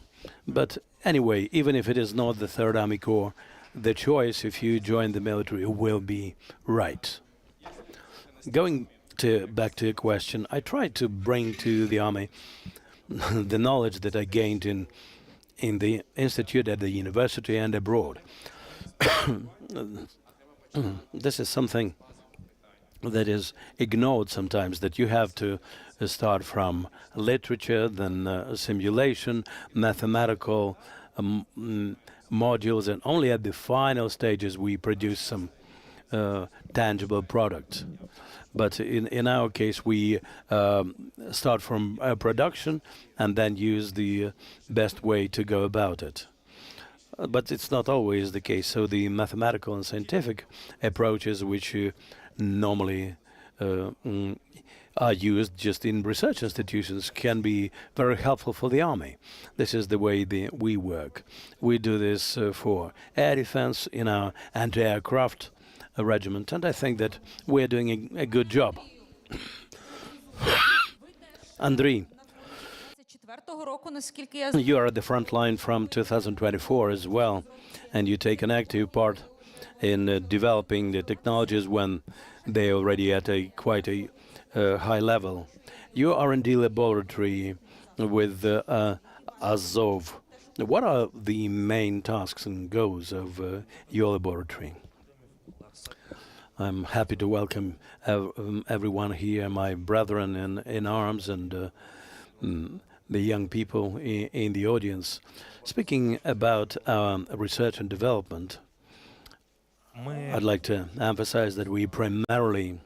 Speaker 2: But anyway, even if it is not the 3rd Army Corps, the choice if you join the military will be right. Going back to your question, I tried to bring to the army the knowledge that I gained in the institute, at the university, and abroad. This is something that is ignored sometimes, that you have to start from literature, then simulation, mathematical modules, and only at the final stages we produce some tangible product. But in our case, we start from production and then use the best way to go about it. But it's not always the case. So the mathematical and scientific approaches, which normally are used just in research institutions, can be very helpful for the army. This is the way we work. We do this for air defense in our anti-aircraft regiment, and I think that we're doing a good job. Andriy, you are at the front line from 2024 as well, and you take an active part in developing the technologies when they're already at quite a high level. Your R&D laboratory with Azov, what are the main tasks and goals of your laboratory? I'm happy to welcome everyone here, my brethren in arms, and the young people in the audience. Speaking about research and development, I'd like to emphasize that we primarily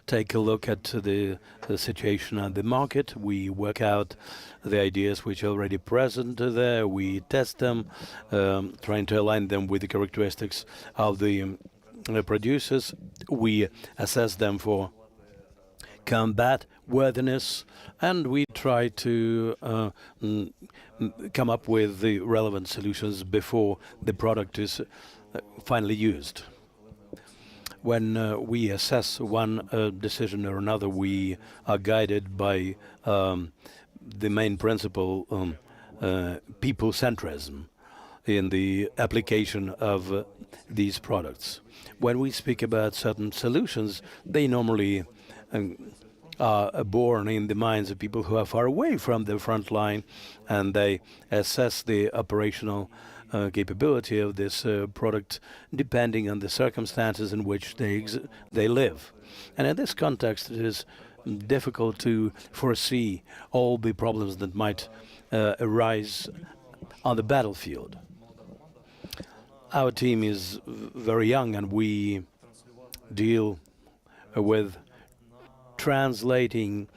Speaker 2: take a look at the situation on the market. We work out the ideas which are already present there. We test them, trying to align them with the characteristics of the producers. We assess them for combat worthiness, and we try to come up with the relevant solutions before the product is finally used. When we assess one decision or another, we are guided by the main principle, people-centrism, in the application of these products. When we speak about certain solutions, they normally are born in the minds of people who are far away from the front line, and they assess the operational capability of this product depending on the circumstances in which they live. And in this context, it is difficult to foresee all the problems that might arise on the battlefield. Our team is very young, and we deal with translating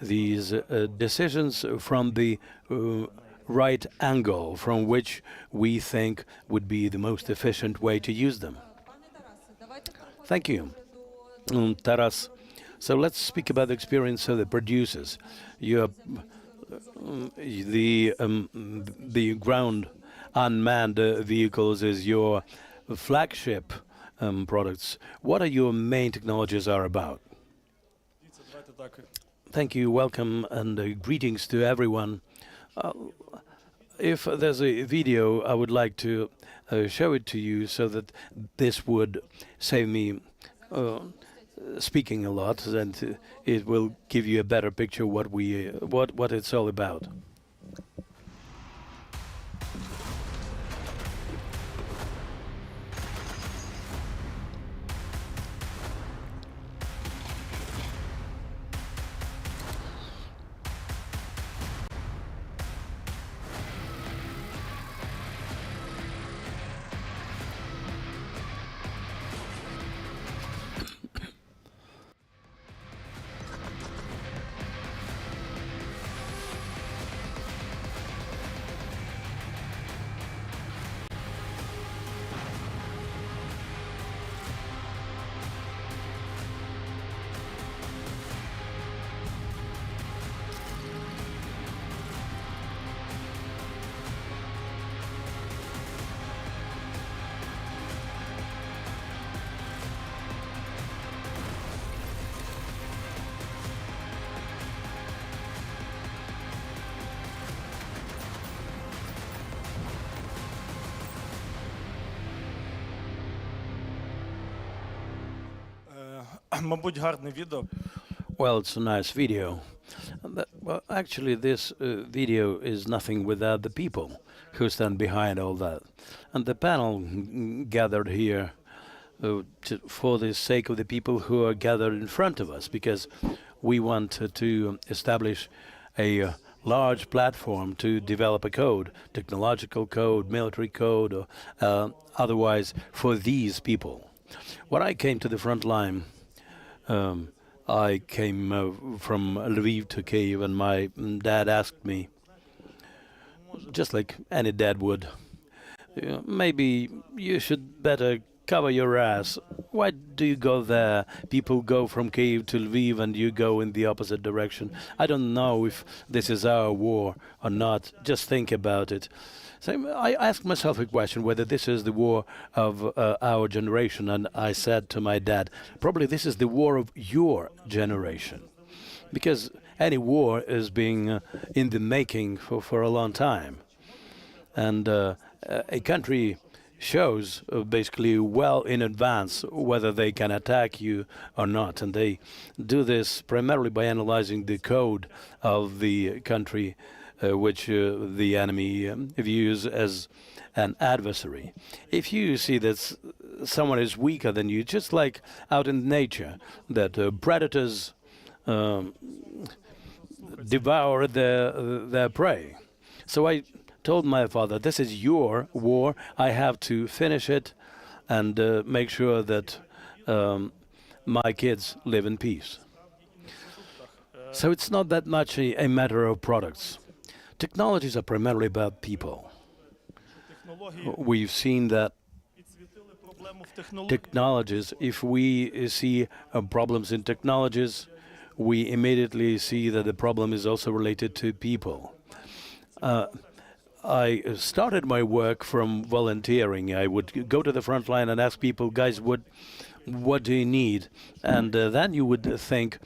Speaker 2: these decisions from the right angle from which we think would be the most efficient way to use them. Thank you, Taras. So let's speak about the experience of the producers. The ground unmanned vehicles is your flagship products. What are your main technologies are about? Thank you, welcome, and greetings to everyone. If there's a video, I would like to show it to you so that this would save me speaking a lot, and it will give you a better picture what it's all about. Well, it's a nice video. Well, actually, this video is nothing without the people who stand behind all that. And the panel gathered here for the sake of the people who are gathered in front of us, because we want to establish a large platform to develop a code, technological code, military code, or otherwise for these people. When I came to the front line, I came from Lviv to Kyiv, and my dad asked me, just like any dad would, maybe you should better cover your ass. Why do you go there? People go from Kyiv to Lviv and you go in the opposite direction. I don't know if this is our war or not. Just think about it. So I asked myself a question whether this is the war of our generation, and I said to my dad, probably this is the war of your generation, because any war is being in the making for a long time, and a country shows basically well in advance whether they can attack you or not, and they do this primarily by analyzing the code of the country which the enemy views as an adversary. If you see that someone is weaker than you, just like out in nature, that predators devour their prey. So I told my father, this is your war, I have to finish it and make sure that my kids live in peace. So it's not that much a matter of products. Technologies are primarily about people. We've seen that technologies, if we see problems in technologies, we immediately see that the problem is also related to people. I started my work from volunteering. I would go to the front line and ask people, guys, what do you need? And then you would think,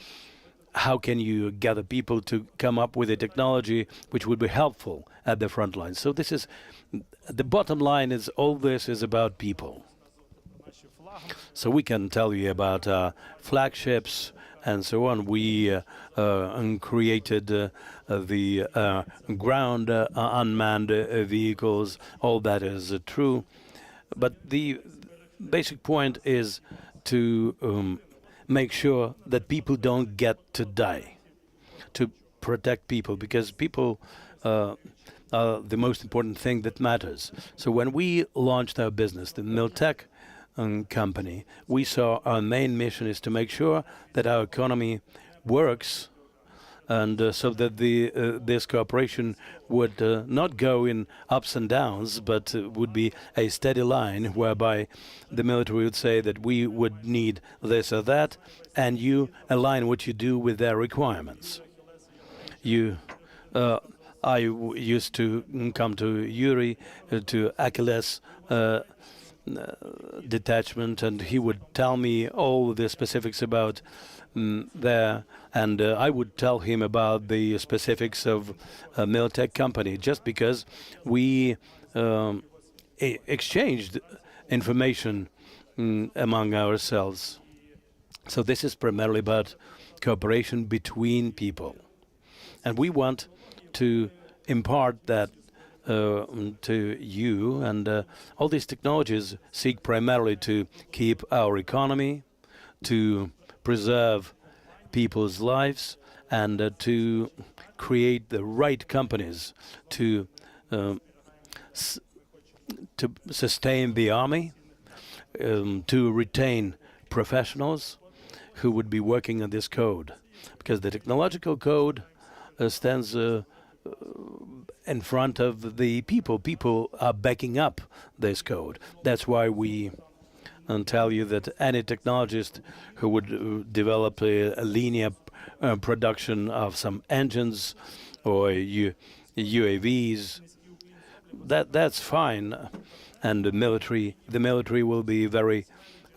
Speaker 2: how can you gather people to come up with a technology which would be helpful at the front line? So this is, the bottom line is all this is about people. So we can tell you about flagships and so on. We created the ground unmanned vehicles. All that is true. But the basic point is to make sure that people don't get to die, to protect people, because people are the most important thing that matters. So when we launched our business, the Miltech company, we saw our main mission is to make sure that our economy works, and so that this cooperation would not go in ups and downs, but would be a steady line whereby the military would say that we would need this or that, and you align what you do with their requirements. I used to come to Yuri, to Achilles detachment, and he would tell me all the specifics about there, and I would tell him about the specifics of a Miltech company, just because we exchanged information among ourselves. So this is primarily about cooperation between people, and we want to impart that to you, and all these technologies seek primarily to keep our economy, to preserve people's lives, and to create the right companies to sustain the army, to retain professionals who would be working on this code, because the technological code stands in front of the people. People are backing up this code. That's why we tell you that any technologist who would develop a linear production of some engines or UAVs, that's fine, and the military will be very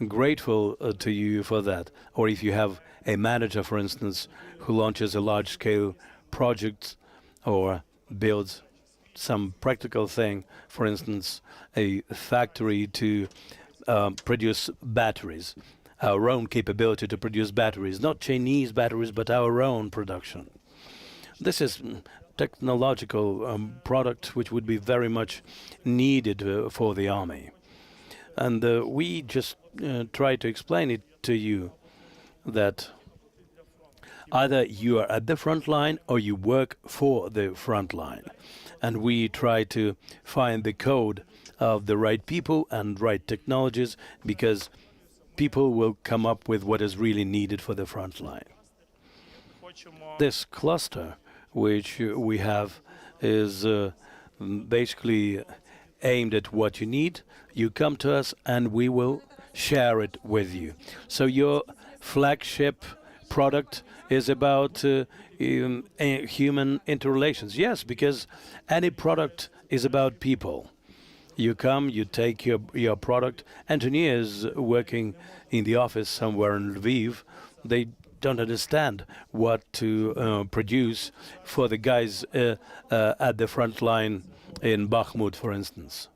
Speaker 2: grateful to you for that. Or if you have a manager, for instance, who launches a large-scale project or builds some practical thing, for instance, a factory to produce batteries, our own capability to produce batteries, not Chinese batteries, but our own production. This is technological product which would be very much needed for the army. And we just try to explain it to you that either you are at the front line or you work for the front line. And we try to find the code of the right people and right technologies, because people will come up with what is really needed for the front line. This cluster which we have is basically aimed at what you need. You come to us and we will share it with you. So your flagship product is about human interrelations. Yes, because any product is about people. You come, you take your product. Engineers working in the office somewhere in Lviv, they don't understand what to produce for the guys at the front line in Bakhmut, for instance,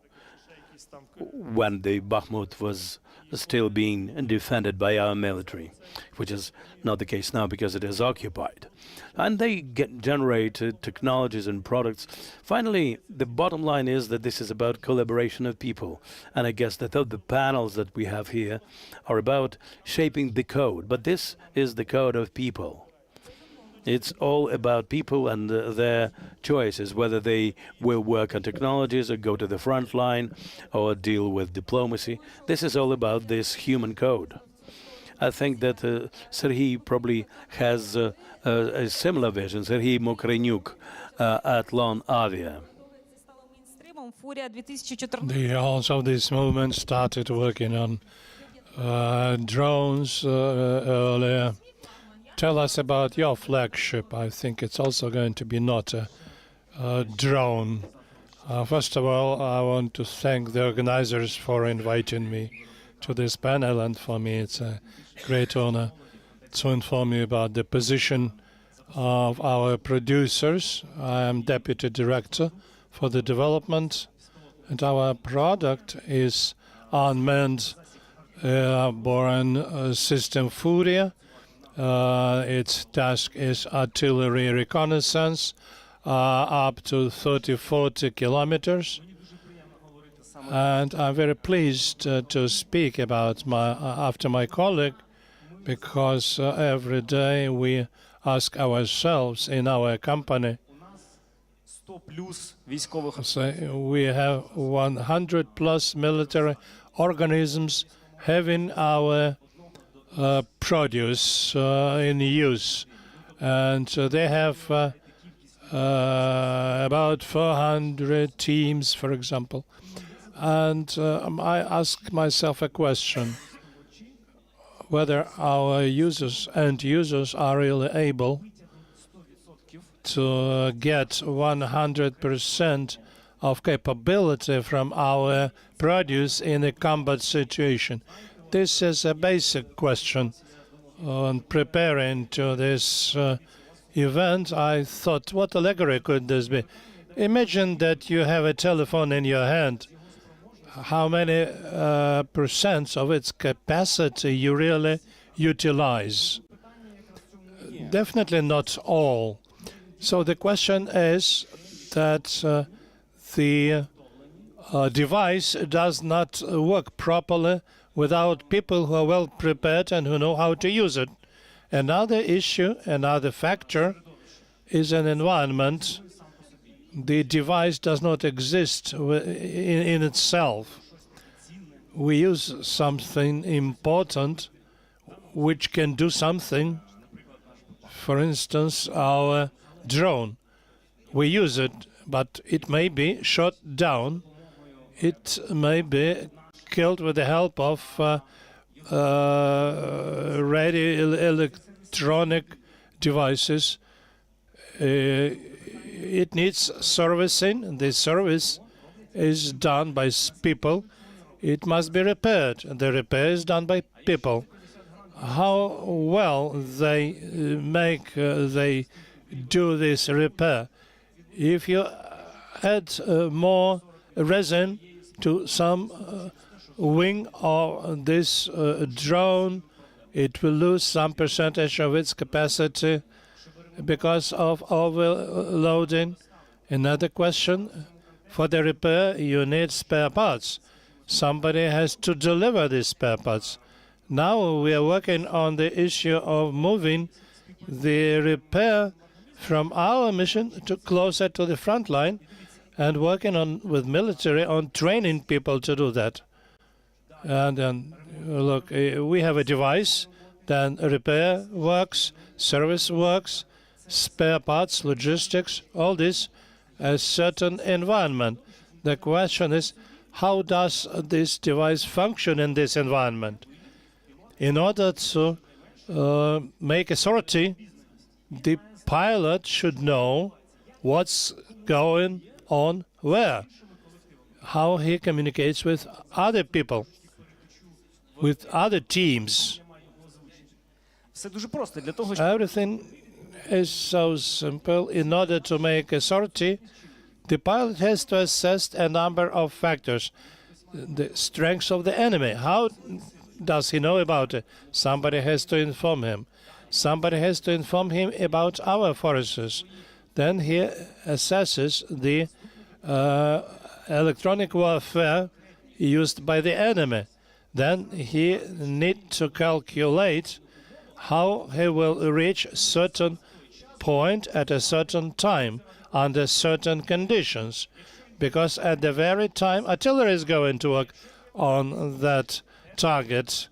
Speaker 2: when the Bakhmut was still being defended by our military, which is not the case now because it is occupied. And they generate technologies and products. Finally, the bottom line is that this is about collaboration of people. And I guess that the panels that we have here are about shaping the code. But this is the code of people. It's all about people and their choices, whether they will work on technologies or go to the front line or deal with diplomacy. This is all about this human code. I think that Serhiy probably has a similar vision, Serhiy Mokrenyuk at Lon Avia.
Speaker 7: Also, this movement started working on drones earlier. Tell us about your flagship. I think it's also going to be not a drone. First of all, I want to thank the organizers for inviting me to this panel, and for me it's a great honor to inform you about the position of our producers. I am Deputy Director for the development, and our product is unmanned airborne system Furia. Its task is artillery reconnaissance up to 30-40 kilometers. And I'm very pleased to speak about after my colleague, because every day we ask ourselves in our company, say we have 100 plus military organisms having our produce in use, and they have about 400 teams, for example. And I ask myself a question, whether our end users are really able to get 100% of capability from our produce in a combat situation. This is a basic question. On preparing to this event, I thought, what allegory could this be? Imagine that you have a telephone in your hand. How many percent of its capacity you really utilize? Definitely not all. So the question is that the device does not work properly without people who are well prepared and who know how to use it. Another issue, another factor is an environment. The device does not exist in itself. We use something important which can do something. For instance, our drone. We use it, but it may be shot down. It may be killed with the help of radio electronic devices. It needs servicing. The service is done by people. It must be repaired. The repair is done by people. How well they they do this repair? If you add more resin to some wing of this drone, it will lose some percentage of its capacity because of overloading. Another question, for the repair, you need spare parts. Somebody has to deliver these spare parts. Now we are working on the issue of moving the repair from our mission to closer to the front line and working on with military on training people to do that. And then, look, we have a device, then repair works, service works, spare parts, logistics, all this, a certain environment. The question is, how does this device function in this environment? In order to make a sortie, the pilot should know what's going on where, how he communicates with other people, with other teams. Everything is so simple. In order to make a sortie, the pilot has to assess a number of factors. The strengths of the enemy. How does he know about it? Somebody has to inform him. Somebody has to inform him about our forces. Then he assesses the electronic warfare used by the enemy. Then he needs to calculate how he will reach a certain point at a certain time under certain conditions. Because at the very time artillery is going to work on that target,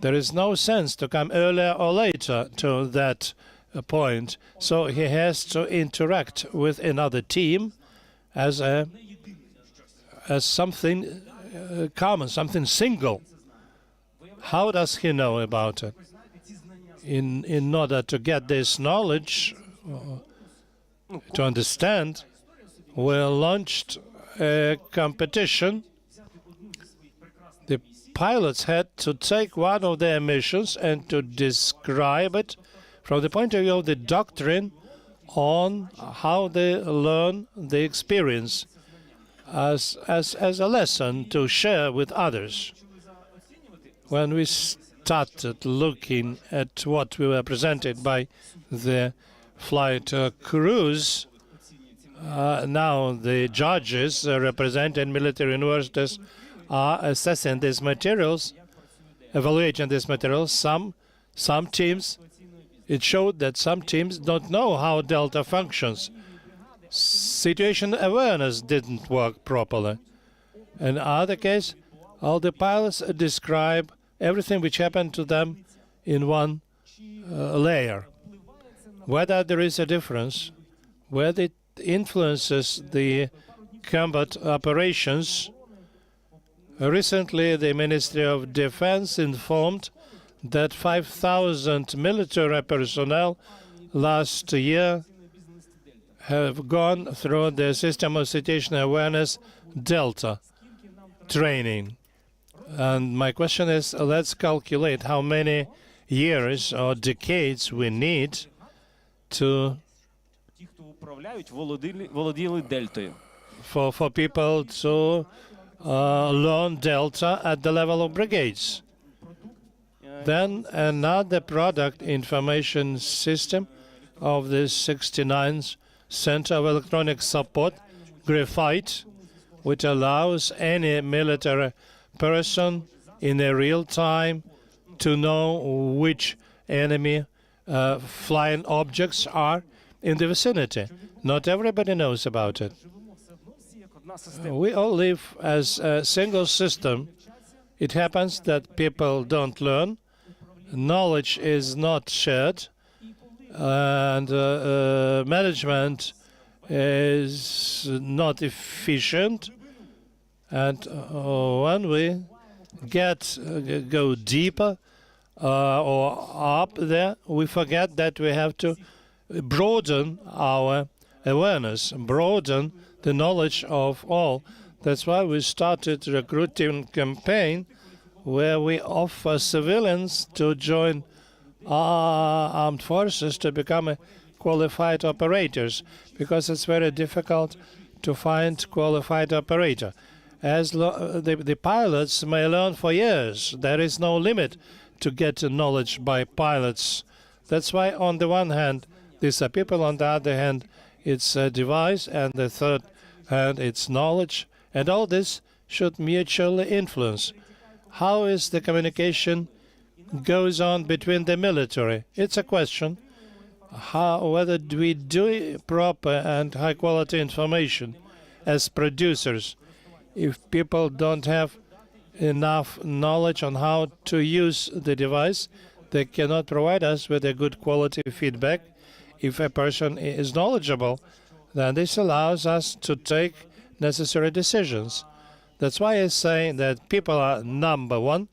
Speaker 7: there is no sense to come earlier or later to that point. So he has to interact with another team as something common, something single. How does he know about it? In order to get this knowledge, to understand, we launched a competition. The pilots had to take one of their missions and to describe it from the point of view of the doctrine on how they learn the experience as a lesson to share with others. When we started looking at what we were presented by the flight crews, now the judges representing military universities are assessing these materials, evaluating these materials. Some Some teams, it showed that some teams don't know how Delta functions. Situation awareness didn't work properly. In other case, all the pilots describe everything which happened to them in one layer. Whether there is a difference, whether it influences the combat operations. Recently, the Ministry of Defense informed that 5,000 military personnel last year have gone through the System of Situational Awareness Delta training. And my question is, let's calculate how many years or decades we need to for people to learn Delta at the level of brigades. Then another product information system of the 69th Center of Electronic Support, Graphite, which allows any military person in a real time to know which enemy flying objects are in the vicinity. Not everybody knows about it. We all live as a single system. It happens that people don't learn, knowledge is not shared, and management is not efficient. And when we go deeper or up there, we forget that we have to broaden our awareness, broaden the knowledge of all. That's why we started a recruiting campaign where we offer civilians to join our armed forces to become qualified operators, because it's very difficult to find qualified operator. As the pilots may learn for years, there is no limit to get knowledge by pilots. That's why, on the one hand, these are people, on the other hand, it's a device, and the third hand, it's knowledge, and all this should mutually influence. How is the communication goes on between the military? It's a question. Whether we do proper and high-quality information as producers. If people don't have enough knowledge on how to use the device, they cannot provide us with a good quality feedback. If a person is knowledgeable, then this allows us to take necessary decisions. That's why I say that people are number one,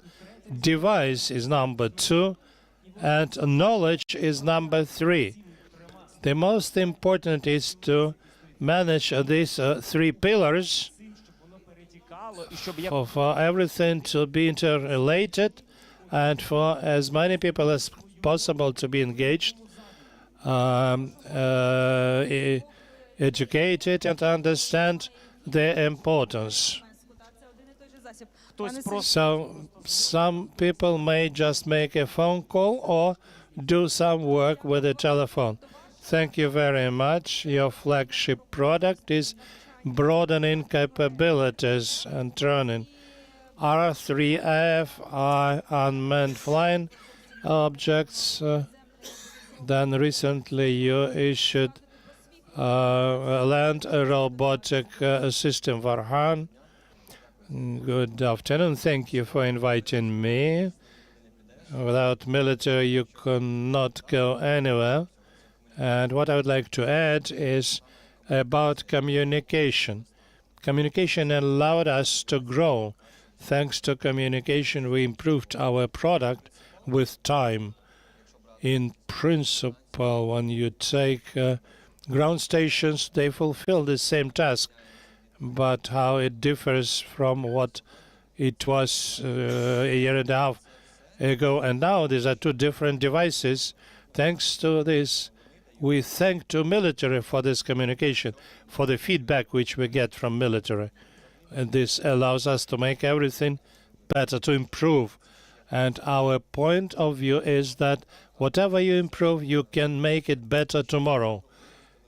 Speaker 7: device is number two, and knowledge is number three. The most important is to manage these three pillars for everything to be interrelated and for as many people as possible to be engaged, educated, and understand their importance. So some people may just make a phone call or do some work with a telephone. Thank you very much. Your flagship product is broadening capabilities and turning R3F, unmanned flying objects. Then recently you issued land robotic system for Han. Good afternoon. Thank you for inviting me. Without military, you cannot go anywhere. And what I would like to add is about communication. Communication allowed us to grow. Thanks to communication, we improved our product with time. In principle, when you take ground stations, they fulfill the same task. But how it differs from what it was a year and a half ago and now, these are two different devices. Thanks to this, we thank to military for this communication, for the feedback which we get from military. And this allows us to make everything better, to improve. And our point of view is that whatever you improve, you can make it better tomorrow.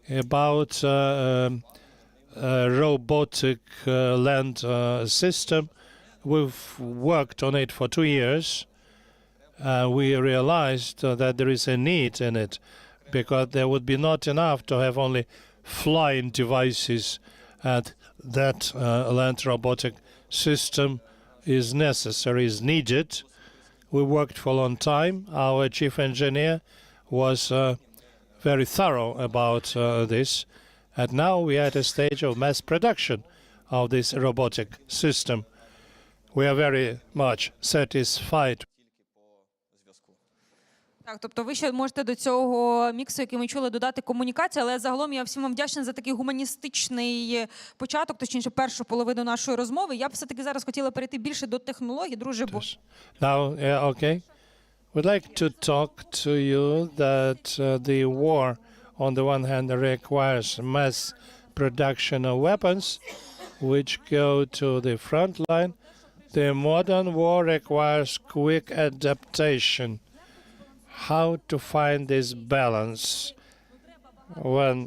Speaker 7: About robotic land system, we've worked on it for 2 years. we realized that there is a need in it, because there would be not enough to have only flying devices, and that land robotic system is necessary, is needed. We worked for a long time. Our chief engineer was very thorough about this, and now we are at a stage of mass production of this robotic system. We are very much satisfied.
Speaker 19: Так, тобто ви ще можете до цього міксу, який ми чули, додати комунікацію, але загалом я всім вам вдячна за такий гуманістичний початок, точніше першу половину нашої розмови. Я б все-таки зараз хотіла перейти більше до технологій, друже, бо...
Speaker 7: Now, okay. We'd like to talk to you that the war, on the one hand, requires mass production of weapons, which go to the front line. The modern war requires quick adaptation. How to find this balance when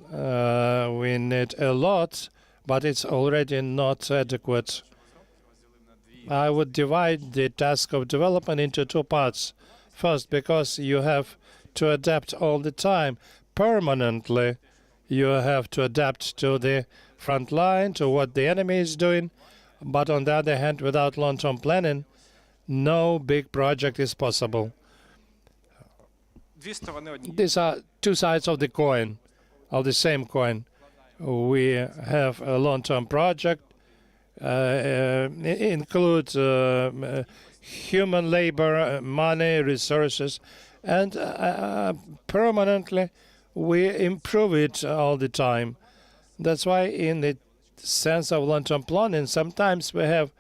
Speaker 7: we need a lot, but it's already not adequate. I would divide the task of development into two parts. First, because you have to adapt all the time, permanently. You have to adapt to the front line, to what the enemy is doing. But on the other hand, without long-term planning, no big project is possible. These are two sides of the coin, of the same coin. We have a long-term project, includes human labor, money, resources, and permanently we improve it all the time. That's why in the sense of long-term planning, sometimes we have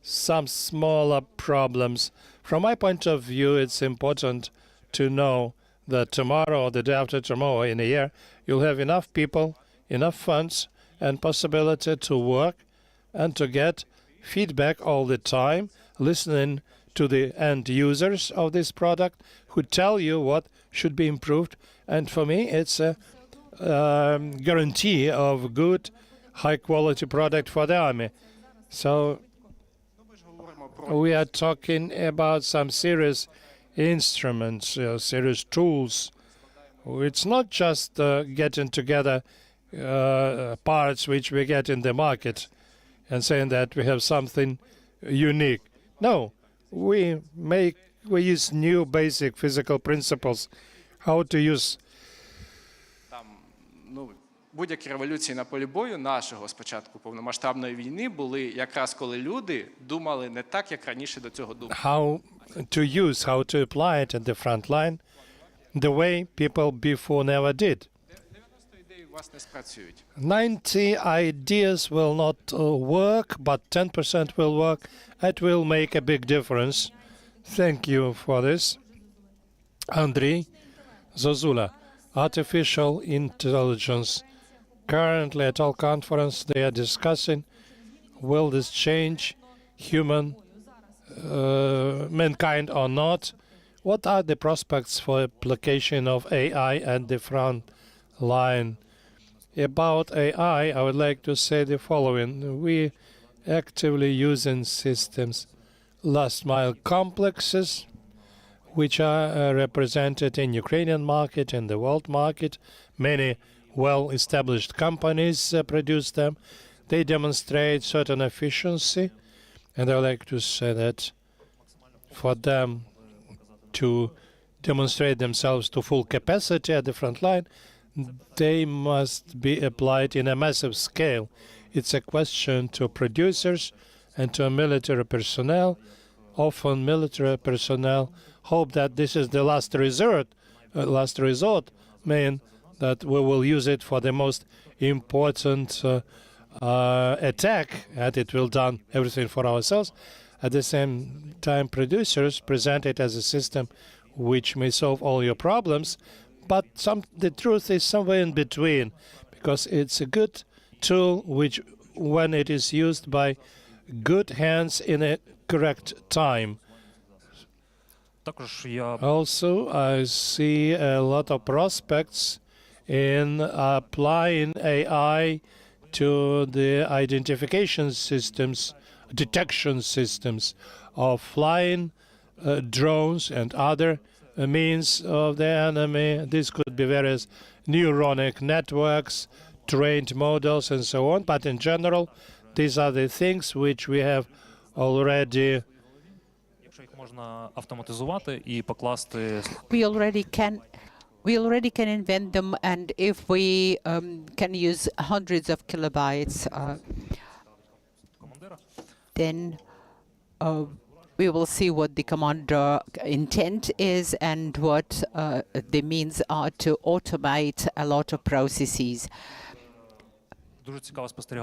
Speaker 7: some smaller problems. From my point of view, it's important to know that tomorrow or the day after tomorrow in a year, you'll have enough people, enough funds, and possibility to work and to get feedback all the time, listening to the end users of this product who tell you what should be improved. And for me, it's a guarantee of good, high-quality product for the army. So we are talking about some serious instruments, serious tools. It's not just getting together parts which we get in the market and saying that we have something unique. No, we use new basic physical principles, how to use.
Speaker 20: Будь-які революції на полі бою нашого спочатку повномасштабної війни були якраз коли люди думали не так, як раніше до цього думали.
Speaker 7: How to apply it at the front line, the way people before never did. 90 ideas will not work, but 10% will work. It will make a big difference. Thank you for this. Andriy Zozula, artificial intelligence. Currently at all conference they are discussing, will this change mankind or not? What are the prospects for application of AI at the front line? About AI, I would like to say the following. We actively using systems, last mile complexes, which are represented in Ukrainian market, in the world market. Many well-established companies produce them. They demonstrate certain efficiency, and I would like to say that for them to demonstrate themselves to full capacity at the front line, they must be applied in a massive scale. It's a question to producers and to military personnel. Often military personnel hope that this is the last resort, mean that we will use it for the most important attack, and it will done everything for ourselves. At the same time, producers present it as a system which may solve all your problems, but the truth is somewhere in between, because it's a good tool which, when it is used by good hands in a correct time. Also, I see a lot of prospects in applying AI to the identification systems, detection systems of flying drones and other means of the enemy. This could be various neuronic networks, trained models, and so on. But in general, these are the things which we have already.
Speaker 9: We already can invent them, and if we can use hundreds of kilobytes, then we will see what the commander intent is and what the means are to automate a lot of processes.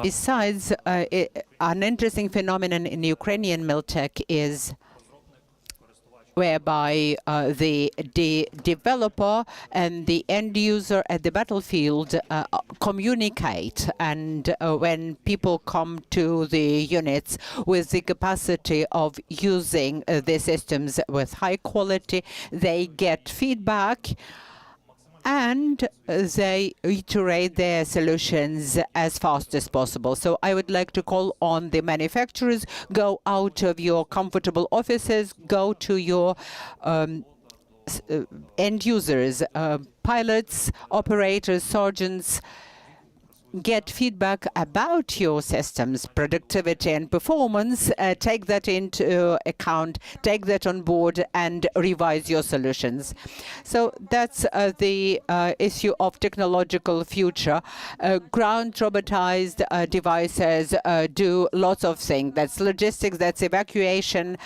Speaker 9: Besides, an interesting phenomenon in Ukrainian militech is whereby the developer and the end user at the battlefield communicate, and when people come to the units with the capacity of using the systems with high quality, they get feedback and they iterate their solutions as fast as possible. So I would like to call on the manufacturers, go out of your comfortable offices, go to your end users, pilots, operators, sergeants, get feedback about your systems, productivity and performance, take that into account, take that on board and revise your solutions. So that's the issue of technological future. Ground robotized devices do lots of things. That's logistics, that's evacuation,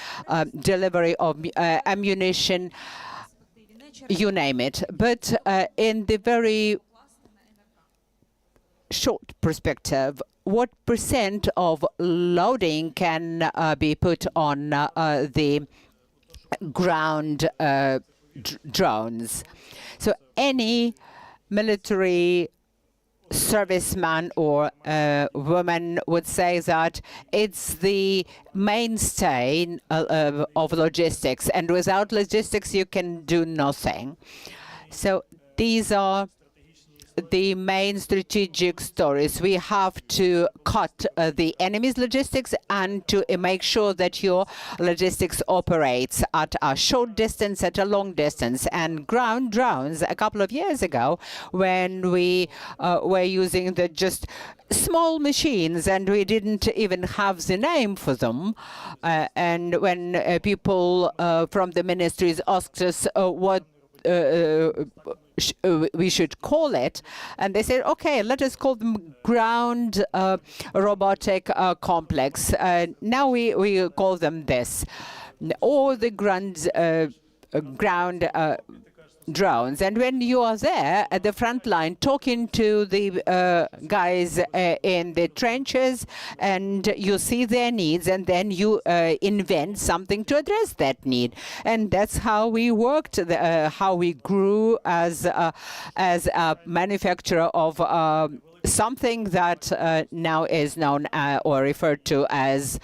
Speaker 9: delivery of ammunition, you name it. But in the very short perspective, what percent of loading can be put on the ground drones? So any military serviceman or woman would say that it's the mainstay of logistics, and without logistics you can do nothing. So these are the main strategic stories. We have to cut the enemy's logistics and to make sure that your logistics operates at a short distance, at a long distance. And ground drones, a couple of years ago, when we were using the just small machines and we didn't even have the name for them, and when people from the ministries asked us what we should call it, and they said, okay, let us call them ground robotic complex. Now we call them this, or the ground drones. And when you are there at the front line talking to the guys in the trenches, and you see their needs, and then you invent something to address that need. And that's how we worked, how we grew as a manufacturer of something that now is known or referred to as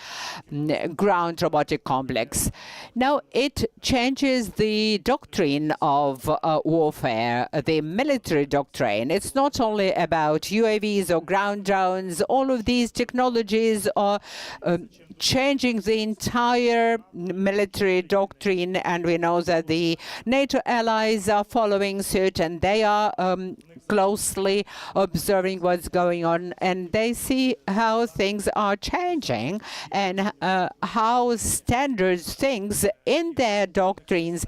Speaker 9: ground robotic complex. Now it changes the doctrine of warfare, the military doctrine. It's not only about UAVs or ground drones. All of these technologies are changing the entire military doctrine, and we know that the NATO allies are following suit, and they are closely observing what's going on, and they see how things are changing and how standards things in their doctrines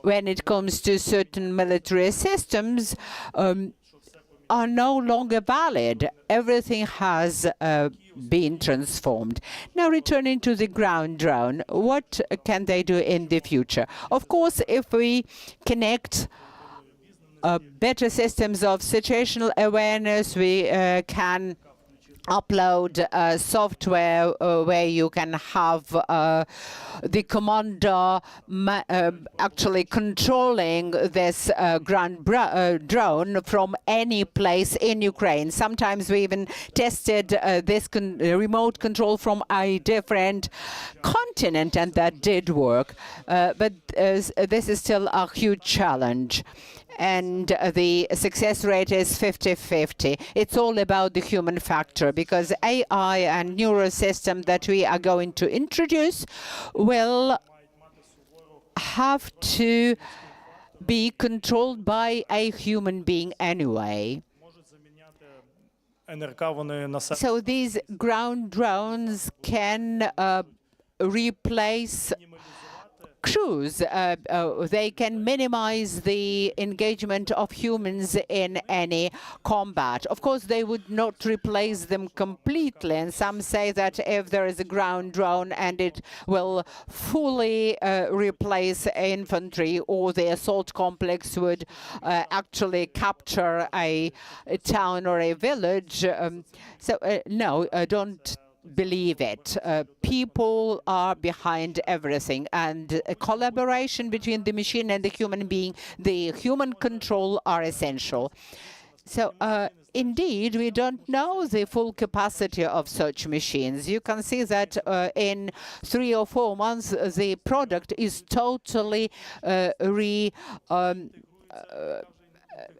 Speaker 9: when it comes to certain military systems are no longer valid. Everything has been transformed. Now, returning to the ground drone, what can they do in the future? Of course, if we connect better systems of situational awareness, we can upload software where you can have the commander actually controlling this ground drone from any place in Ukraine. Sometimes we even tested this remote control from a different continent, and that did work. But this is still a huge challenge. And the success rate is 50-50. It's all about the human factor, because AI and neural system that we are going to introduce will have to be controlled by a human being anyway. So these ground drones can replace crews. They can minimize the engagement of humans in any combat. Of course, they would not replace them completely, and some say that if there is a ground drone and it will fully replace infantry, or the assault complex would actually capture a town or a village. No, don't believe it. People are behind everything, and a collaboration between the machine and the human being, the human control, are essential. So indeed, we don't know the full capacity of such machines. You can see that in 3 or 4 months, the product is totally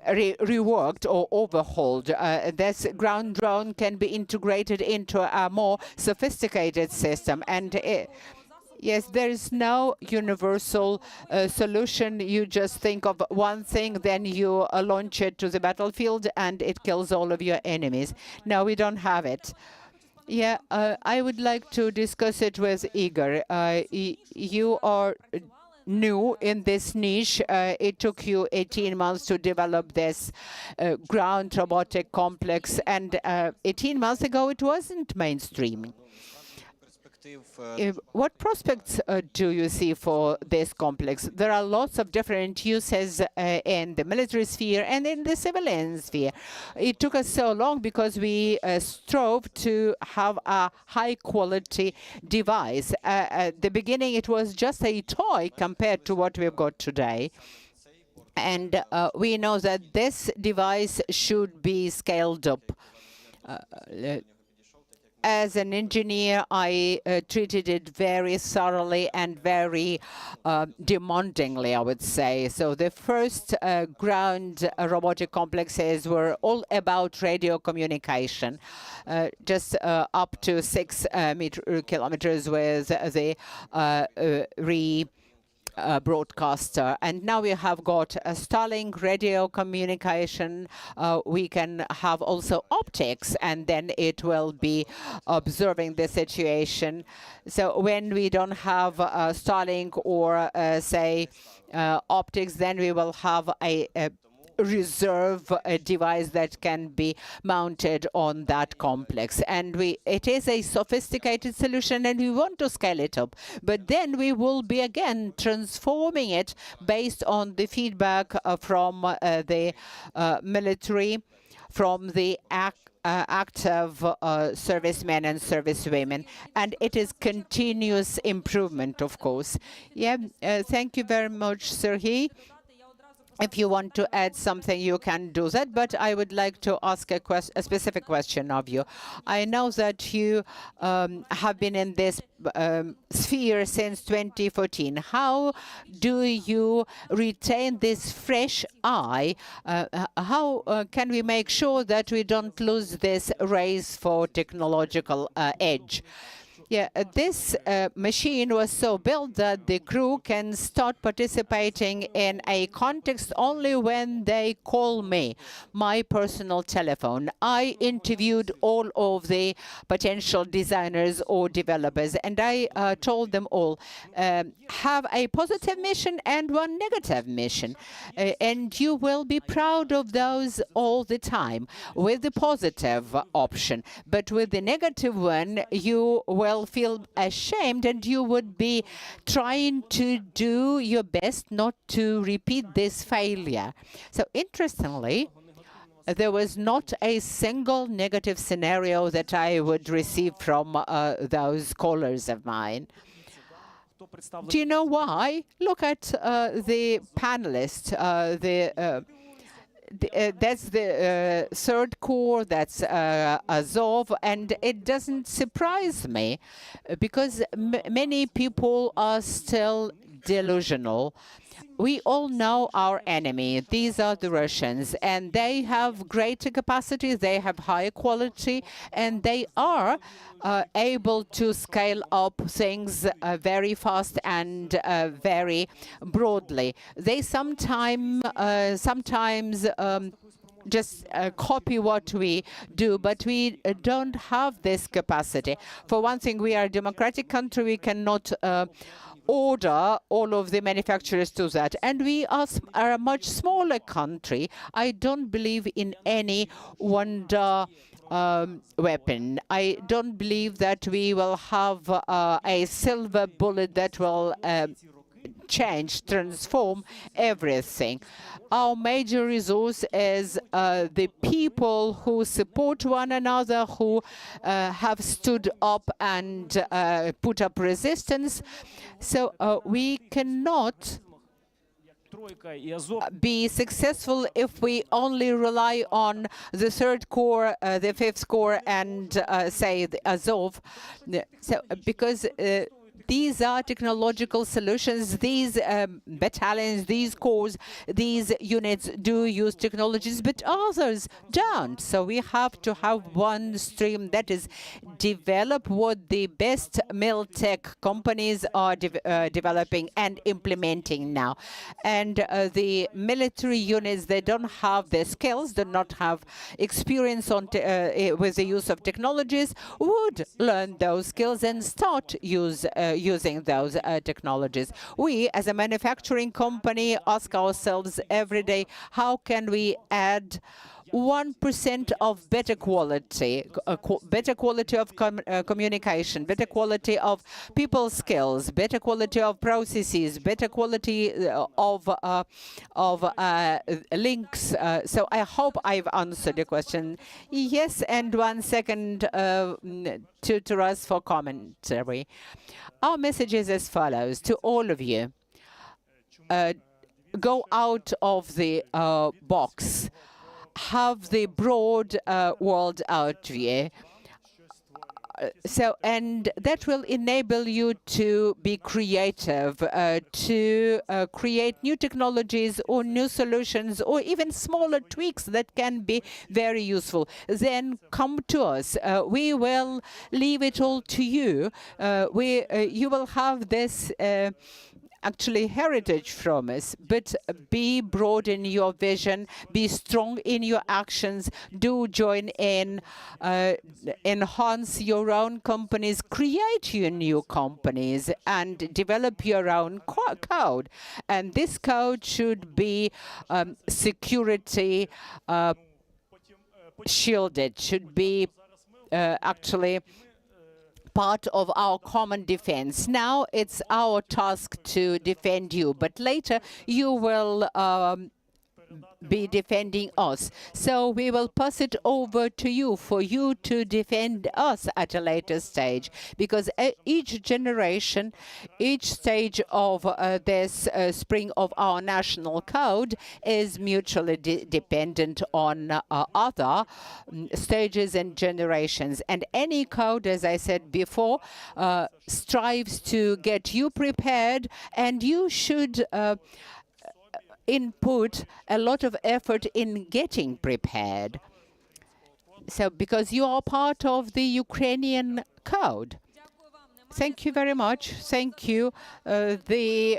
Speaker 9: reworked or overhauled. This ground drone can be integrated into a more sophisticated system. And yes, there is no universal solution. You just think of one thing, then you launch it to the battlefield, and it kills all of your enemies. No, we don't have it. Yeah, I would like to discuss it with Igor. You are new in this niche. It took you 18 months to develop this ground robotic complex, and 18 months ago it wasn't mainstream. What prospects do you see for this complex? There are lots of different uses in the military sphere and in the civilian sphere. It took us so long because we strove to have a high-quality device. At the beginning, it was just a toy compared to what we've got today. And we know that this device should be scaled up. As an engineer, I treated it very thoroughly and very demandingly, I would say. So the first ground robotic complexes were all about radio communication, just up to 6 kilometers with the broadcaster. And now we have got a Starlink radio communication. We can have also optics, and then it will be observing the situation. So when we don't have Starlink or say optics, then we will have a reserve device that can be mounted on that complex. And it is a sophisticated solution, and we want to scale it up. But then we will be again transforming it based on the feedback from the military, from the active servicemen and servicewomen, and it is continuous improvement, of course. Yeah, thank you very much, Sergei. If you want to add something, you can do that, but I would like to ask a specific question of you. I know that you have been in this sphere since 2014. How do you retain this fresh eye? How can we make sure that we don't lose this race for technological edge? Yeah, this machine was so built that the crew can start participating in a context only when they call me, my personal telephone. I interviewed all of the potential designers or developers, and I told them all, have a positive mission and one negative mission, and you will be proud of those all the time with the positive option. But with the negative one, you will feel ashamed, and you would be trying to do your best not to repeat this failure. So interestingly, there was not a single negative scenario that I would receive from those callers of mine. Do you know why? Look at the panelists. That's the third corps, that's Azov, and it doesn't surprise me because many people are still delusional. We all know our enemy. These are the Russians, and they have greater capacity, they have higher quality, and they are able to scale up things very fast and very broadly. They sometimes just copy what we do, but we don't have this capacity. For one thing, we are a democratic country. We cannot order all of the manufacturers to that. And we are a much smaller country. I don't believe in any wonder weapon. I don't believe that we will have a silver bullet that will change, transform everything. Our major resource is the people who support one another, who have stood up and put up resistance. So we cannot be successful if we only rely on the Third Corps, the Fifth Corps, and say the Azov. So because these are technological solutions. These battalions, these corps, these units do use technologies, but others don't. So we have to have one stream that is develop what the best mil-tech companies are developing and implementing now. And the military units, they don't have the skills, do not have experience on with the use of technologies, would learn those skills and start using those technologies. We, as a manufacturing company, ask ourselves every day, how can we add 1% of better quality of communication, better quality of people skills, better quality of processes, better quality of links. So I hope I've answered your question. Yes, and 1 second to us for commentary. Our message is as follows to all of you. Go out of the box. Have the broad world out view. And that will enable you to be creative, to create new technologies or new solutions or even smaller tweaks that can be very useful. Then come to us. We will leave it all to you. You will have this actually heritage from us, but be broad in your vision, be strong in your actions, do join in, enhance your own companies, create your new companies, and develop your own code. And this code should be security shielded, should be actually part of our common defense. Now it's our task to defend you, but later you will be defending us. So we will pass it over to you for you to defend us at a later stage, because each generation, each stage of this spring of our national code is mutually dependent on other stages and generations. And any code, as I said before, strives to get you prepared, and you should input a lot of effort in getting prepared. So, because you are part of the Ukrainian code. Thank you very much. Thank you. The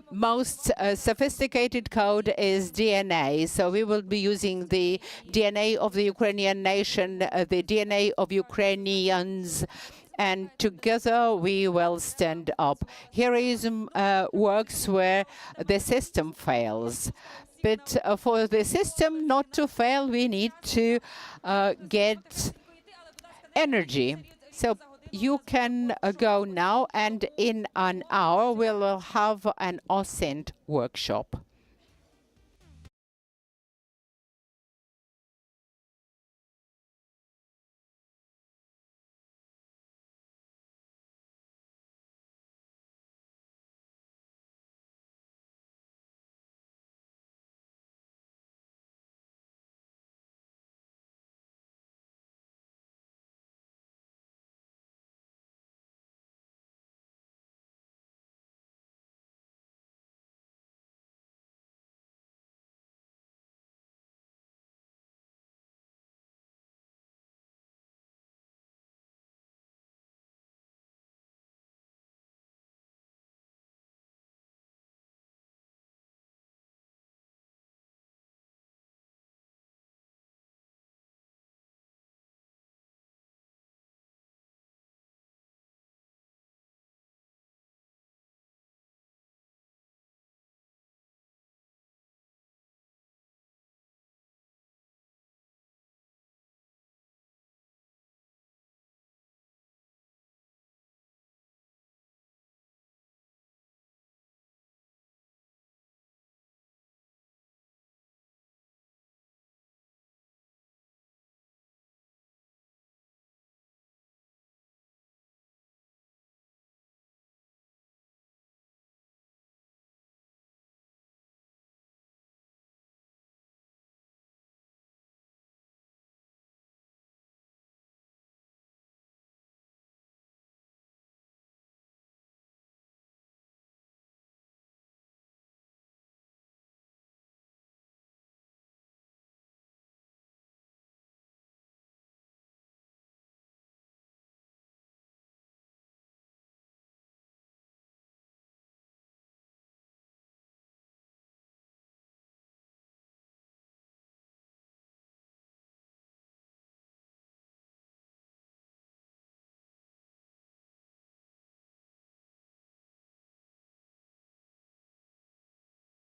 Speaker 9: most sophisticated code is DNA. So we will be using the DNA of the Ukrainian nation, the DNA of Ukrainians, and together we will stand up. Heroism works where the system fails. But for the system not to fail, we need to get energy. So you can go now, and in an hour we will have an Arseniy workshop.